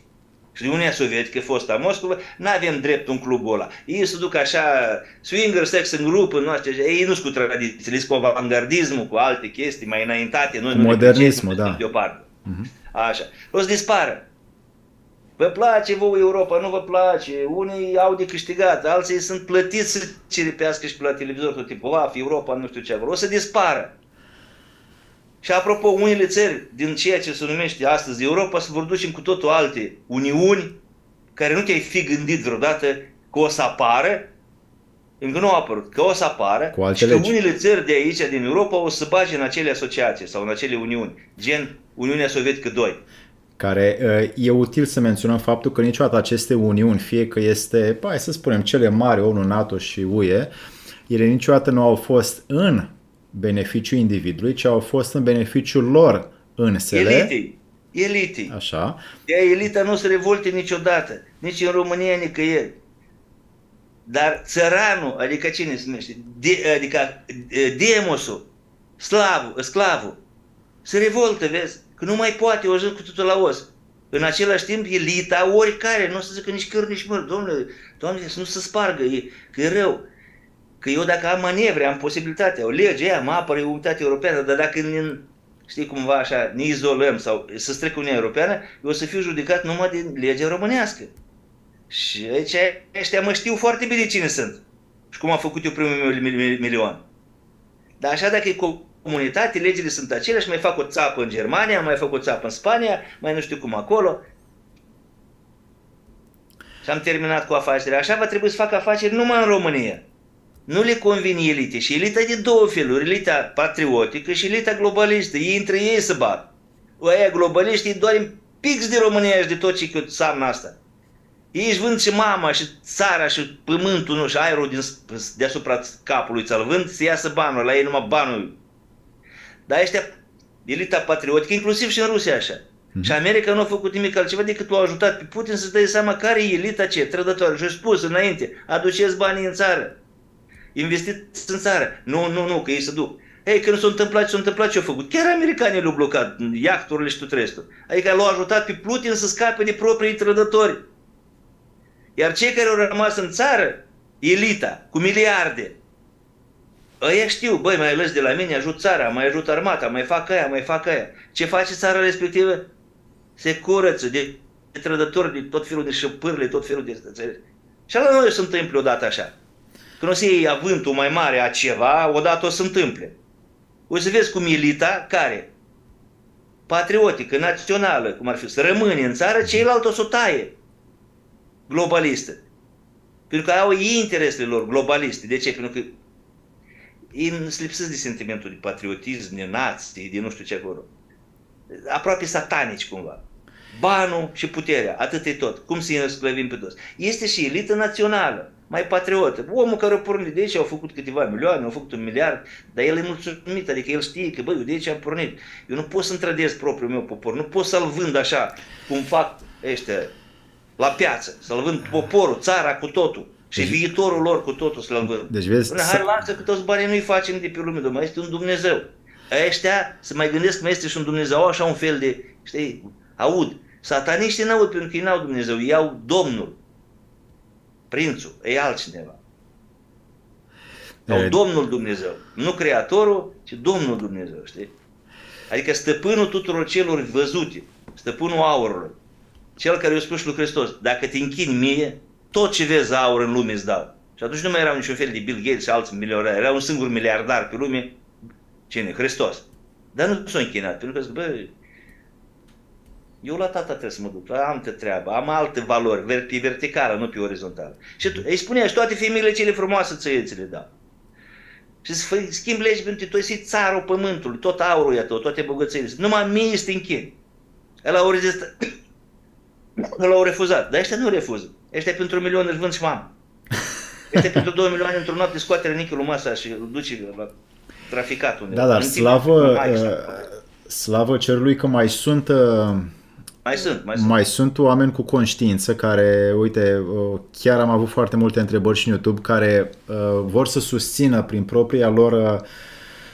Și Uniunea Sovietică, fosta Moscova, n-avem drept un clubul ăla. Ei se duc așa, swinger, sex în grup, nu știu, ei nu sunt cu tradițiile, sunt cu avangardismul, cu alte chestii mai înaintate. Noi nu modernismul, da. Deoparte. Așa. O să dispară. Vă place vouă Europa, nu vă place, unii au de câștigat, alții sunt plătiți să ciripească și pe la televizor tot timpul, Europa, nu știu ce acolo. O să dispară. Și apropo, unele țări din ceea ce se numește astăzi Europa se vor duce cu totul alte uniuni care nu te-ai fi gândit vreodată că o să apară, încă nu au apărut, că o să apară și că unele țări de aici, din Europa, o să bage în acele asociații sau în acele uniuni, gen Uniunea Sovietică 2. Care e util să menționăm faptul că niciodată aceste uniuni, fie că este, hai să spunem, cele mari, ONU, NATO și UE, ele niciodată nu au fost în beneficiul individului, ci au fost în beneficiul lor însele. Elitei. Așa. De elita nu se revolte niciodată, nici în România, nicăieri. Dar țăranul, adică cine se numește? Adică demosul, sclavul, se revoltă, vezi? Că nu mai poate, o ajuns cu totul la os. În același timp, elita, oricare, nu o să zică nici câr, nici măr. Doamne, să nu se spargă, că e rău. Că eu dacă am manevre, am posibilitatea, o lege aia, mă apără unitatea europeană, dar dacă știi cumva așa, ne izolăm sau să strică Uniunea Europeană, eu o să fiu judecat numai de legea românească. Și aici ăștia mă știu foarte bine cine sunt și cum am făcut eu primul milion. Dar așa dacă e comunitate, legile sunt aceleași, mai fac o țapă în Germania, mai fac o țapă în Spania, mai nu știu cum acolo. Și am terminat cu afacerea. Așa va trebui să fac afaceri numai în România. Nu le convine elite. Și elita e de două feluri. Elita patriotică și elita globalistă. Ei între ei se bat. Aia globaliștii doar în pix de România și de tot ce înseamnă asta. Ei își vând și mama și țara și pământul, nu, și aerul deasupra capului ți-l vând, să iasă banul. La ei numai banul. Dar ăștia, elita patriotică, inclusiv și în Rusia așa. Și America nu a făcut nimic altceva decât l-a ajutat pe Putin să-ți dai seama care e elita ce, trădătoare. Și-a spus înainte, aduceți banii în țară. investiți în țară. Nu, că ei se duc. Ei, când s-a întâmplat ce-au făcut? Chiar americanii le-au blocat iahturile și tot restul. Adică l-au ajutat pe Putin să scape de proprii trădători. Iar cei care au rămas în țară, elita, cu miliarde, ăia știu, băi, mai ales de la mine, ajut țara, mai ajut armata, mai fac aia. Ce face țara respectivă? Se curăță de trădători, de tot felul de șăpârle, tot felul de stățări. Și la noi o să întâmple odată așa. Când o să iei avântul mai mare a ceva, odată o să întâmple. O să vezi cum elita, care patriotică, națională, cum ar fi, să rămâne în țară, ceilalți o să o taie. Globalistă. Pentru că au ei interesele lor globaliste. De ce? Pentru că ei se lipsesc de sentimentul de patriotism, de nație, de nu știu ce acolo. Aproape satanici cumva. Banul și puterea, atât e tot. Cum să-i sclăvim pe toți? Este și elită națională, mai patriotă. Omul care a pornit de aici, au făcut câteva milioane, au făcut 1 miliard, dar el e mulțumit, adică el știe că, băi, eu de aici am pornit. Eu nu pot să întrădez propriul meu popor, nu pot să-l vând așa, cum fac ăștia la piață, să-l vând poporul, țara cu totul. Și viitorul lor cu totul să-l vând. Deci vezi... Hai, lasă că toți banii nu-i facem de pe lume, mai este un Dumnezeu. Ăștia să mai gândesc că mai este și un Dumnezeu, au așa un fel de, știi, aud. Sataniștii n-aud pentru că ei n-au Dumnezeu, ei au Domnul, Prințul, ei altcineva. Au Domnul Dumnezeu, nu Creatorul, ci Domnul Dumnezeu, știi? Adică stăpânul tuturor celor văzute, stăpânul aurului, cel care i-a spus lui Hristos, dacă te închini mie, tot ce vezi aur în lume îți dau. Și atunci nu mai erau niciun fel de Bill Gates și alți miliardari, era un singur miliardar pe lume, cine? Hristos. Dar nu s-a închinat, pentru că zic, bă, eu la tata trebuie să mă duc, am altă treabă, am alte valori, pe verticală, nu pe orizontală. Și îi spunea, și toate femeile cele frumoase ți le dau. Și să schimbi legi pentru toi, să-i țarul pământului, tot aurul e tău, toate bogățile. Numai mie să te închini. Ăla au rezistat. Ăla au refuzat, dar ăștia nu refuză. Ăștia pentru 1 milion își vând și mama. Ăștia pentru 2 milioane într-o noapte scoate rănichiul masa și îl duce la traficat undeva. Da, dar slavă cerului că mai sunt... Mai sunt oameni cu conștiință care, uite, chiar am avut foarte multe întrebări și în YouTube care vor să susțină prin propria lor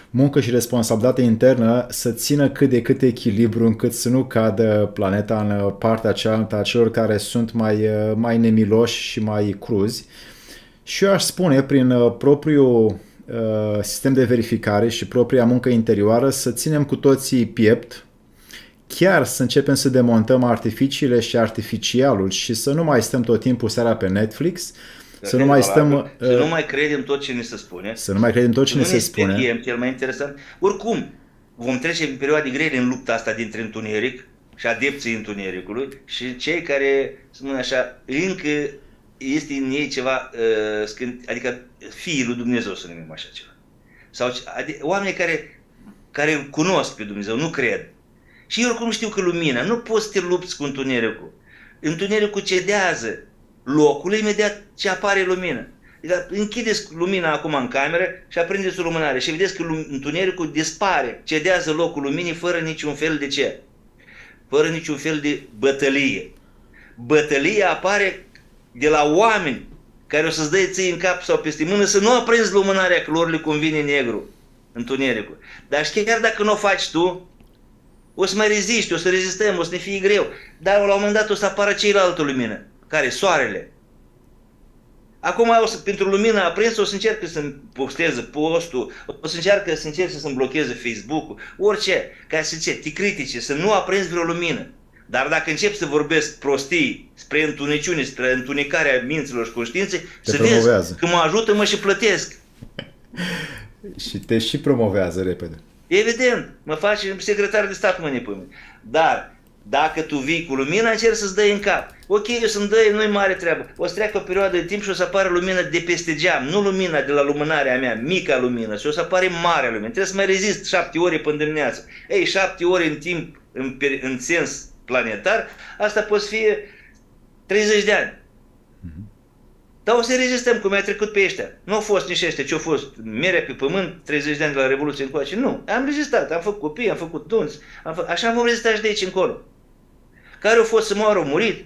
muncă și responsabilitate internă să țină cât de cât echilibru încât să nu cadă planeta în partea cealaltă a celor care sunt mai nemiloși și mai cruzi. Și eu aș spune prin propriul sistem de verificare și propria muncă interioară să ținem cu toții piept, chiar să începem să demontăm artificiile și artificialul și să nu mai stăm tot timpul seara pe Netflix, să nu mai stăm... Să nu mai credem tot ce ne se spune. Să nu mai credem tot ce ne se spune. Speriem, cel mai interesant. Oricum, vom trece în perioade grele în lupta asta dintre întuneric și adepții întunericului și cei care, să spun așa, încă este în ei ceva, adică fiii lui Dumnezeu, să numim așa ceva. Sau oameni care cunosc pe Dumnezeu, nu cred. Și eu oricum știu că lumina, nu poți să te lupți cu întunericul. Întunericul cedează locul imediat ce apare lumină. Adică închideți lumina acum în cameră și aprindeți o lumânare și vedeți că întunericul dispare, cedează locul luminii fără niciun fel de ce? Fără niciun fel de bătălie. Bătălia apare de la oameni care o să-ți dai ție în cap sau peste mână să nu aprinzi lumânarea că lor le convine negru, întunericul. Dar chiar dacă nu o faci tu, o să mai reziști, o să rezistăm, o să ne fie greu. Dar la un moment dat o să apară ceilaltă lumină. Care? Soarele. Acum pentru lumina aprinsă o să încercă să-mi posteze postul, o să încercă să-mi blocheze Facebook-ul, orice, ca să te critice, să nu aprinzi vreo lumină. Dar dacă încep să vorbesc prostii spre întuneciune, spre întunecarea minților și conștiinței, să vezi că mă ajută, mă și plătesc. Și te și promovează repede. Evident, mă faci secretar de stat mâine pe mine. Dar dacă tu vii cu lumina, încerci să-ți dai în cap. Ok, eu să-mi dai, nu-i mare treabă. O să treacă o perioadă de timp și o să apară lumina de peste geam, nu lumina de la lumânarea mea, mica lumină, și o să apare marea lumină. Trebuie să mai rezist 7 ore până dimineață. Ei, 7 ore în timp, în sens planetar, asta poate fi 30 de ani. Dar o să rezistăm cum a trecut pe ăștia. Nu au fost nici ăștia ce-au fost merea pe pământ 30 de ani de la Revoluție încoace. Nu, am rezistat, am făcut copii, am făcut tunți, așa vom rezista și de aici încolo. Care au fost să moară, au murit.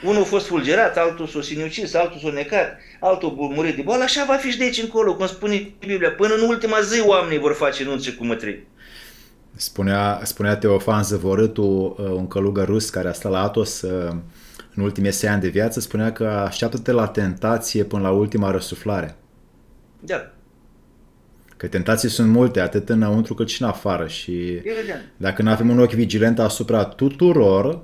Unul a fost fulgerat, altul s-a sinucis, altul s-a necat, altul a murit de boală, așa va fi și de aici încolo, cum spune Biblia. Până în ultima zi oamenii vor face nunți cu mătrii. Spunea Teofan Zăvorâtu, un călugăr rus care a stat la Athos în ultimii 6 ani de viață, spunea că așteaptă-te la tentație până la ultima răsuflare. Da. Că tentații sunt multe, atât înăuntru cât și în afară. Și Evident. dacă nu avem un ochi vigilent asupra tuturor,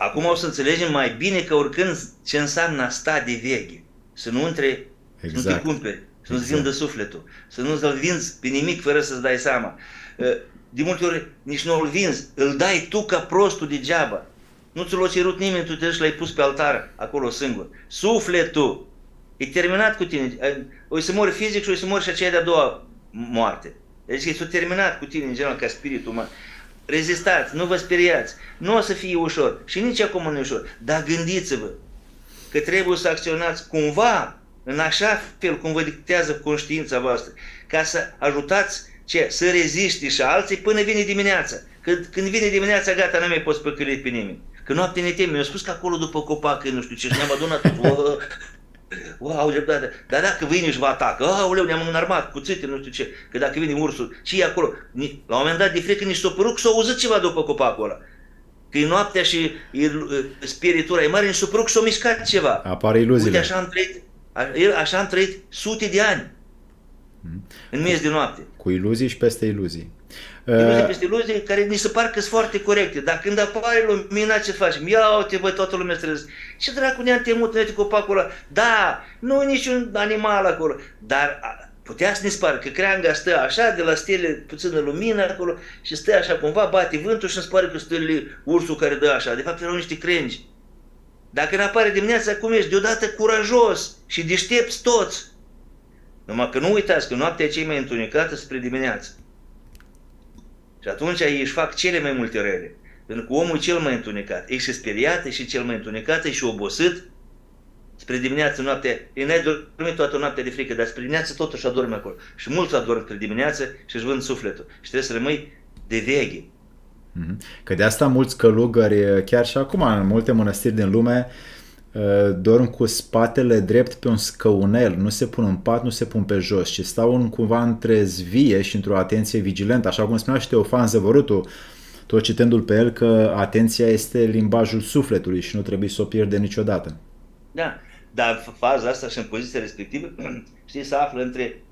Acum o să înțelegem mai bine că oricând ce înseamnă a sta de veche. Să nu intre, să nu te exact, cumperi, să nu-ți exact. vândă sufletul, să nu-ți vinzi pe nimic fără să-ți dai seama. De multe ori nici nu îl vinzi, îl dai tu ca prostul degeaba. Nu ți l-a cerut nimeni, tu te duci și l-ai pus pe altar, acolo singur. Sufletul e terminat cu tine. O să mori fizic și o să mori și aceea de-a doua moarte. Deci s-a terminat cu tine în general ca spirit uman. Rezistați, nu vă speriați, nu o să fie ușor și nici acum nu e ușor, dar gândiți-vă că trebuie să acționați cumva în așa fel cum vă dictează conștiința voastră, ca să ajutați să reziști și alții până vine dimineața. Când vine dimineața, gata, nu mai poți păcăli pe nimeni. Că noapte ne teme, mi-au spus că acolo după copac, nu știu ce, și ne-am adunat wow, dreptate. Dar dacă vine și vă atacă, aoleu, ne-am înarmat, cuțite, nu știu ce, că dacă vine ursul, ce e acolo? La un moment dat de frică nici s-o părut că s-a auzit ceva după copacul ăla. Că e noaptea și spiritura e mare, nici s-a părut că s-a mișcat ceva. Apare iluziile. Uite, așa am trăit sute de ani. În miez de noapte. Cu iluzii și peste iluzii. Iluzii peste iluzii care ni se par că sunt foarte corecte. Dar când apare lumina, ce facem? Ia uite, băi, toată lumea strâns. Ce dracu ne-am temut în copacul ăla? Da, nu e niciun animal acolo. Dar putea să ne spară că creanga stă așa, de la stele puțină lumină acolo și stă așa cumva, bate vântul și îmi pare că stările ursul care dă așa. De fapt erau niște crengi. Dacă ne apare dimineața, cum ești? Deodată curajos și deștepți toți. Numai că nu uitați că noaptea e cea mai întunecată spre dimineață. Și atunci ei își fac cele mai multe rele. Pentru că omul e cel mai întunecat. E și speriat, e și cel mai întunecat, e și obosit. Spre dimineață, noaptea, ei n-ai dormit toată noaptea de frică, dar spre dimineață totuși adormi acolo. Și mulți adorm spre dimineață și își vând sufletul. Și trebuie să rămâi de veche. Că de asta mulți călugări, chiar și acum în multe mănăstiri din lume, dorm cu spatele drept pe un scăunel, nu se pun în pat, nu se pun pe jos, ci stau cumva între zvie și într-o atenție vigilentă, așa cum spunea și Teofan Zăvorâtu, tot citându-l pe el, că atenția este limbajul sufletului și nu trebuie să o pierde niciodată. Da, dar faza asta și în poziția respectivă, știi, se află între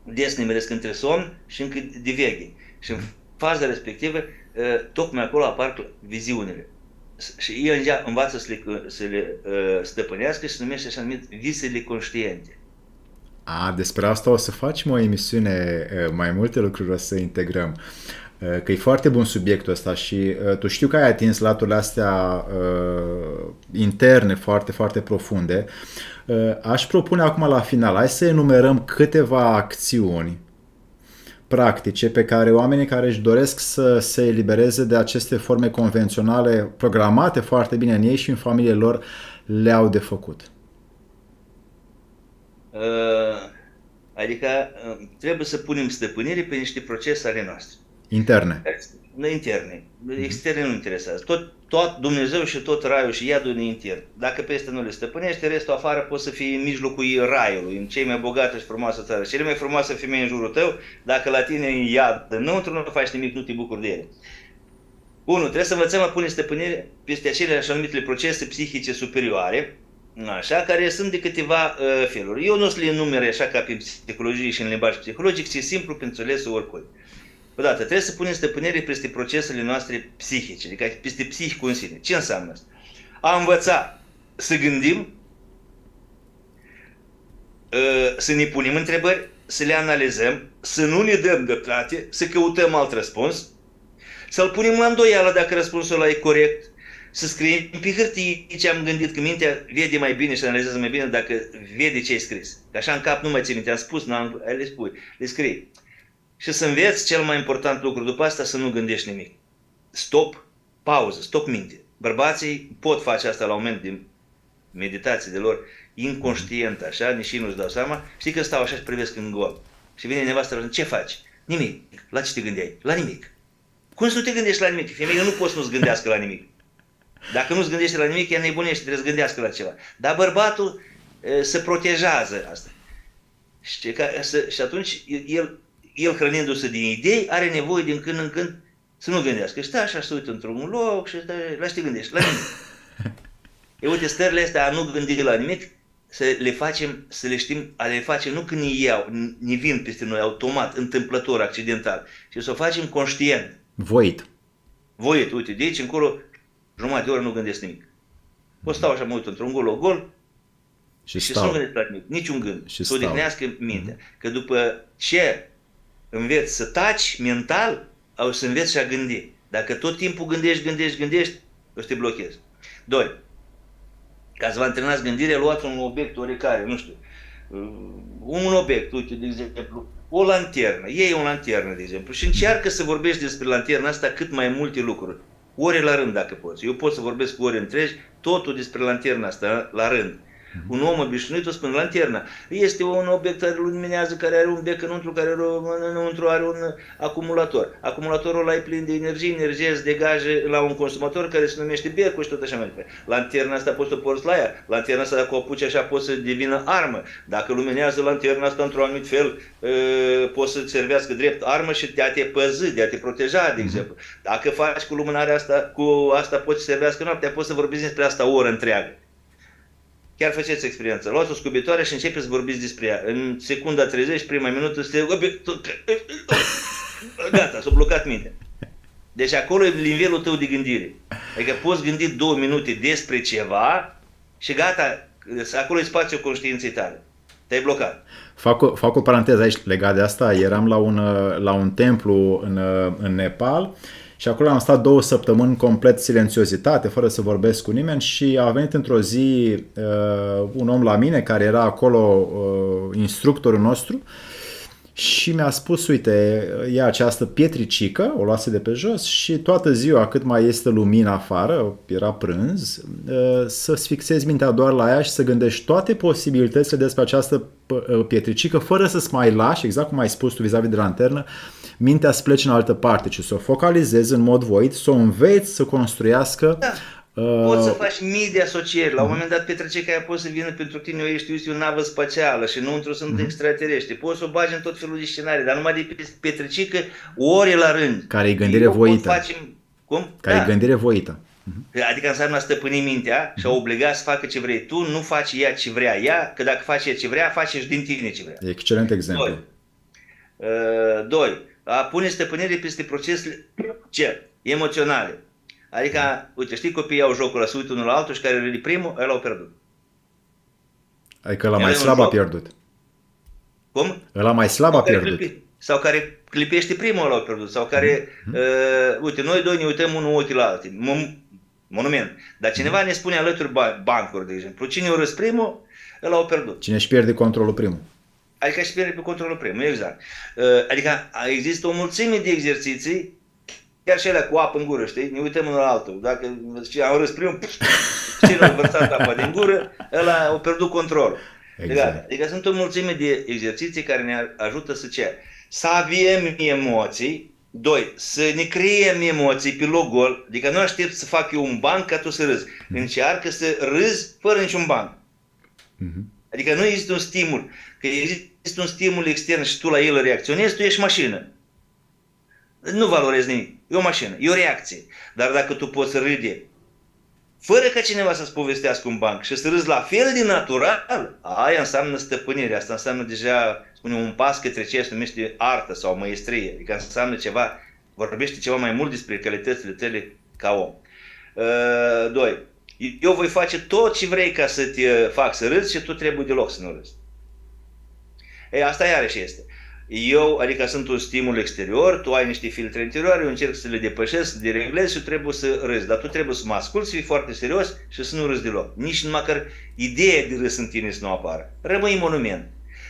des nimeresc între somn și încă de veche. Și în faza respectivă, tocmai acolo apar viziunile. Și ei învață să le stăpânească și se numește așa numit visele conștiente. Despre asta o să facem o emisiune, mai multe lucruri o să integrăm. Că e foarte bun subiectul ăsta și tu știu că ai atins laturile astea interne foarte, foarte profunde. Aș propune acum la final, hai să enumerăm câteva acțiuni practice pe care oamenii care își doresc să se elibereze de aceste forme convenționale programate foarte bine în ei și în familiile lor le-au de făcut. Adică trebuie să punem stăpânire pe niște procese ale noastre. Interne. Interne. Externe nu interesează. Tot Dumnezeu și tot raiul și iadul e intern. Dacă pe astea nu le stăpânește, restul afară poate să fie în mijlocul raiului, în cei mai bogată și frumoasă țară. Cele mai frumoase femei în jurul tău, dacă la tine e iad înăuntru, nu faci nimic, nu te bucuri de ele. 1. Trebuie să învățăm a pune stăpânire peste acele așa numitele procese psihice superioare, așa, care sunt de câteva feluri. Eu nu o să le enumer așa ca pe psihologie și în limbaj psihologic, ci simplu pentru înțelesul oricui. Odată, trebuie să punem stăpânire peste procesele noastre psihice, adică peste psihicul în sine. Ce înseamnă asta? A învăța să gândim, să ne punem întrebări, să le analizăm, să nu ne dăm dreptate, să căutăm alt răspuns, să-l punem la îndoială dacă răspunsul ăla e corect, să scriem pe hârtie ce am gândit, că mintea vede mai bine și analizează mai bine dacă vede ce ai scris. Că așa în cap nu mai țin minte, am spus, le spui, le scrii. Și să înveți cel mai important lucru după asta, să nu gândești nimic. Stop, pauză, stop minte. Bărbații pot face asta la un moment de meditație de lor, inconștient, așa, nici ei nu-și dau seama. Știi că stau așa și privesc în gol. Și vine nevastă și ce faci? Nimic. La ce te gândeai? La nimic. Cum să nu te gândești la nimic? Femeile nu pot să nu-ți gândească la nimic. Dacă nu se gândește la nimic, ea nebunește, trebuie să gândească la ceva. Dar bărbatul se protejează asta. Și atunci el hrănindu-se din idei, are nevoie din când în când să nu gândească. Stă așa, se uită într-un loc și la ce te gândești? La nimic. E, uite, stările astea a nu gândi la nimic, să le știm, a le facem nu când ne vin peste noi automat, întâmplător, accidental, ci să o facem conștient. Voit. Voit, uite, de aici încolo, jumătate de oră nu gândesc nimic. O stau așa, mă uit într-un gol și să nu gândesc la nimic, niciun gând, să odihnească mintea. Că după ce înveți să taci mental, o să înveți și a gândi. Dacă tot timpul gândești, o să te blochezi. 2. Ca să vă antrenați gândirea, luați un obiect oricare, nu știu, un obiect, uite, de exemplu, o lanternă, iei o lanternă, de exemplu, și încearcă să vorbești despre lanterna asta cât mai multe lucruri, ore la rând dacă poți. Eu pot să vorbesc cu ore întregi, totul despre lanterna asta la rând. Un om obișnuit o spune, lanterna este un obiect care luminează, care are un bec înăuntru, care înăuntru are un acumulator. Acumulatorul ăla e plin de energia se degajă la un consumator care se numește becul și tot așa mai departe. Lanterna asta poți să porți la ea. Lanterna asta, dacă o apuci așa, poți să devină armă. Dacă luminează lanterna asta într-un anumit fel, poți să servească drept armă și de a te păzi, de a te proteja, de exemplu. Dacă faci cu luminarea asta, cu asta poți să servească noaptea, poți să vorbiți despre asta o oră întreagă. Chiar faceți experiența. Luați o scubitoare și începeți să vorbiți despre ea. În secunda 30, prima minută, gata, s-a blocat mintea. Deci acolo e nivelul tău de gândire. Adică poți gândi 2 minute despre ceva și gata, acolo e spațiul conștiinței tale. Te-ai blocat. Fac o paranteză aici legat de asta. Eram la un templu în Nepal și acolo am stat 2 săptămâni complet silențiozitate, fără să vorbesc cu nimeni, și a venit într-o zi un om la mine care era acolo instructorul nostru și mi-a spus, uite, ia această pietricică, o luase de pe jos și toată ziua, cât mai este lumină afară, era prânz, să-ți fixezi mintea doar la ea și să gândești toate posibilitățile despre această pietricică, fără să-ți mai lași, exact cum ai spus tu vis-a-vis de lanternă, mintea să plece în altă parte, ci să o focalizezi în mod voit, să o înveți să construiască. Da. Poți să faci mii de asocieri. La un moment dat petrecica aia poate să vină pentru tine, ești o navă spațială și înăuntru sunt extraterestri. Poți să o bagi în tot felul de scenarii, dar numai de petrecică ore la rând. Care e gândire voită. Cum? Care e gândire voită. Adică înseamnă a stăpâni mintea și a obliga să facă ce vrei tu, nu faci ea ce vrea ea, că dacă faci ea ce vrea, faci și din tine ce vrea. Excelent exemplu. 2. A pune stăpânire peste procesele emoționale. Adică, uite, știi, copiii au jocul ăla, se uită unul la altul și care râde primul, ăla au pierdut. Adică ăla mai slab a pierdut. Cum? Ăla mai slab a pierdut. Sau care clipește primul, ăla au pierdut. Sau care, uite, noi doi ne uităm unul ochii la alții. Monument. Dar cineva ne spune alături bancuri, de exemplu. Cine o râs primul, ăla au pierdut. Cine își pierde controlul primul. Adică își pierde pe controlul primul, exact. Adică există o mulțime de exerciții, chiar și alea cu apă în gură, știi? Ne uităm unul la altul. Dacă am râs primul, cine a vărsat apa din gură, ăla a pierdut controlul. Exact. Adică sunt o mulțime de exerciții care ne ajută să avem emoții. 2. Să ne creăm emoții pe loc gol. Adică nu aștept să fac eu un ban ca tu să râzi. Încearcă să râzi fără niciun ban. Adică nu există un stimul. Că există un stimul extern și tu la el reacționezi, tu ești mașină. Nu valorezi nimic. E o mașină, e o reacție. Dar dacă tu poți râde fără ca cineva să-ți povestească un banc și să râzi la fel de natural, aia înseamnă stăpânire. Asta înseamnă deja, spunem, un pas către ceea ce se numește artă sau măiestrie. Adică înseamnă ceva, vorbește ceva mai mult despre calitățile tale ca om. 2. Eu voi face tot ce vrei ca să te fac să râzi și tu trebuie deloc să nu râzi. Asta iarăși este. Eu, adică sunt un stimul exterior, tu ai niște filtre interioare, eu încerc să le depășesc, să dereglez și trebuie să râzi. Dar tu trebuie să mă asculți, să fii foarte serios și să nu râzi deloc. Nici măcar ideea de râs în tine să nu apară. Rămâi monument.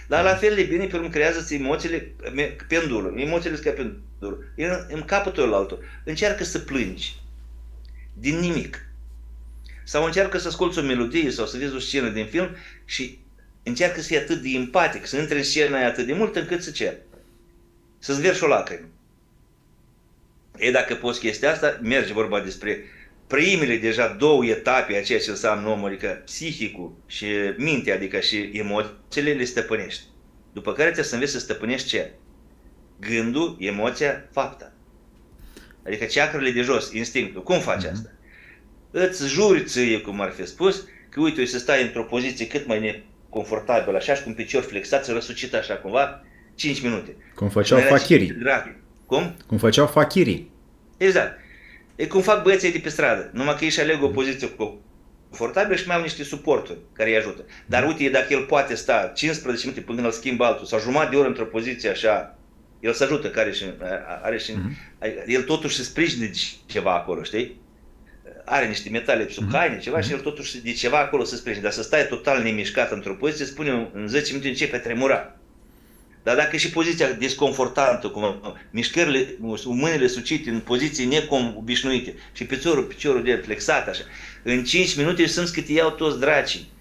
Dar la fel de bine, pe urmă, creează-ți emoțiile, pendulul. Emoțiile sunt ca pendulul. În capătul ălaltul. Încearcă să plângi. Din nimic. Sau încearcă să asculți o melodie sau să vezi o scenă din film și încearcă să fie atât de empatic, să intre în scena aia atât de mult încât să cer. Să-ți verși o lacrimă. Dacă poți chestia asta, merge vorba despre primele deja două etape a ceea ce înseamnă omul, adică psihicul și mintea, adică și emoțiile, le stăpânești. După care trebuie să înveți să stăpânești ce? Gândul, emoția, fapta. Adică ceacrele de jos, instinctul. Cum faci asta? Îți juri ție, cum ar fi spus, că uite, să stai într-o poziție cât mai neconfortabilă, așa și cu un picior flexat, să răsucit așa cumva, 5 minute. Cum făceau fachirii. Cum? Cum făceau fachirii. Exact. E cum fac băieții de pe stradă. Numai că ei își aleg o poziție confortabilă și mai au niște suporturi care îi ajută. Dar uite, dacă el poate sta 15 minute până îl schimbă altul sau jumătate de oră într-o poziție așa, el se ajută, că are și el totuși se sprijină de ceva acolo, știi? Are niște metale sub haine, ceva și el totuși de ceva acolo se sprijină. Dar să stai total nemișcat într-o poziție, spune în 10 minute începe a tremura. Dar dacă și poziția desconfortantă, cum mișcările, mâinile sucite în poziții neobișnuite și piciorul de flexat așa, în 5 minute simți că te iau toți dracii.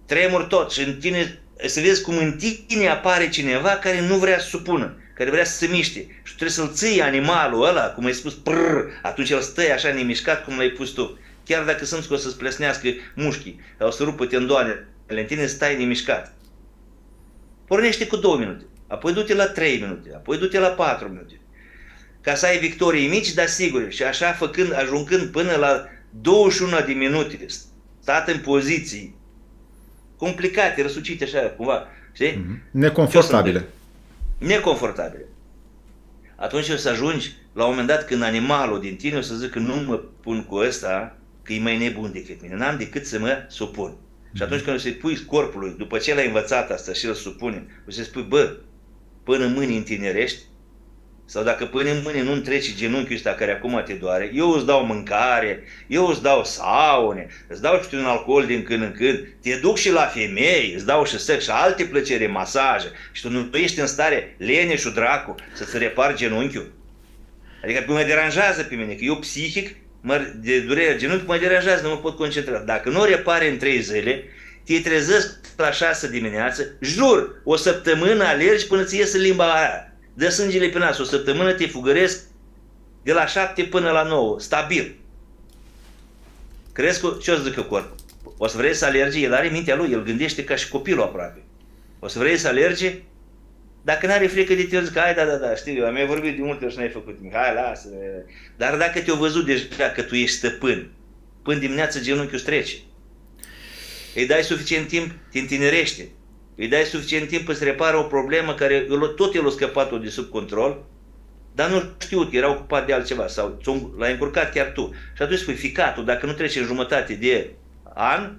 Tremur tot și în tine, să vezi cum în tine apare cineva care nu vrea să supună, care vrea să se miște. Și trebuie să-l ții animalul ăla, cum ai spus, prrr, atunci el stă așa nemișcat cum l-ai pus tu. Chiar dacă simți că o să-ți plesnească mușchii, sau o să rupă tendoanele, în tine stai nemișcat. Pornește cu 2 minute, apoi du-te la 3 minute, apoi du-te la 4 minute. Ca să ai victorii mici, dar sigure. Și așa ajungând până la 21 de minute, stat în poziții complicate, răsucite așa, cumva, știi? Neconfortabile. Neconfortabile. Atunci o să ajungi la un moment dat când animalul din tine o să zică nu mă pun cu ăsta, că e mai nebun decât mine, n-am decât să mă supun. Și atunci când o să-i pui corpului, după ce l-ai învățat asta și îl supune, o să-i spui, bă, până mâine întinerești, sau dacă până mâine nu-mi trece genunchiul ăsta care acum te doare, eu îți dau mâncare, eu îți dau saune, îți dau și un alcool din când în când, te duc și la femei, îți dau și sex și alte plăceri, masaje, și tu nu ești în stare, leneșul dracu, să-ți repari genunchiul. Adică mă deranjează pe mine, că eu psihic, de durerea genunchi mă deranjează, nu mă pot concentra. Dacă nu repare în 3 zile, te trezesc la 6 dimineață, jur, o săptămână alergi până ți iese limba aia. Dă sângele pe nas, o săptămână te fugăresc de la 7 până la 9, stabil. Crezi că ce o să zică corpul? O să vrei să alergi, el are mintea lui, el gândește ca și copilul aproape. O să vrei să alergi? Dacă n-are frică de tine, zic, hai, da, știu, eu mi-ai vorbit de multe ori și n-ai făcut nimic, hai, lasă. Dar dacă te-au văzut deja că tu ești stăpân, până dimineață genunchiul îți trece. Îi dai suficient timp, te întinerește. Îi dai suficient timp să repară o problemă care tot el a scăpat-o de sub control, dar nu știu că era ocupat de altceva sau l-ai încurcat chiar tu. Și atunci spui, ficatul, dacă nu trece în jumătate de an,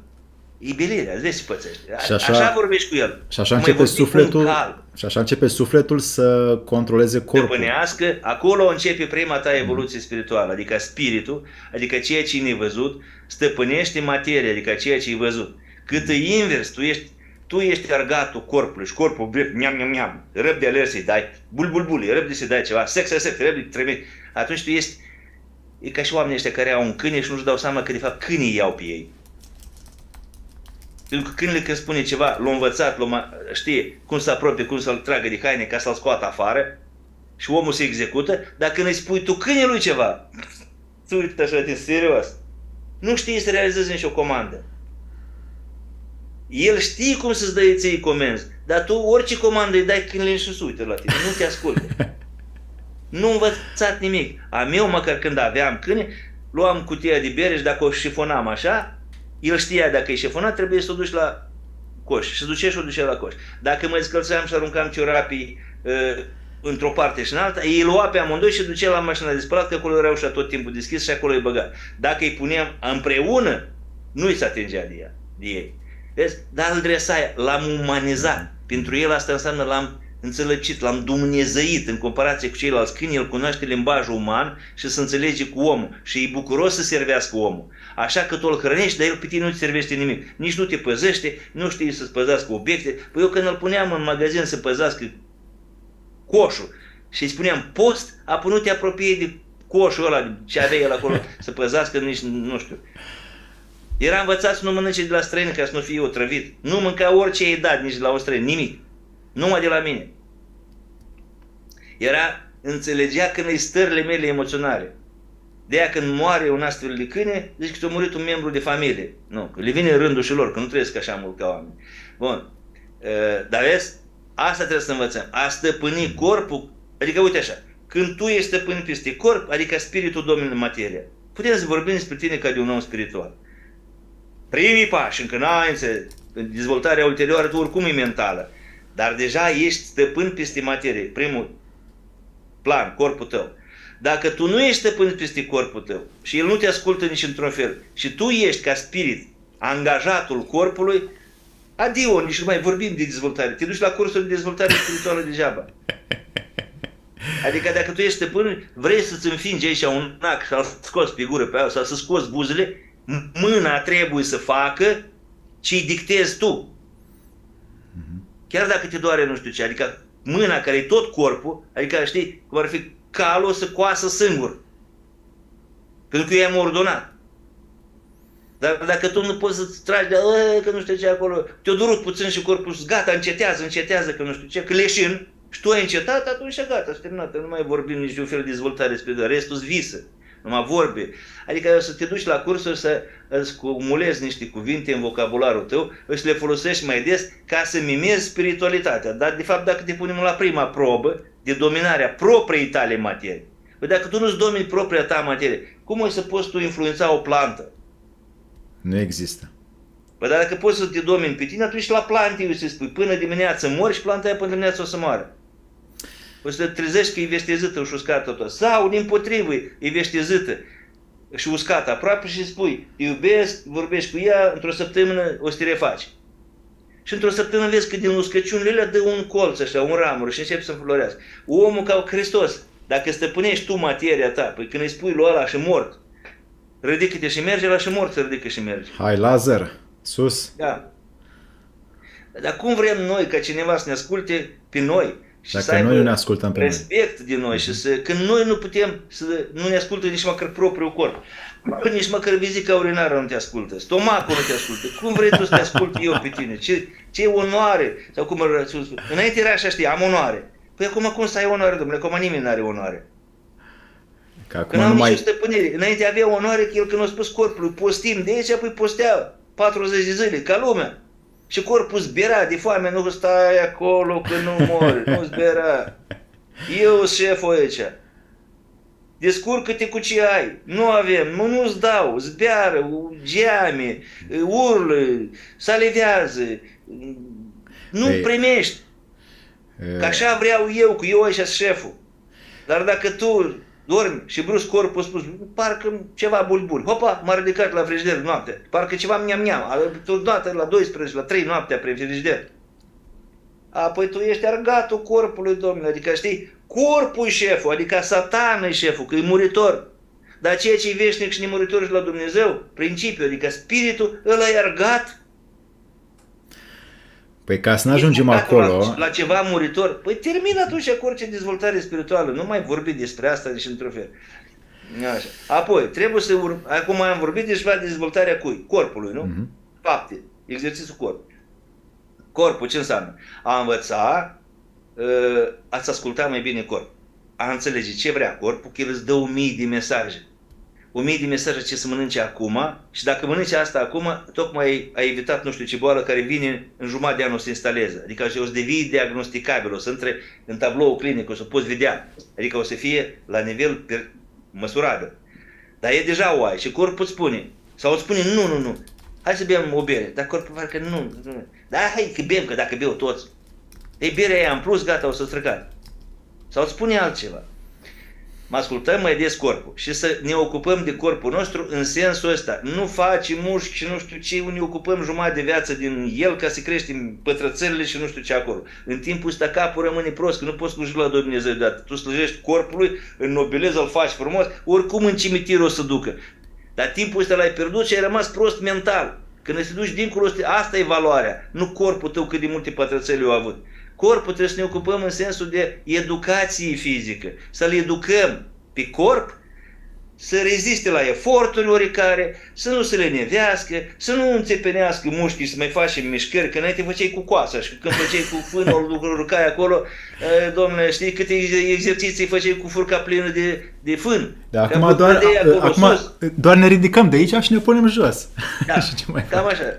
e belirea, îți vezi ce pățește. Așa vorbești cu el. Și așa începe sufletul să controleze corpul. Stăpânească, acolo începe prima ta evoluție spirituală, adică spiritul, adică ceea ce e nevăzut, stăpânește materia, adică ceea ce e văzut. Cât e invers, tu ești argatul corpului și corpul miam, răb de alergi să-i dai, bul, răb de să-i dai ceva, sex, răb de trebuie. Atunci tu ești, e ca și oamenii ăștia care au un câine și nu-și dau seama că de fapt câinii iau pe ei. Pentru că câinele când spune ceva, l-a învățat, știe cum să apropie, cum să-l tragă de haine ca să-l scoată afară și omul se execută, dar când îi spui tu câinelui ceva, tu uite așa de serios, nu știi să realizezi nici o comandă. El știe cum să-ți dă ție comenzi, dar tu orice comandă îi dai câinele și se uită la tine, nu te asculte. Nu învățat nimic. A meu, măcar când aveam câine, luam cutia de bere și dacă o șifonam așa, el știa dacă e șifonat, trebuie să o duci la coș. Și se ducea și o ducea la coș. Dacă mă descălțeam și aruncam ciorapii într-o parte și în alta, ei lua pe amândoi și ducea la mașina de spălat, că acolo era ușa tot timpul deschis și acolo îi băga. Dacă îi puneam împreună, nu-i se atingea de ei. Vezi? Dar îl dresai, l-am umanizat. Pentru el asta înseamnă l-am înțelăcit, l-am dumnezeit în comparație cu ceilalți câini, el cunoaște limbajul uman și se înțelege cu omul și e bucuros să servească omul. Așa că tu îl hrănești, dar el pe tine nu-ți servește nimic. Nici nu te păzește, nu știe să-ți păzească obiecte. Păi eu când îl puneam în magazin să păzească coșul și îi spuneam post, apoi nu te apropie de coșul ăla, ce avea el acolo să păzească, nici nu știu. Era învățat să nu mănânce de la străini ca să nu fie otrăvit. Nu mânca orice i-ai dat, nici de la o străină, nimic. Numai de la mine. Înțelegea când îi stările mele emoționale. De aia când moare un astfel de câine, zici că ți-a murit un membru de familie. Nu, că le vine rândul și lor, că nu trăiesc așa mult ca oameni. Bun. Dar vezi, asta trebuie să învățăm. A stăpâni corpul, adică uite așa, când tu ești stăpânit peste corp, adică spiritul domină materia. Putem să vorbim despre tine ca de un om spiritual. Primii pași, încă n-ai înțeles, dezvoltarea ulterioară, tu oricum e mentală. Dar deja ești stăpân peste materie. Primul plan, corpul tău. Dacă tu nu ești stăpân peste corpul tău și el nu te ascultă nici într-un fel și tu ești ca spirit angajatul corpului, adio, nici nu mai vorbim de dezvoltare. Te duci la cursul de dezvoltare spirituală degeaba. Adică dacă tu ești stăpân, vrei să-ți înfingi aici un nac sau să scoți pe gură pe aia sau să scoți buzele, mâna trebuie să facă ce-i dictezi tu. Chiar dacă te doare nu știu ce, adică mâna care e tot corpul, adică știi, cum ar fi calul să coasă singur. Pentru că eu i-am ordonat. Dar dacă tu nu poți să-ți tragi de că nu știu ce acolo, te-a durut puțin și corpul gata, încetează, că nu știu ce, că leșin, și tu ai încetat, atunci gata, s-a terminat, nu mai vorbim niciun fel de dezvoltare spirituală, restul-s visă, numai vorbe. Adică să te duci la cursuri să îți cumulezi niște cuvinte în vocabularul tău, să le folosești mai des ca să mimezi spiritualitatea. Dar de fapt dacă te punem la prima probă de dominarea propriei tale materii, păi dacă tu nu-ți domini propria ta materie, cum o să poți tu influența o plantă? Nu există. Păi dar dacă poți să te domini pe tine, atunci la plante îi să spui până dimineață mori și planta aia până dimineață o să moară. O să te trezești că e veștezită și uscată tot. Sau, dimpotrivă, e veștezită și uscată aproape și spui, te iubesc, vorbești cu ea, într-o săptămână o să te refaci. Și într-o săptămână vezi că din uscăciunile alea dă un colț așa, un ramur și începe să înflorească. Omul ca Hristos, dacă stăpânești tu materia ta, păi când îi spui lui ăla și mort, ridică-te și merge, ăla și mort să ridică și merge. Hai, Lazar, sus. Da. Dar cum vrem noi ca cineva să ne asculte pe noi? Și Dacă să aibă noi nu ne ascultăm pe noi. respect de noi și să, când noi nu putem să nu ne ascultă nici măcar propriul corp, nici măcar vezica urinară nu te ascultă, stomacul nu te ascultă, cum vrei tu să te ascult eu pe tine? Ce onoare? Sau cum înainte era așa, știi, am onoare. Păi acum cum să ai onoare, domnule? Acum nimeni nu are onoare. Că acum Că n-am numai... nicio stăpânire. Înainte avea onoare că el când a spus corpului, postim de aici, apoi postea 40 de zile, ca lumea. Și corpul zbera de foame, nu stai acolo că nu mori, nu zbera. Eu sunt șeful aici. Descurcă-te cu ce ai. Nu avem, nu-ți dau, zbeară, geame, urlă, salivează. Nu primești. Că așa vreau eu, că eu aici sunt șeful. Dar dacă tu dormi și brusc corpul a spus, parcă ceva bulbul. Hopa, m-a ridicat la frigider noaptea. Parcă ceva miam-miam. A turnat la 12, la 3 noaptea prin frigider. Apoi tu ești argatul corpului, domnule. Adică știi, corpul e șeful, adică Satan e șeful, că e muritor. Dar ceea ce e veșnic și nemuritor și la Dumnezeu, principiul, adică spiritul, ăla e argat. Păi ca să nu ajungem acolo... La ceva muritor, păi termină atunci cu orice dezvoltare spirituală. Nu mai vorbi despre asta nici într-un fel. Așa. Apoi, trebuie să... Acum am vorbit despre dezvoltarea cui? Corpului, nu? Fapte. Exercițiul corpului. Corpul ce înseamnă? A învăța, a-ți asculta mai bine corpul. A înțelege ce vrea corpul, că el îți dă 1000 de mesaje. 1000 de mesaje ce să mănânce acum și dacă mănânci asta acum, tocmai ai evitat nu știu ce boală care vine în jumătate de an o să instaleze. Adică o să devii diagnosticabil, o să intre în tabloul clinic, o să poți vedea. Adică o să fie la nivel măsurabil. Dar e deja o ai și corpul îți spune. Sau îți spune nu. Hai să bem o bere. Dar corpul pare că nu. Da, hai că bem, că dacă beau toți. E berea aia în plus, gata, o să străcat. Sau îți spune altceva. Mă ascultăm mai des corpul și să ne ocupăm de corpul nostru în sensul ăsta. Nu faci mușchi și nu știu ce, ne ocupăm jumătate de viață din el ca să creștem pătrățările și nu știu ce acolo. În timpul ăsta capul rămâne prost, că nu poți sluji la Dumnezeu deodată. Tu slujești corpului, înnobilezi, îl faci frumos, oricum în cimitir o să ducă. Dar timpul ăsta l-ai pierdut și ai rămas prost mental. Când te duci dincolo, asta e valoarea, nu corpul tău cât de multe pătrățăli au avut. Corpul trebuie să ne ocupăm în sensul de educație fizică, să-l educăm pe corp, să reziste la eforturi oricare, să nu se lenevească, să nu înțepenească mușchii, să mai facem mișcări, că înainte făceai cu coasa și când făceai cu fânul, urcai acolo, domnule, știi câte exerciții făceai cu furca plină de fân. Da, acum doar ne ridicăm de aici și ne punem jos. Da, și ce mai cam așa.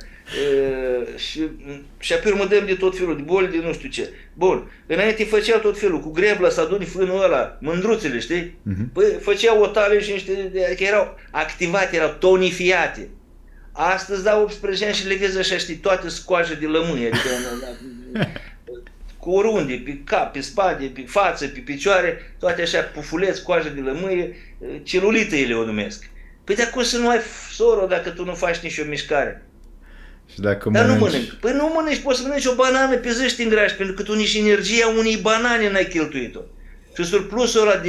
Și apoi mă dăm de tot felul de boli, de nu știu ce. Bun, înainte făceau tot felul, cu grebla să aduni fânul ăla, mândruțele, știi? Păi făceau o tale și niște, adică erau activate, erau tonifiate. Astăzi dau 18 ani și le vezi așa, știi, toate scoaje de lămâie, adică cu oriunde, pe cap, pe spate, pe față, pe picioare, toate așa pufuleți, coajă de lămâie, celulită ele o numesc. Păi de acum să nu ai soro dacă tu nu faci nicio mișcare. Și dacă dar nu mănânci. Păi nu mănânci, poți să mănânci o banană pe zi și te îngrași, pentru că tu nici energia unei banane n-ai cheltuit-o. Și surplusul ăla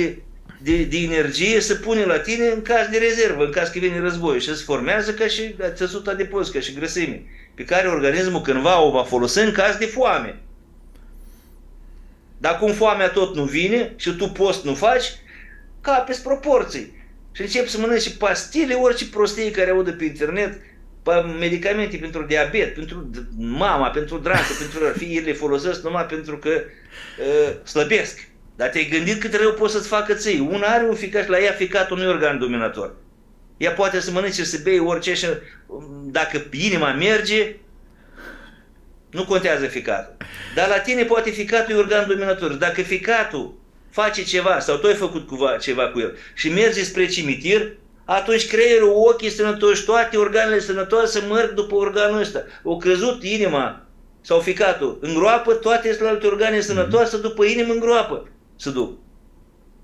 de energie se pune la tine în caz de rezervă, în caz că vine război și se formează ca și țesut adipos, ca și grăsime, pe care organismul cândva o va folosi în caz de foame. Dar cum foamea tot nu vine și tu post nu faci, capeți proporții. Și începi să mănânci pastile, orice prostie care audă pe internet, medicamente pentru diabet, pentru mama, pentru dracu, pentru fiii le folosesc numai pentru că slăbesc. Dar te-ai gândit cât rău poți să-ți facă ție. Una are un ficat, la ea ficatul nu e organ dominator. Ea poate să mănânce, să bei orice și dacă inima merge, nu contează ficatul. Dar la tine poate ficatul e organ dominator. Dacă ficatul face ceva sau tu ai făcut ceva cu el și merge spre cimitir, atunci creierul, ochii sănătoși, toate organele sănătoase merg după organul ăsta. O crezut inima sau ficatul în groapă, toate celelalte organe sănătoase după inimă în groapă se duc.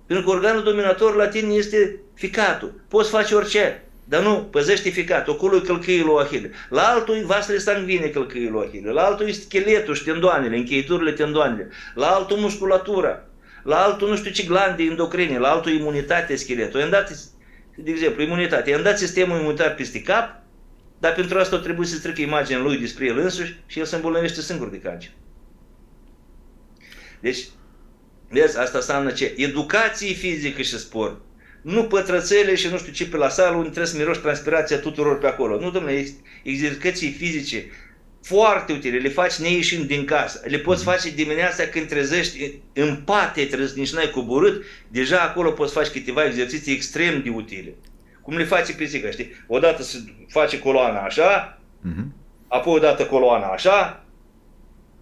Pentru că organul dominator la tine este ficatul. Poți face orice, dar nu, păzește ficatul. Acolo e călcâiul lui Ahile. La altul e vasele sanguine călcâiul lui Ahile. La altul e scheletul și tendoanele, încheieturile tendoanele. La altul musculatura. La altul nu știu ce glande endocrine. La altul imunitatea scheletul. De exemplu, imunitatea. I-am dat sistemul imunitar peste cap, dar pentru asta trebuie să treacă imaginea lui despre el însuși și el se îmbolnăvește singur de cancer. Deci, vezi, asta înseamnă ce? Educație fizică și sport. Nu pătrățele și nu știu ce pe la sală unde trebuie să miroși transpirația tuturor pe acolo. Nu, domnule, exerciții fizice foarte utile, le faci neieșind din casă. Le poți face dimineața când trezești în pate, nici n-ai coborât, deja acolo poți face câteva exerciții extrem de utile. Cum le face pisica, știi? Odată se face coloana așa, apoi odată coloana așa,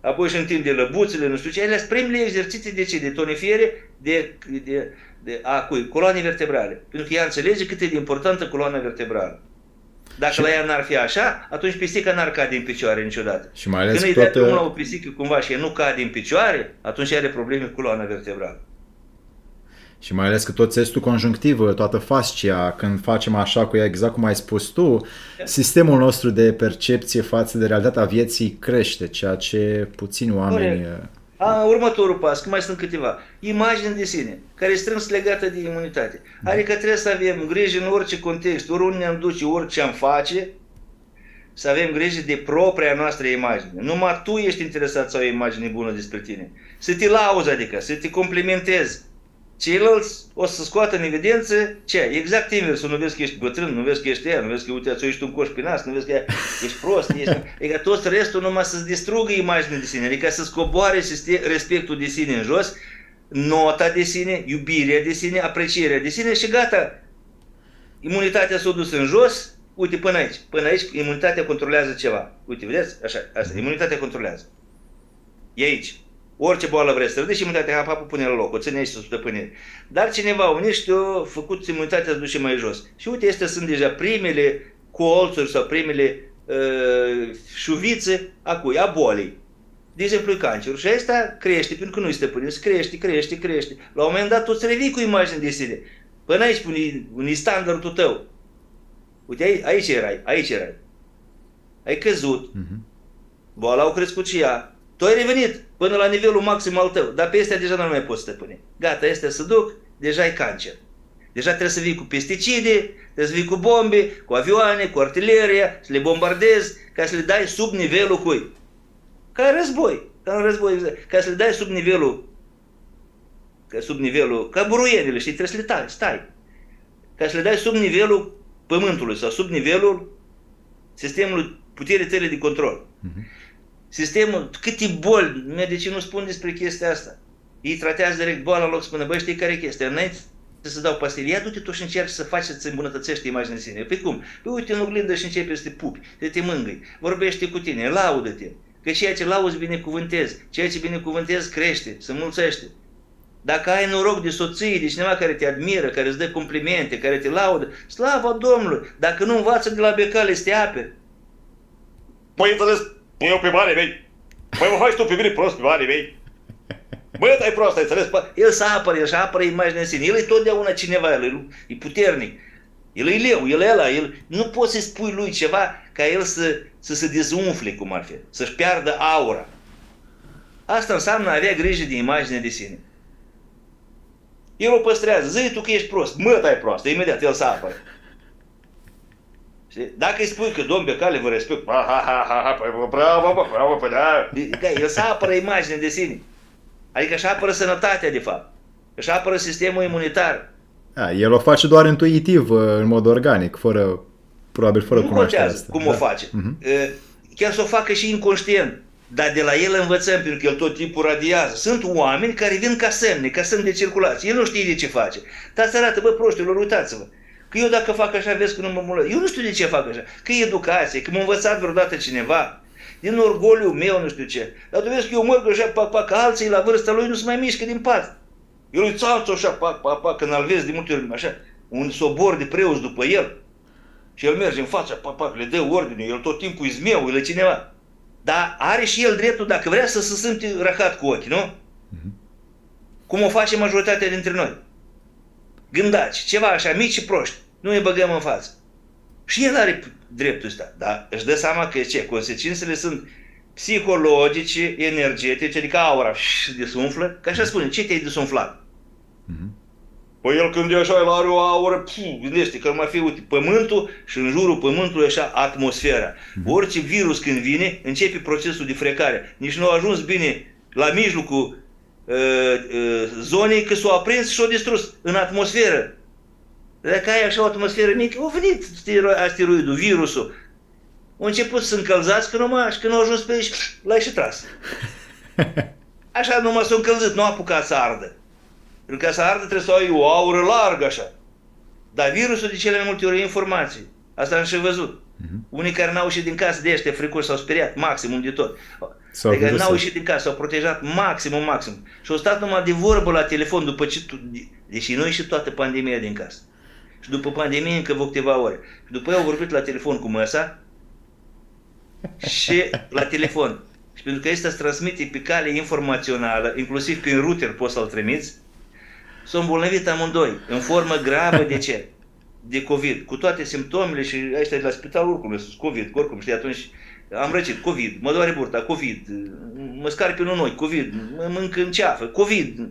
apoi își întinde lăbuțele, nu știu ce, alea sunt primele exerciții de ce? De tonifiere, coloane vertebrale. Pentru că ea înțelege cât e de importantă coloana vertebrală. Dacă la ea n-ar fi așa, atunci pisica n-ar cade în picioare niciodată. Și mai ales când îi dai drumul la o pisică cumva și ea nu cade în picioare, atunci are probleme cu coloana vertebrală. Și mai ales că tot țestul conjunctiv, toată fascia, când facem așa cu ea, exact cum ai spus tu, sistemul nostru de percepție față de realitatea vieții crește, ceea ce puțini oameni... Următorul pas, că mai sunt câteva, imagine de sine, care e strâns legată de imunitate. Adică trebuie să avem grijă în orice context, oriunde ne-am duce, orice am face, să avem grijă de propria noastră imagine. Numai tu ești interesat să ai o imagine bună despre tine. Să te lauzi, adică, să te complimentezi. Ceilalți o să scoată în evidență ce? Exact invers, nu vezi că ești bătrân, nu vezi că ești ea, nu vezi că uite, ți-o ești un coș pe nas, nu vezi că ești prost, adică tot restul numai să-ți distrugă imaginea de sine, adică să-ți coboare respectul de sine în jos, nota de sine, iubirea de sine, aprecierea de sine și gata. Imunitatea s-a dus în jos, uite până aici imunitatea controlează ceva. Uite, vedeți? Așa, asta, imunitatea controlează. E aici. Orice boală vrei să râdești, imunitatea hapă pune la loc, o ține aici să stăpânești. Dar cineva unește o făcut imunitatea să duce mai jos. Și uite, astea sunt deja primele colțuri sau primele șuvițe a bolii. De exemplu, cancerul. Și asta crește, pentru că nu-i stăpânesc, crește. La un moment dat tu îți revii cu imagine de sine. Până aici unui standardul tău. Uite, aici erai. Ai căzut. Boala au crescut și ea. Tu ai revenit până la nivelul maxim al tău, dar pe astea deja nu mai poți stăpâni. Gata, astea se duc, deja ai cancer. Deja trebuie să vii cu pesticide, trebuie să vii cu bombe, cu avioane, cu artileria, să le bombardezi, ca să le dai sub nivelul cui? Ca în război, exact. Ca să le dai sub nivelul, ca buruienile, știi, trebuie să le stai. ca să le dai sub nivelul pământului sau sub nivelul sistemului puterii tale de control. Sistemul, câte boli, medicii nu spun despre chestia asta. Ei tratează direct boala în loc să spună, băi, știi care e chestia? Înainte să dau pastile, ia du-te tu și încerci să faci să-ți îmbunătățești imaginea de sine. Păi cum? Păi uite în oglindă și începe să te pupi, să te mângâi, vorbește cu tine, laudă-te. Că ceea ce lauzi binecuvântezi, ceea ce binecuvântezi crește, se mulțește. Dacă ai noroc de soție, de cineva care te admiră, care îți dă complimente, care te laudă, slavă Domnului! Dacă nu învață de la becale să te aperi. Păi înțeles, eu pe banii mei. Păi mă faci tu pe mine prost pe banii mei. Bă, ăsta e prost, ai înțeles? El să apără, el și apără imaginea în sine. El e totdeauna cineva, el e puternic. El e leu, el e ăla, el nu poți să-i spui lui ceva ca el să se dezumfle, cum ar fi, să-și piardă aura. Asta înseamnă a avea grijă de imaginea de sine. El o păstrează, zi tu că ești prost, mă, tai prost, imediat el să apără. Dacă îi spui că domn Becale vă respect, bravo, da, el să apără imaginea de sine. Adică își apără sănătatea, de fapt. Își apără sistemul imunitar. El o face doar intuitiv, în mod organic, probabil fără cunoaștere. Nu contează cum o face. Chiar să o facă și inconștient. Dar de la el învățăm, pentru că el tot timpul radiază. Sunt oameni care vin ca semne de circulație. El nu știe de ce face. Dar să arată, bă, proștilor, uitați-vă. Că eu dacă fac așa, vezi că nu mă mulă. Eu nu știu de ce fac așa. Că e educație, că m-a învățat vreodată cineva. Din orgoliu meu, nu știu ce. Dar tu vezi că eu mă așa, pac, alții la vârsta lui nu se mai mișcă din pat. El îi țalță așa, pac, când îl vezi de multe ori, așa, un sobor de preoți după el. Și el merge în fața, pac, le dă ordine, el tot timpul e zmeu, el e cineva. Dar are și el dreptul, dacă vrea, să se simte rahat cu ochii, nu? Cum o face majoritatea dintre noi. Gândați, ceva așa, mici și proști, nu îi băgăm în față. Și el are dreptul ăsta, dar își dă seama că ce? Consecințele sunt psihologice, energetice, adică aura se desumflă, că așa spune, ce te-ai desumflat? Păi el când e așa, el are o aură, gândește că ar mai fi, uite, pământul și în jurul pământului așa atmosfera. Orice virus când vine, începe procesul de frecare. Nici nu a ajuns bine la mijlocul zonei că s-a aprins și s-a distrus în atmosferă. Dacă ai așa o atmosferă mică, a venit asteroidul, virusul. A început să încălzați că numai și când a ajuns pe aici, l-ai și tras. Așa numai s-a încălzit, nu a apucat să ardă. Pentru că să ardă trebuie să ai o aură largă așa. Dar virusul de cele mai multe ori e informații. Asta am și văzut. Unii care n-au ieșit din casă de ăștia fricoși s-au speriat maximum de tot. Adică n-au ieșit din casă, s-au protejat maximum. Și au stat numai de vorbă la telefon după ce deși nu a ieșit toată pandemia din casă. Și după pandemie încă vreo câteva ore. Și după aia au vorbit la telefon cu măsa și la telefon. Și pentru că ăsta se transmite pe cale informațională, inclusiv prin router poți să-l trimiți, s-au îmbolnăvit amândoi, în formă gravă de ce? De COVID, cu toate simptomele și ăștia de la spital oricum, COVID, oricum, știi, atunci am răcit, COVID, mă doare burta, COVID, mă scarpe în ochi, COVID, mă mâncă în ceafă, COVID.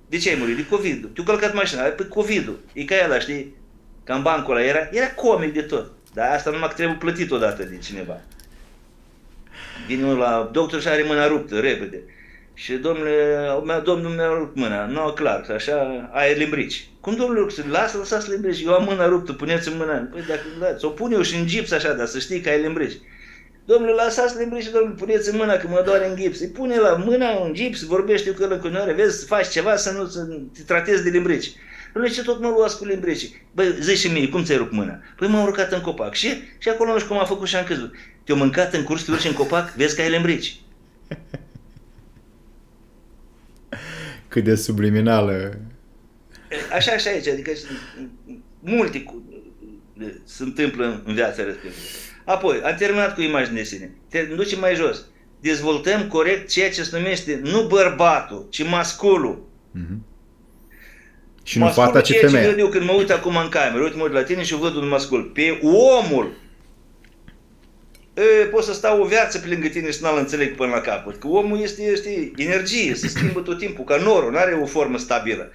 De ce ai murit? De COVID. Tu călcat mașina, păi COVID-ul. E ca ăla, știi? Ca în bancul ăla era comic de tot. Dar asta numai că trebuie plătit odată de cineva. Vine unul la doctor și are mâna ruptă, repede. Și domnul mi-a rupt mâna, nu, clar, așa, ai limbrici. Cum domnule, lăsați limbrici, eu am mâna ruptă, puneți-mi mâna. Păi dacă o pun eu și în gips așa, dar să știi că ai limbrici. Domnule, lăsați limbrici, domnule, puneți-mi mâna că mă doare în gips. Îi pune la mâna în gips, vorbește cu el în continuare, vezi, faci ceva să nu te tratezi de limbrici. Domnule, ce tot mă luați cu limbrici? Băi, zici și mie, cum ți-ai rupt mâna? Păi m-am urcat în copac și acolo nu știu cum am făcut și am căzut. Te-au mâncat în curs, te urci în copac, vezi că ai limbrici. Cât de subliminală. Așa și aici, adică multe se întâmplă în viața respectivă. Apoi, am terminat cu imaginea de sine. Ducem mai jos. Dezvoltăm corect ceea ce se numește nu bărbatul, ci masculul. Și nu fata, ci femeia. Ce văd eu când mă uit acum în cameră, uite, mă uit la tine și văd un mascul. Pe omul. Pot să stau o viață pe lângă tine și n-l înțeleg până la capăt. Că omul este energie, se schimbă tot timpul, ca norul, nu are o formă stabilă.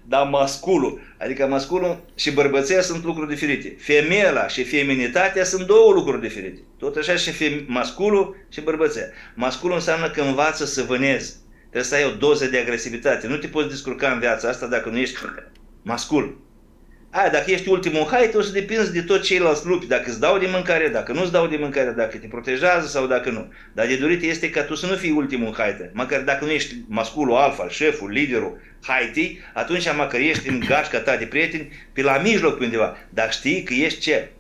Dar masculul, adică masculul și bărbăția sunt lucruri diferite. Femeia și feminitatea sunt două lucruri diferite. Tot așa și masculul și bărbăția. Masculul înseamnă că învață să vânezi. Trebuie să ai o doză de agresivitate. Nu te poți descurca în viața asta dacă nu ești mascul. Dacă ești ultimul în haită, o să depinzi de tot ceilalți lupi, dacă îți dau de mâncare, dacă nu îți dau de mâncare, dacă te protejează sau dacă nu. Dar de dorit este ca tu să nu fii ultimul în haită. Măcar dacă nu ești masculul alfa, șeful, liderul haitei, atunci măcar ești în gașca ta de prieteni pe la mijloc pe undeva. Dar știi că ești ce?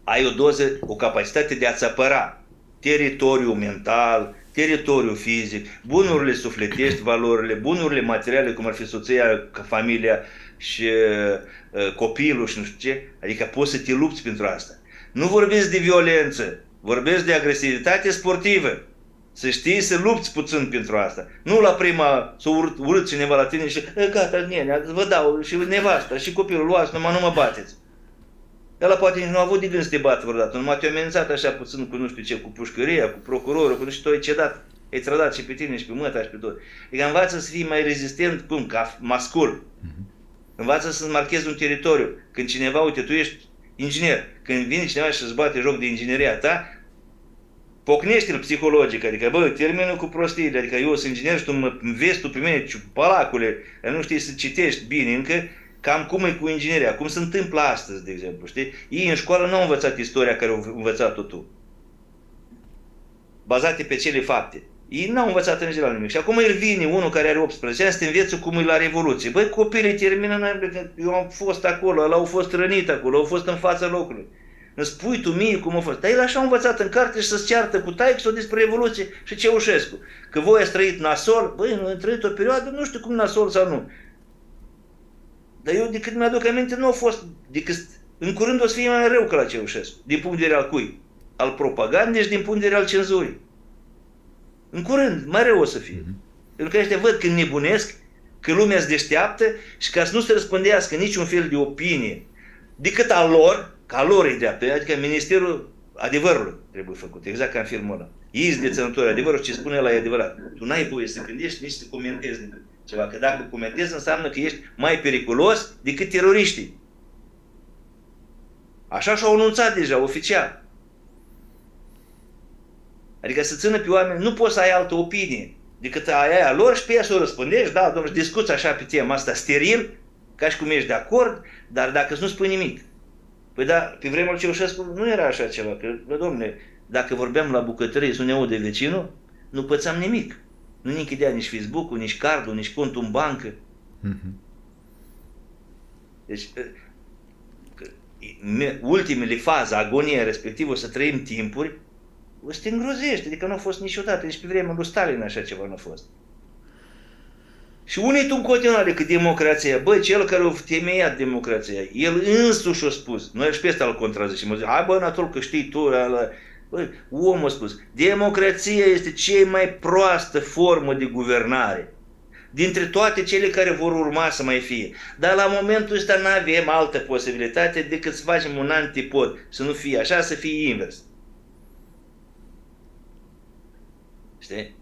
Ai o doză, o capacitate de a-ți apăra teritoriul mental, teritoriul fizic, bunurile sufletești, valorile, bunurile materiale, cum ar fi soția, familia și copilul și nu știu ce, adică poți să te lupți pentru asta. Nu vorbesc de violență, vorbesc de agresivitate sportivă. Să știi să lupți puțin pentru asta. Nu la prima să urât cineva la tine și gata, nene, vă dau și nevasta și copilul, luați, numai nu mă bateți. Ăla poate nici nu a avut de gând să te bată vreodată, numai te-a amenințat așa puțin cu nu știu ce, cu pușcăria, cu procurorul, cu nu știu ce dat. Ai trădat și pe tine și pe măta și pe tot. Adică învață să fii mai rezistent, ca mascul. Învață să-ți marchezi un teritoriu. Când cineva, uite, tu ești inginer, când vine cineva și îți bate joc de ingineria ta, pocnește-l psihologic, adică, bă, termină cu prostiile, adică eu sunt inginer și tu mă înveți tu pe mine, palacule, nu știi să citești bine încă, cam cum e cu ingineria, cum se întâmplă astăzi, de exemplu, știi? Ei în școală nu au învățat istoria care au învățat-o tu, bazate pe cele fapte. Ei n-au învățat în general nimic. Și acum el vine, unul care are 18 ani, să te învețe cum e la Revoluție. Băi, copiii termină, eu am fost acolo, ăla au fost rănit acolo, au fost în fața locului. Îmi spui tu mie cum a fost. Dar el așa a învățat în carte și să-ți ceartă cu taică despre Revoluție și Ceaușescu. Că voi ați trăit nasol, băi, nu am trăit o perioadă, nu știu cum nasol sau nu. Dar eu, de cât mi-aduc aminte, nu a fost, decât în curând o să fie mai rău ca la Ceaușescu. Din punct de vedere al cui? Al propagandei și din punct de vedere al cenzurii. În curând, mai rău o să fie. Pentru că ăștia văd că nebunesc, că lumea se deșteaptă și ca să nu se răspândească niciun fel de opinie decât a lor, ca lor e dreaptă, adică Ministerul Adevărului trebuie făcut, exact ca în filmul ăla. Ei sunt deținători adevărul, ce spune ăla e adevărat. Tu n-ai voie să gândești, nici să comentezi ceva, că dacă comentezi înseamnă că ești mai periculos decât teroriștii. Așa și-au anunțat deja, oficial. Adică să țină pe oameni, nu poți să ai altă opinie decât aia lor și pe ea să o răspândești, da, domnule, discuți așa pe tema asta steril, ca și cum ești de acord, dar dacă nu spui nimic. Păi da, pe vremea lui Ceaușescu nu era așa ceva, că, bă, domnule, dacă vorbeam la bucătărie să ne aude vecinul, nu pățeam nimic. Nu ne închidea nici Facebook-ul, nici cardul, nici contul în bancă. Deci, ultimele faze, agonia respectivă, să trăim timpuri, o să te îngrozești, adică nu a fost niciodată, nici pe vremea lui Stalin așa ceva nu a fost. Și unii tu în continuare că democrația, băi, cel care a temeiat democrația, el însuși a spus, noi și pe ăsta îl contrazicem, hai bă, natul că știi tu, băi, omul a spus, democrația este cea mai proastă formă de guvernare dintre toate cele care vor urma să mai fie. Dar la momentul ăsta nu avem altă posibilitate decât să facem un antipod, să nu fie așa, să fie invers. Știi?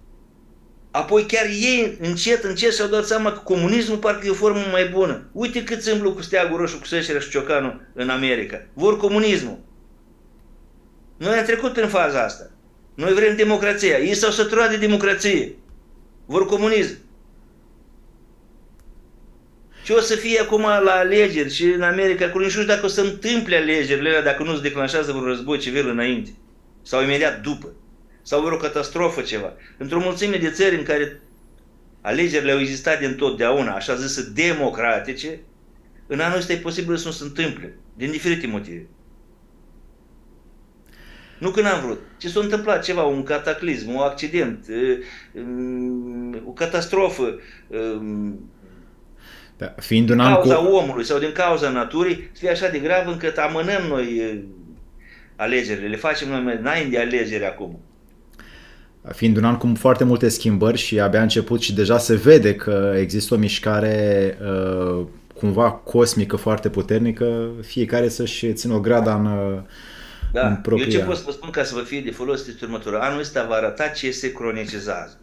Apoi chiar ei încet și-au dat seama că comunismul parcă e o formă mai bună. Uite cât îmblu cu steagul roșu, cu Sășerea și Ciocanul în America. Vor comunismul. Noi am trecut prin faza asta. Noi vrem democrația. Ei s-au săturat de democrație. Vor comunism. Și o să fie acum la alegeri și în America, acolo nu știu dacă o să întâmple alegerile alea dacă nu se declanșează un război civil înainte. Sau imediat după. Sau vreo catastrofă ceva. Într-o mulțime de țări în care alegerile au existat dintotdeauna, așa zise democratice, în anul ăsta e posibil să nu se întâmple, din diferite motive. Nu că n-am vrut, ci s-a întâmplat ceva, un cataclism, un accident, o catastrofă, da, fiind din cauza omului sau din cauza naturii, să fie așa de grav încât amânăm noi alegerile, le facem noi înainte de alegeri acum. Fiind un an cu foarte multe schimbări și abia a început și deja se vede că există o mișcare cumva cosmică foarte puternică, fiecare să-și țină o grada în propria. Eu ce pot să vă spun ca să vă fie de folos este următorul. Anul ăsta va arăta ce se cronicizează.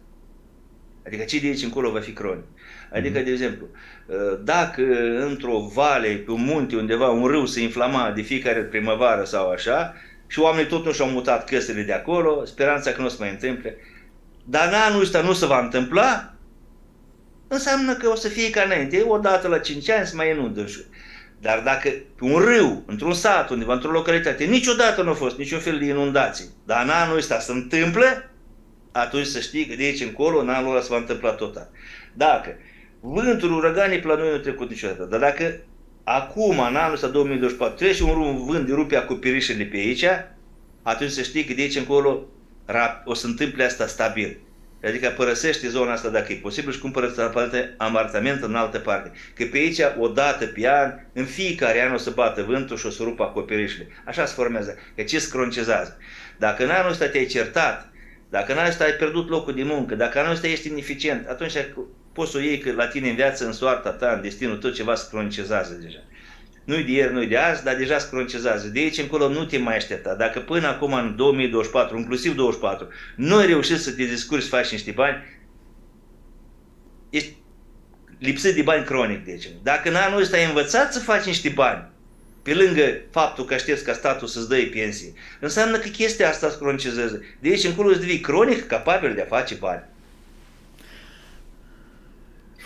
Adică ce de aici încolo va fi cronic. Adică, de exemplu, dacă într-o vale, pe un munte undeva, un râu se inflama de fiecare primăvară sau așa, și oamenii tot nu și-au mutat căsile de acolo, speranța că nu o să mai întâmple. Dar în anul ăsta nu se va întâmpla, înseamnă că o să fie ca înainte. O dată la 5 ani se mai inundă. Dar dacă pe un râu, într-un sat, undeva, într-o localitate, niciodată nu a fost niciun fel de inundație, dar în anul ăsta se întâmplă, atunci să știi că de aici încolo, în anul ăla se va întâmpla total. Dacă vântul, uraganii pe la noi nu trecut niciodată, dar dacă acum, în anul ăsta 2024, trece un vânt de rupe acoperișele pe aici, atunci să știi că de aici încolo o să întâmple asta stabil. Adică părăsește zona asta dacă e posibil și cumpără apartament în altă parte. Că pe aici, o dată pe an, în fiecare an o să bată vântul și o să rupă acoperișele. Așa se formează. Că ce scroncizează? Dacă în anul ăsta te-ai certat, dacă în anul ăsta ai pierdut locul de muncă, dacă în anul ăsta ești ineficient, atunci poți să o iei că la tine în viață, în soarta ta, în destinul tău, ceva scroncizează deja. Nu-i de ieri, nu-i de azi, dar deja scroncizează. De aici încolo nu te mai aștepta. Dacă până acum, în 2024, inclusiv 2024, nu ai reușit să te descurci să faci niște bani, ești lipsit de bani cronic, de exemplu. Dacă în anul ăsta ai învățat să faci niște bani, pe lângă faptul că aștepți ca statul să-ți dă pensie, înseamnă că chestia asta scroncizează. De aici încolo îți devii cronic capabil de a face bani.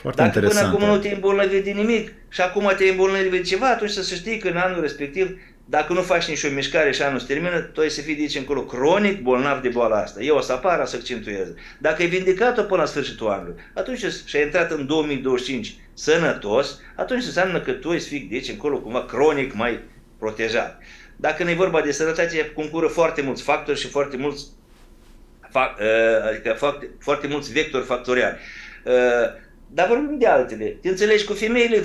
Foarte Dacă interesant. până acum nu te-ai îmbolnăvit de nimic și acum te-ai îmbolnăvit de ceva, atunci să știi că în anul respectiv, dacă nu faci nicio mișcare și anul se termină, tu ai să fii de aici încolo cronic bolnav de boala asta. Eu o să apară, să accentueze. Dacă ai vindecat-o până la sfârșitul anului, atunci și ai intrat în 2025 sănătos, atunci înseamnă că tu ai să fii de aici încolo cumva cronic mai protejat. Dacă nu e vorba de sănătate, concură foarte mulți factori și foarte mulți, foarte mulți vectori factoriali. Dar vorbim de altele. Te înțelegi cu femeile,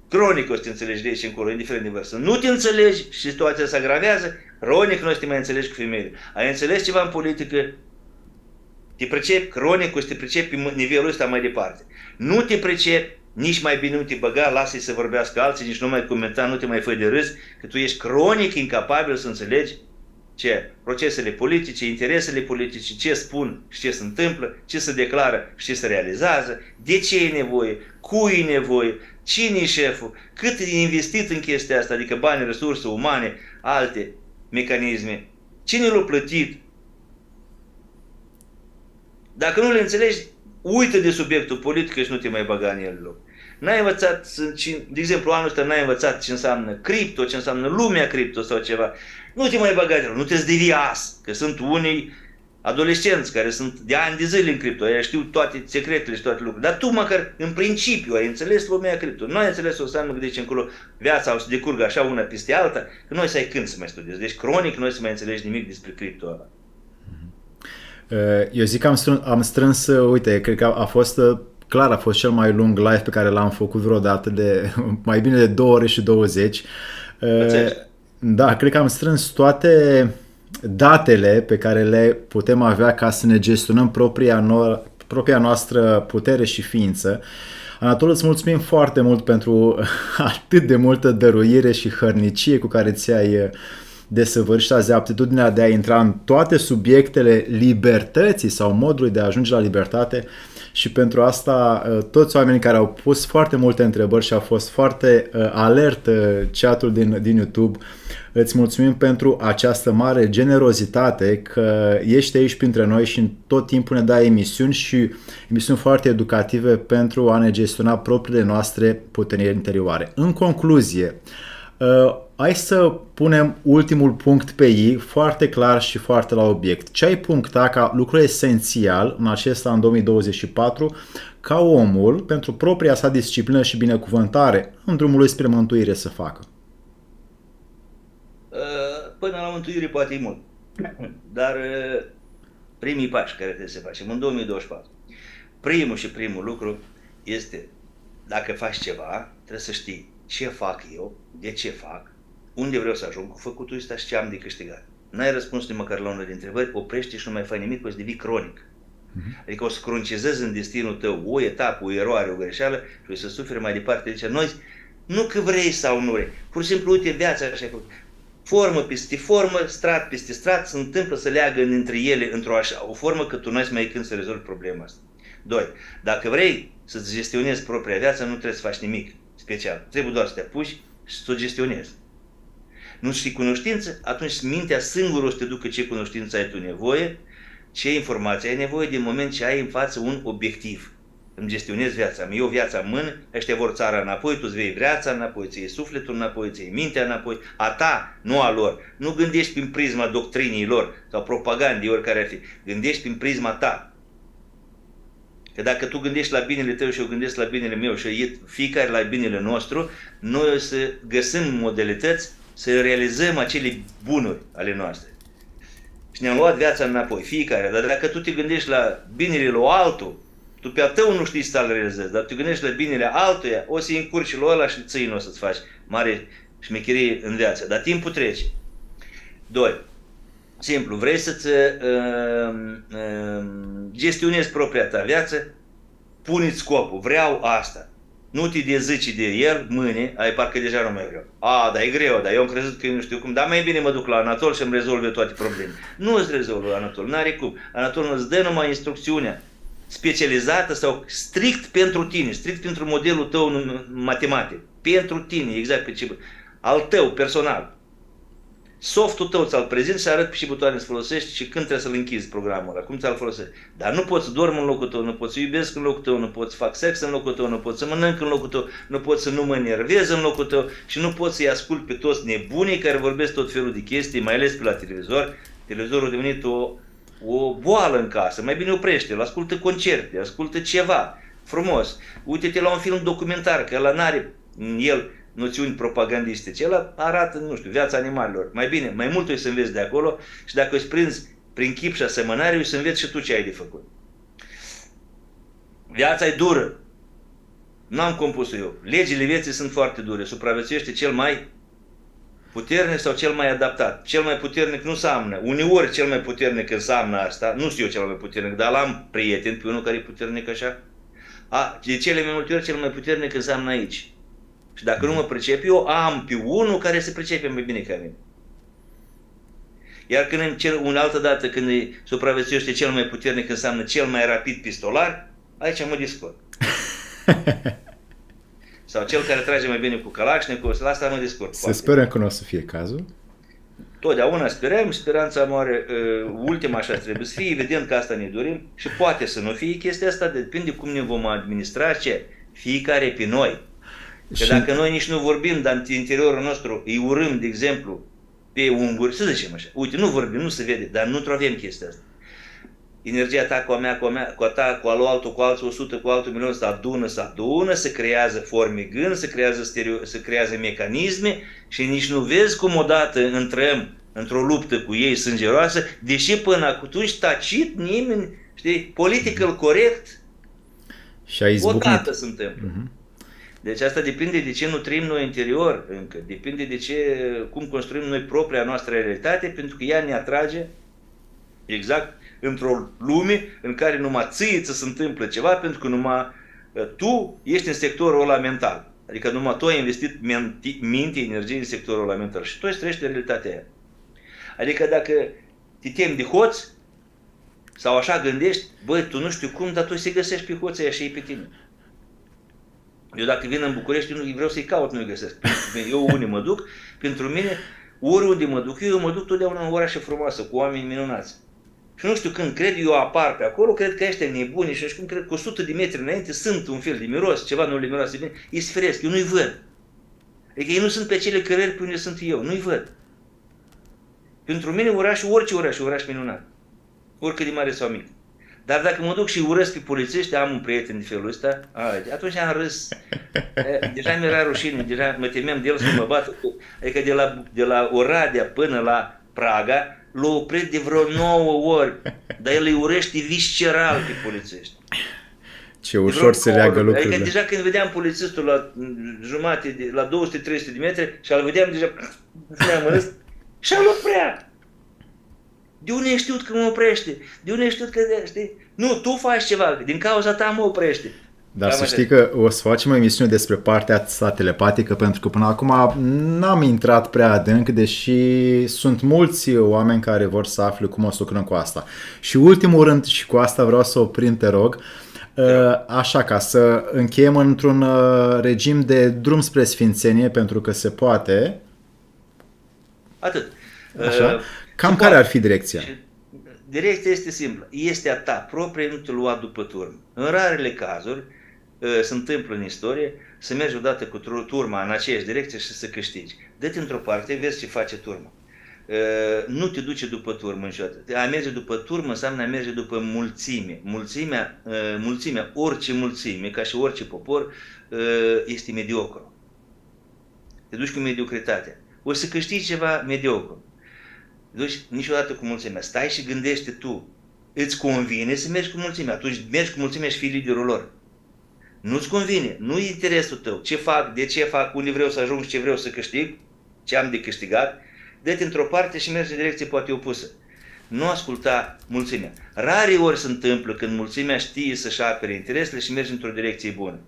cronic o să te înțelegi de aici încolo, indiferent de vârstă. Nu te înțelegi și situația se agravează, cronic nu o să te mai înțelegi cu femeile. Ai înțeles ceva în politică, te pricepi, cronic o să te pricepi pe nivelul ăsta mai departe. Nu te pricepi, nici mai bine nu te băga, lasă-i să vorbească alții, nici nu mai comenta, nu te mai fă de râs, că tu ești cronic incapabil să înțelegi ce? Procesele politice, interesele politice, ce spun și ce se întâmplă, ce se declară și ce se realizează, de ce e nevoie, cui e nevoie, cine e șeful, cât e investit în chestia asta, adică bani, resurse umane, alte mecanisme, cine l-a plătit. Dacă nu le înțelegi, uită de subiectul politic și nu te mai băga în el loc. N-ai învățat, de exemplu, anul ăsta n-ai învățat ce înseamnă cripto, ce înseamnă lumea cripto sau ceva. Nu te mai băga de rău, nu te devii as, că sunt unii adolescenți care sunt de ani de zile în cripto, ei știu toate secretele și toate lucrurile. Dar tu măcar în principiu ai înțeles lumea cripto. Nu ai înțeles o înseamnă că de aici încolo viața o să decurgă așa una peste alta, că noi să ai când să mai studiezi. Deci cronic nu ai să mai înțelegi nimic despre cripto ăla. Eu zic că am strâns, uite, cred că a fost, clar a fost cel mai lung live pe care l-am făcut vreodată, de mai bine de 2 ore și 20. Da, cred că am strâns toate datele pe care le putem avea ca să ne gestionăm propria noastră putere și ființă. Anatol, îți mulțumim foarte mult pentru atât de multă dăruire și hărnicie cu care ți-ai desăvârșit azi aptitudinea de a intra în toate subiectele libertății sau modului de a ajunge la libertate. Și pentru asta toți oamenii care au pus foarte multe întrebări și a fost foarte alert chat-ul din YouTube, îți mulțumim pentru această mare generozitate că ești aici printre noi și în tot timpul ne dai emisiuni și emisiuni foarte educative pentru a ne gestiona propriile noastre puteri interioare. În concluzie, hai să punem ultimul punct pe ei, foarte clar și foarte la obiect. Ce ai puncta ca lucru esențial în acesta an 2024 ca omul, pentru propria sa disciplină și binecuvântare în drumul lui spre mântuire să facă? Până la mântuire poate e mult, dar primii pași care trebuie să facem în 2024. Primul lucru este, dacă faci ceva, trebuie să știi ce fac eu, de ce fac, unde vreau să ajung cu făcutul ăsta și ce am de câștigat. N-ai răspuns nici măcar la unul de întrebări, oprește și nu mai fai nimic, o să devii cronic. Adică o să cronicizezi în destinul tău o etapă, o eroare, o greșeală și o să suferi mai departe. Deci noi, nu că vrei sau nu vrei, pur și simplu, uite, viața așa, formă peste formă, strat peste strat, se întâmplă să leagă între ele într-o așa, o formă că tu nu ai mai când să rezolvi problema asta. 2. Dacă vrei să-ți gestionezi propria viață, nu trebuie să faci nimic special. Trebuie doar să te apuci și să o gestionezi. Nu știi cunoștință, atunci mintea singură o să te ducă ce cunoștință ai tu nevoie, ce informație ai nevoie din moment ce ai în față un obiectiv. îmi gestionez viața, îmi iau viața în mână, ăștia vor țara înapoi, tu îți vei viața înapoi, ți iei sufletul înapoi, ți iei mintea înapoi, a ta, nu a lor. Nu gândești prin prisma doctrinii lor sau propagandei, oricare ar fi. Gândești prin prisma ta. Că dacă tu gândești la binele tău și eu gândesc la binele meu și fiecare la binele nostru, noi o să găsim modalități să realizăm acele bunuri ale noastre. Și ne-am luat viața înapoi, fiecare. Dar dacă tu te gândești la binele lui altul, tu pe al tău nu știi să-l realizezi, dar te gândești la binele altuia, o să-i încurci lui ăla și ție nu o să-ți faci mare șmecherie în viață. Dar timpul trece. 2. Simplu, vrei să-ți gestionezi propria ta viață, pune-ți scopul, vreau asta. Nu te dezici de el, mâine, ai parcă deja nu mai vreau. Dar e greu, dar eu am crezut că eu nu știu cum, dar mai bine mă duc la Anatol și îmi rezolve toate problemele. Nu îți rezolvă Anatol, n-are cum. Anatol îți dă numai instrucțiunea specializată sau strict pentru tine, strict pentru modelul tău matematic. Pentru tine, exact pe ce, al tău, personal. Softul tău ți-l prezint și arăt pe ce butoane îți folosești și când trebuie să-l închizi programul ăla, cum ți-l folosești. Dar nu poți să dorm în locul tău, nu poți să iubesc în locul tău, nu poți să fac sex în locul tău, nu poți să mănânc în locul tău, nu poți să nu mă enervez în locul tău și nu poți să-i ascult pe toți nebunii care vorbesc tot felul de chestii, mai ales pe la televizor. Televizorul a devenit o boală în casă, mai bine oprește-l, ascultă concerte, ascultă ceva frumos. Uite-te la un film documentar, că ăla n-are el noțiuni propagandistice. El arată, nu știu, viața animalelor. Mai bine, mai mult o să înveți de acolo și dacă îți prinzi prin chip și asemănare, o să înveți și tu ce ai de făcut. Viața e dură. N-am compus-o eu. Legile vieții sunt foarte dure. Supraviețuiește cel mai puternic sau cel mai adaptat. Cel mai puternic nu înseamnă. Uneori cel mai puternic înseamnă asta. Nu știu eu cel mai puternic, dar l-am prieten pe unul care e puternic așa. De cele mai multe ori cel mai puternic înseamnă aici. Și dacă nu mă pricep eu, am pe unul care se pricepe mai bine ca mine. Iar când în altă dată, când îi supraviețuiește cel mai puternic, înseamnă cel mai rapid pistolar, aici mă descurc. Sau cel care trage mai bine cu Kalashnikov, la asta mă descurc. Să sperăm că nu o să fie cazul. Totdeauna sperăm, speranța moare, ultima așa trebuie să fie, evident că asta ne dorim și poate să nu fie chestia asta, depinde cum ne vom administra ce fiecare pe noi. Că dacă noi nici nu vorbim, dar în interiorul nostru îi urâm, de exemplu, pe unguri, să zicem așa, uite, nu vorbim, nu se vede, dar nu avem chestia asta. Energia ta cu a mea, cu a ta, cu al altul, cu altul 100, cu altul milion, se adună, se creează forme gând, se creează mecanisme și nici nu vezi cum odată intrăm într-o luptă cu ei sângeroasă, deși până atunci tacit nimeni, știi, political corect, și a izbucnit. Odată se întâmplă. Deci asta depinde de ce nu trăim noi interior încă, depinde de cum construim noi propria noastră realitate, pentru că ea ne atrage exact într-o lume în care numai ție ți se întâmplă ceva, pentru că numai tu ești în sectorul ăla mental. Adică numai tu ai investit minte, energie în sectorul ăla mental și tu îți trăiești realitatea aia. Adică dacă te temi de hoți sau așa gândești, băi, tu nu știu cum, dar tu să-i găsești pe hoții aia și ei pe tine. Eu dacă vin în București, eu vreau să-i caut, nu-i găsesc. Eu unde mă duc, pentru mine, oriunde mă duc, eu mă duc totdeauna în orașe frumoasă, cu oameni minunați. Și nu știu când cred, eu apar pe acolo, cred că ăștia nebuni și nu știu cum cred că 100 de metri înainte sunt un fel de miros, ceva nu le miroase bine, îi sferesc, eu nu-i văd. Adică ei nu sunt pe acele cărări pe unde sunt eu, nu-i văd. Pentru mine orașul, orice oraș, e oraș minunat. Oricât de mare sau mic. Dar dacă mă duc și urăsc pe polițiști, am un prieten de felul ăsta, atunci am râs. Deja mi-era rușine, deja mă temeam de el să mă bată. Adică de la Oradea până la Praga, l-a oprit de vreo 9 ori, dar el îi urăște visceral pe polițiști. Ce ușor se leagă lucrurile. Adică deja când vedeam polițistul la jumate, la 200-300 de metri și îl vedeam deja, ne-am râs și îl oprea. De unde ai știut că mă oprește? De unde ai știut că, știi? Nu, tu faci ceva, din cauza ta mă oprește. Dar să știi că o să facem o emisiune despre partea asta telepatică, pentru că până acum n-am intrat prea adânc, deși sunt mulți oameni care vor să afle cum o să lucrăm cu asta. Și ultimul rând, și cu asta vreau să oprim, te rog, așa, ca să încheiem într-un regim de drum spre sfințenie, pentru că se poate. Atât. Așa. Cam care ar fi direcția? direcția este simplă. Este a ta proprie, nu te lua după turmă. În rarele cazuri se întâmplă în istorie să mergi odată cu turma în aceeași direcție și să câștigi. Dă-te într-o parte, vezi ce face turma. Nu te duce după turmă niciodată. A merge după turmă înseamnă a merge după mulțime. Mulțimea, orice mulțime, ca și orice popor, este mediocru. Te duci cu mediocritatea. O să câștigi ceva mediocru. Te duci niciodată cu mulțimea. Stai și gândește tu. Îți convine să mergi cu mulțimea. Atunci mergi cu mulțimea și fii liderul lor. Nu-ți convine. Nu e interesul tău. Ce fac, de ce fac, unde vreau să ajung și ce vreau să câștig, ce am de câștigat. Dă-te într-o parte și mergi în direcție poate opusă. Nu asculta mulțimea. Rare ori se întâmplă când mulțimea știe să-și apere interesele și merge într-o direcție bună.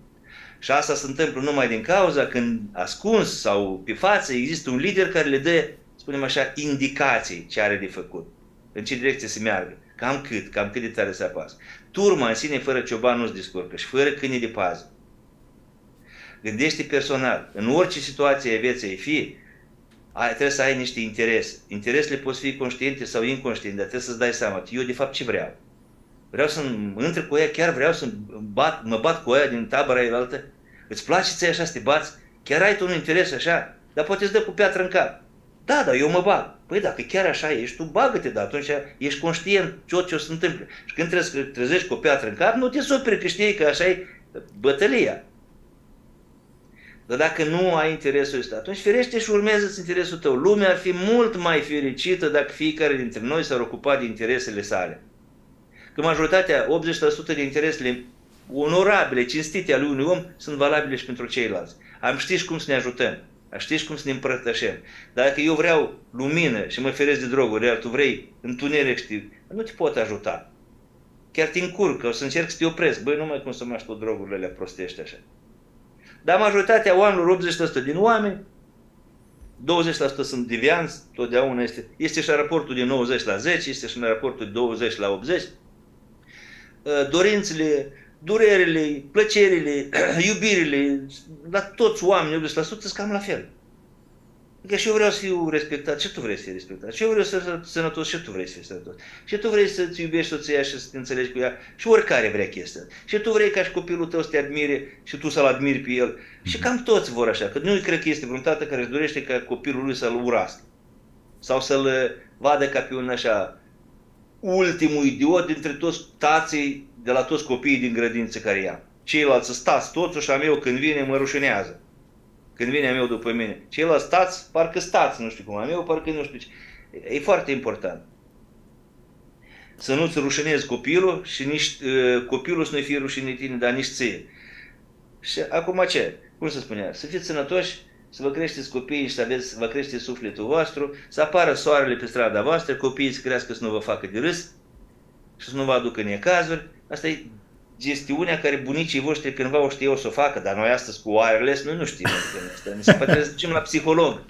Și asta se întâmplă numai din cauza când ascuns sau pe față există un lider care le dă, spunem așa, indicații ce are de făcut, în ce direcție să meargă, cam cât de tare să apasă. Turma în sine fără cioban nu se descurcă și fără câine de pază. Gândește personal, în orice situație a vieții ai fi, trebuie să ai niște interese. Interesele pot fi conștiente sau inconștiente, dar trebuie să-ți dai seama, eu de fapt ce vreau. Vreau să mă intră cu ea, chiar vreau să mă bat cu ea din tabăra elaltă. Îți place ție așa să te bați? Chiar ai tu un interes așa? Dar poate îți dă cu piatră în cap. Da, eu mă bag. Păi dacă chiar așa ești, tu bagă-te, dar atunci ești conștient ce o să întâmple. Și când trezești cu o piatră în cap, nu te superi că știi că așa e bătălia. Dar dacă nu ai interesul ăsta, atunci ferește și urmează-ți interesul tău. Lumea ar fi mult mai fericită dacă fiecare dintre noi s-ar ocupa de interesele sale. Că majoritatea, 80% de interesele onorabile, cinstite ale unui om sunt valabile și pentru ceilalți. Am ști cum să ne ajutăm, am ști cum să ne împărtășim. Dacă eu vreau lumină și mă feresc de droguri, iar tu vrei întuneric, nu te pot ajuta. Chiar te încurc, o să încerc să te opresc. Băi, nu mai consumați tot drogurile alea prostești așa. Dar majoritatea oamenilor, 80% din oameni, 20% sunt devianți, totdeauna este și raportul de 90 la 10, este și raportul de 20 la 80. Dorințele, durerile, plăcerile, iubirile, la toți oamenii, 80% sunt cam la fel. Adică și eu vreau să fiu respectat și tu vrei să fii respectat. Și eu vreau să fiu sănătos și tu vrei să fii sănătos. Și tu vrei să-ți iubești soția și să te înțelegi cu ea. Și oricare vrea chestia. Și tu vrei ca și copilul tău să te admire și tu să-l admiri pe el. Și cam toți vor așa. Că nu cred că este vreun tată care își dorește ca copilul lui să-l urască. Sau să-l vadă ca pe un așa ultimul idiot dintre toți tații de la toți copiii din grădință care ia. Ceilalți stați toți și a meu când vine mă rușinează. Când vine a meu după mine. Ceilalți stați, parcă stați, nu știu cum, a meu parcă nu știu ce. E foarte important. Să nu-ți rușinezi copilul și nici copilul să nu fie rușine tine, dar nici ție. Și acum ce? Cum să spunea? Să fiți sănătoși, să vă creșteți copiii și să vă crește sufletul vostru, să apară soarele pe strada voastră, copiii să crească să nu vă facă de râs și să nu vă aducă necazuri. Asta e gestiunea care bunicii voștri cândva o știau să o facă, dar noi astăzi cu wireless noi nu știm. Ne se poate să ducem la psiholog.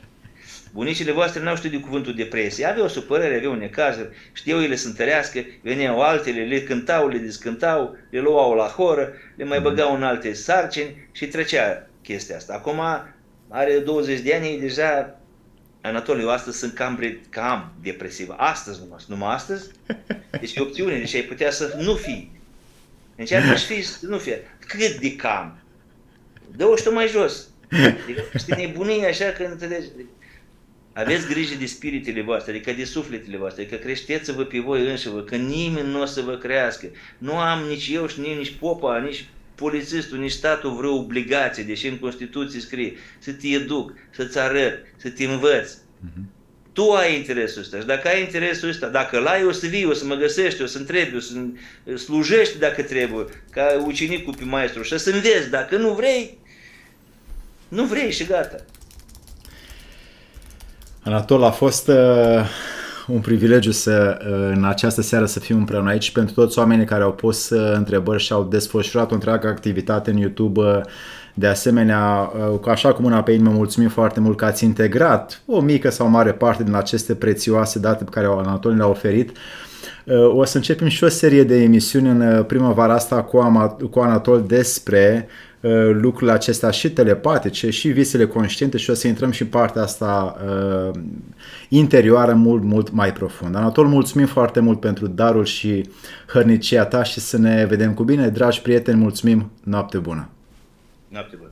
Bunicile voastre n-au știut de cuvântul depresie. Aveau supărări, aveau necazuri, știau ele să întărească, veneau altele, le cântau, le descântau, le luau la horă, le mai băgau în alte sarcini și trecea chestia asta. Acum are 20 de ani, deja Anatoliu, astăzi sunt cam depresivă. Astăzi numai astăzi. Deci e opțiune, deci ai putea să nu fii. Încearcă și fii să nu fie. Cât de cam? Dă-o și tu mai jos. Știi nebunie așa că înțelegi. Aveți grijă de spiritele voastre, adică de sufletele voastre, adică creșteți-vă pe voi înșivă, că nimeni nu o să vă crească. Nu am nici eu și nici popa, nici polițistul, nici statul vreo obligație, deși în Constituție scrie, să te educ, să-ți arăt, să te învăț. Tu ai interesul ăsta și dacă ai interesul ăsta, dacă l-ai, o să vii, o să mă găsești, o să întrebi, o să slujești dacă trebuie, ca ucenicul pe maestru și să înveți. Dacă nu vrei, nu vrei și gata. Anatol, a fost un privilegiu în această seară să fim împreună aici pentru toți oamenii care au pus întrebări și au desfășurat o întreagă activitate în YouTube. De asemenea, așa cu mâna pe inimă, mulțumim foarte mult că ați integrat o mică sau mare parte din aceste prețioase date pe care Anatol le-a oferit. O să începem și o serie de emisiuni în primăvara asta cu Anatol despre lucrurile acestea și telepatice și visele conștiente și o să intrăm și în partea asta interioară mult mai profund. Anatol, mulțumim foarte mult pentru darul și hărnicia ta și să ne vedem cu bine. Dragi prieteni, mulțumim, noapte bună! Noapte bună!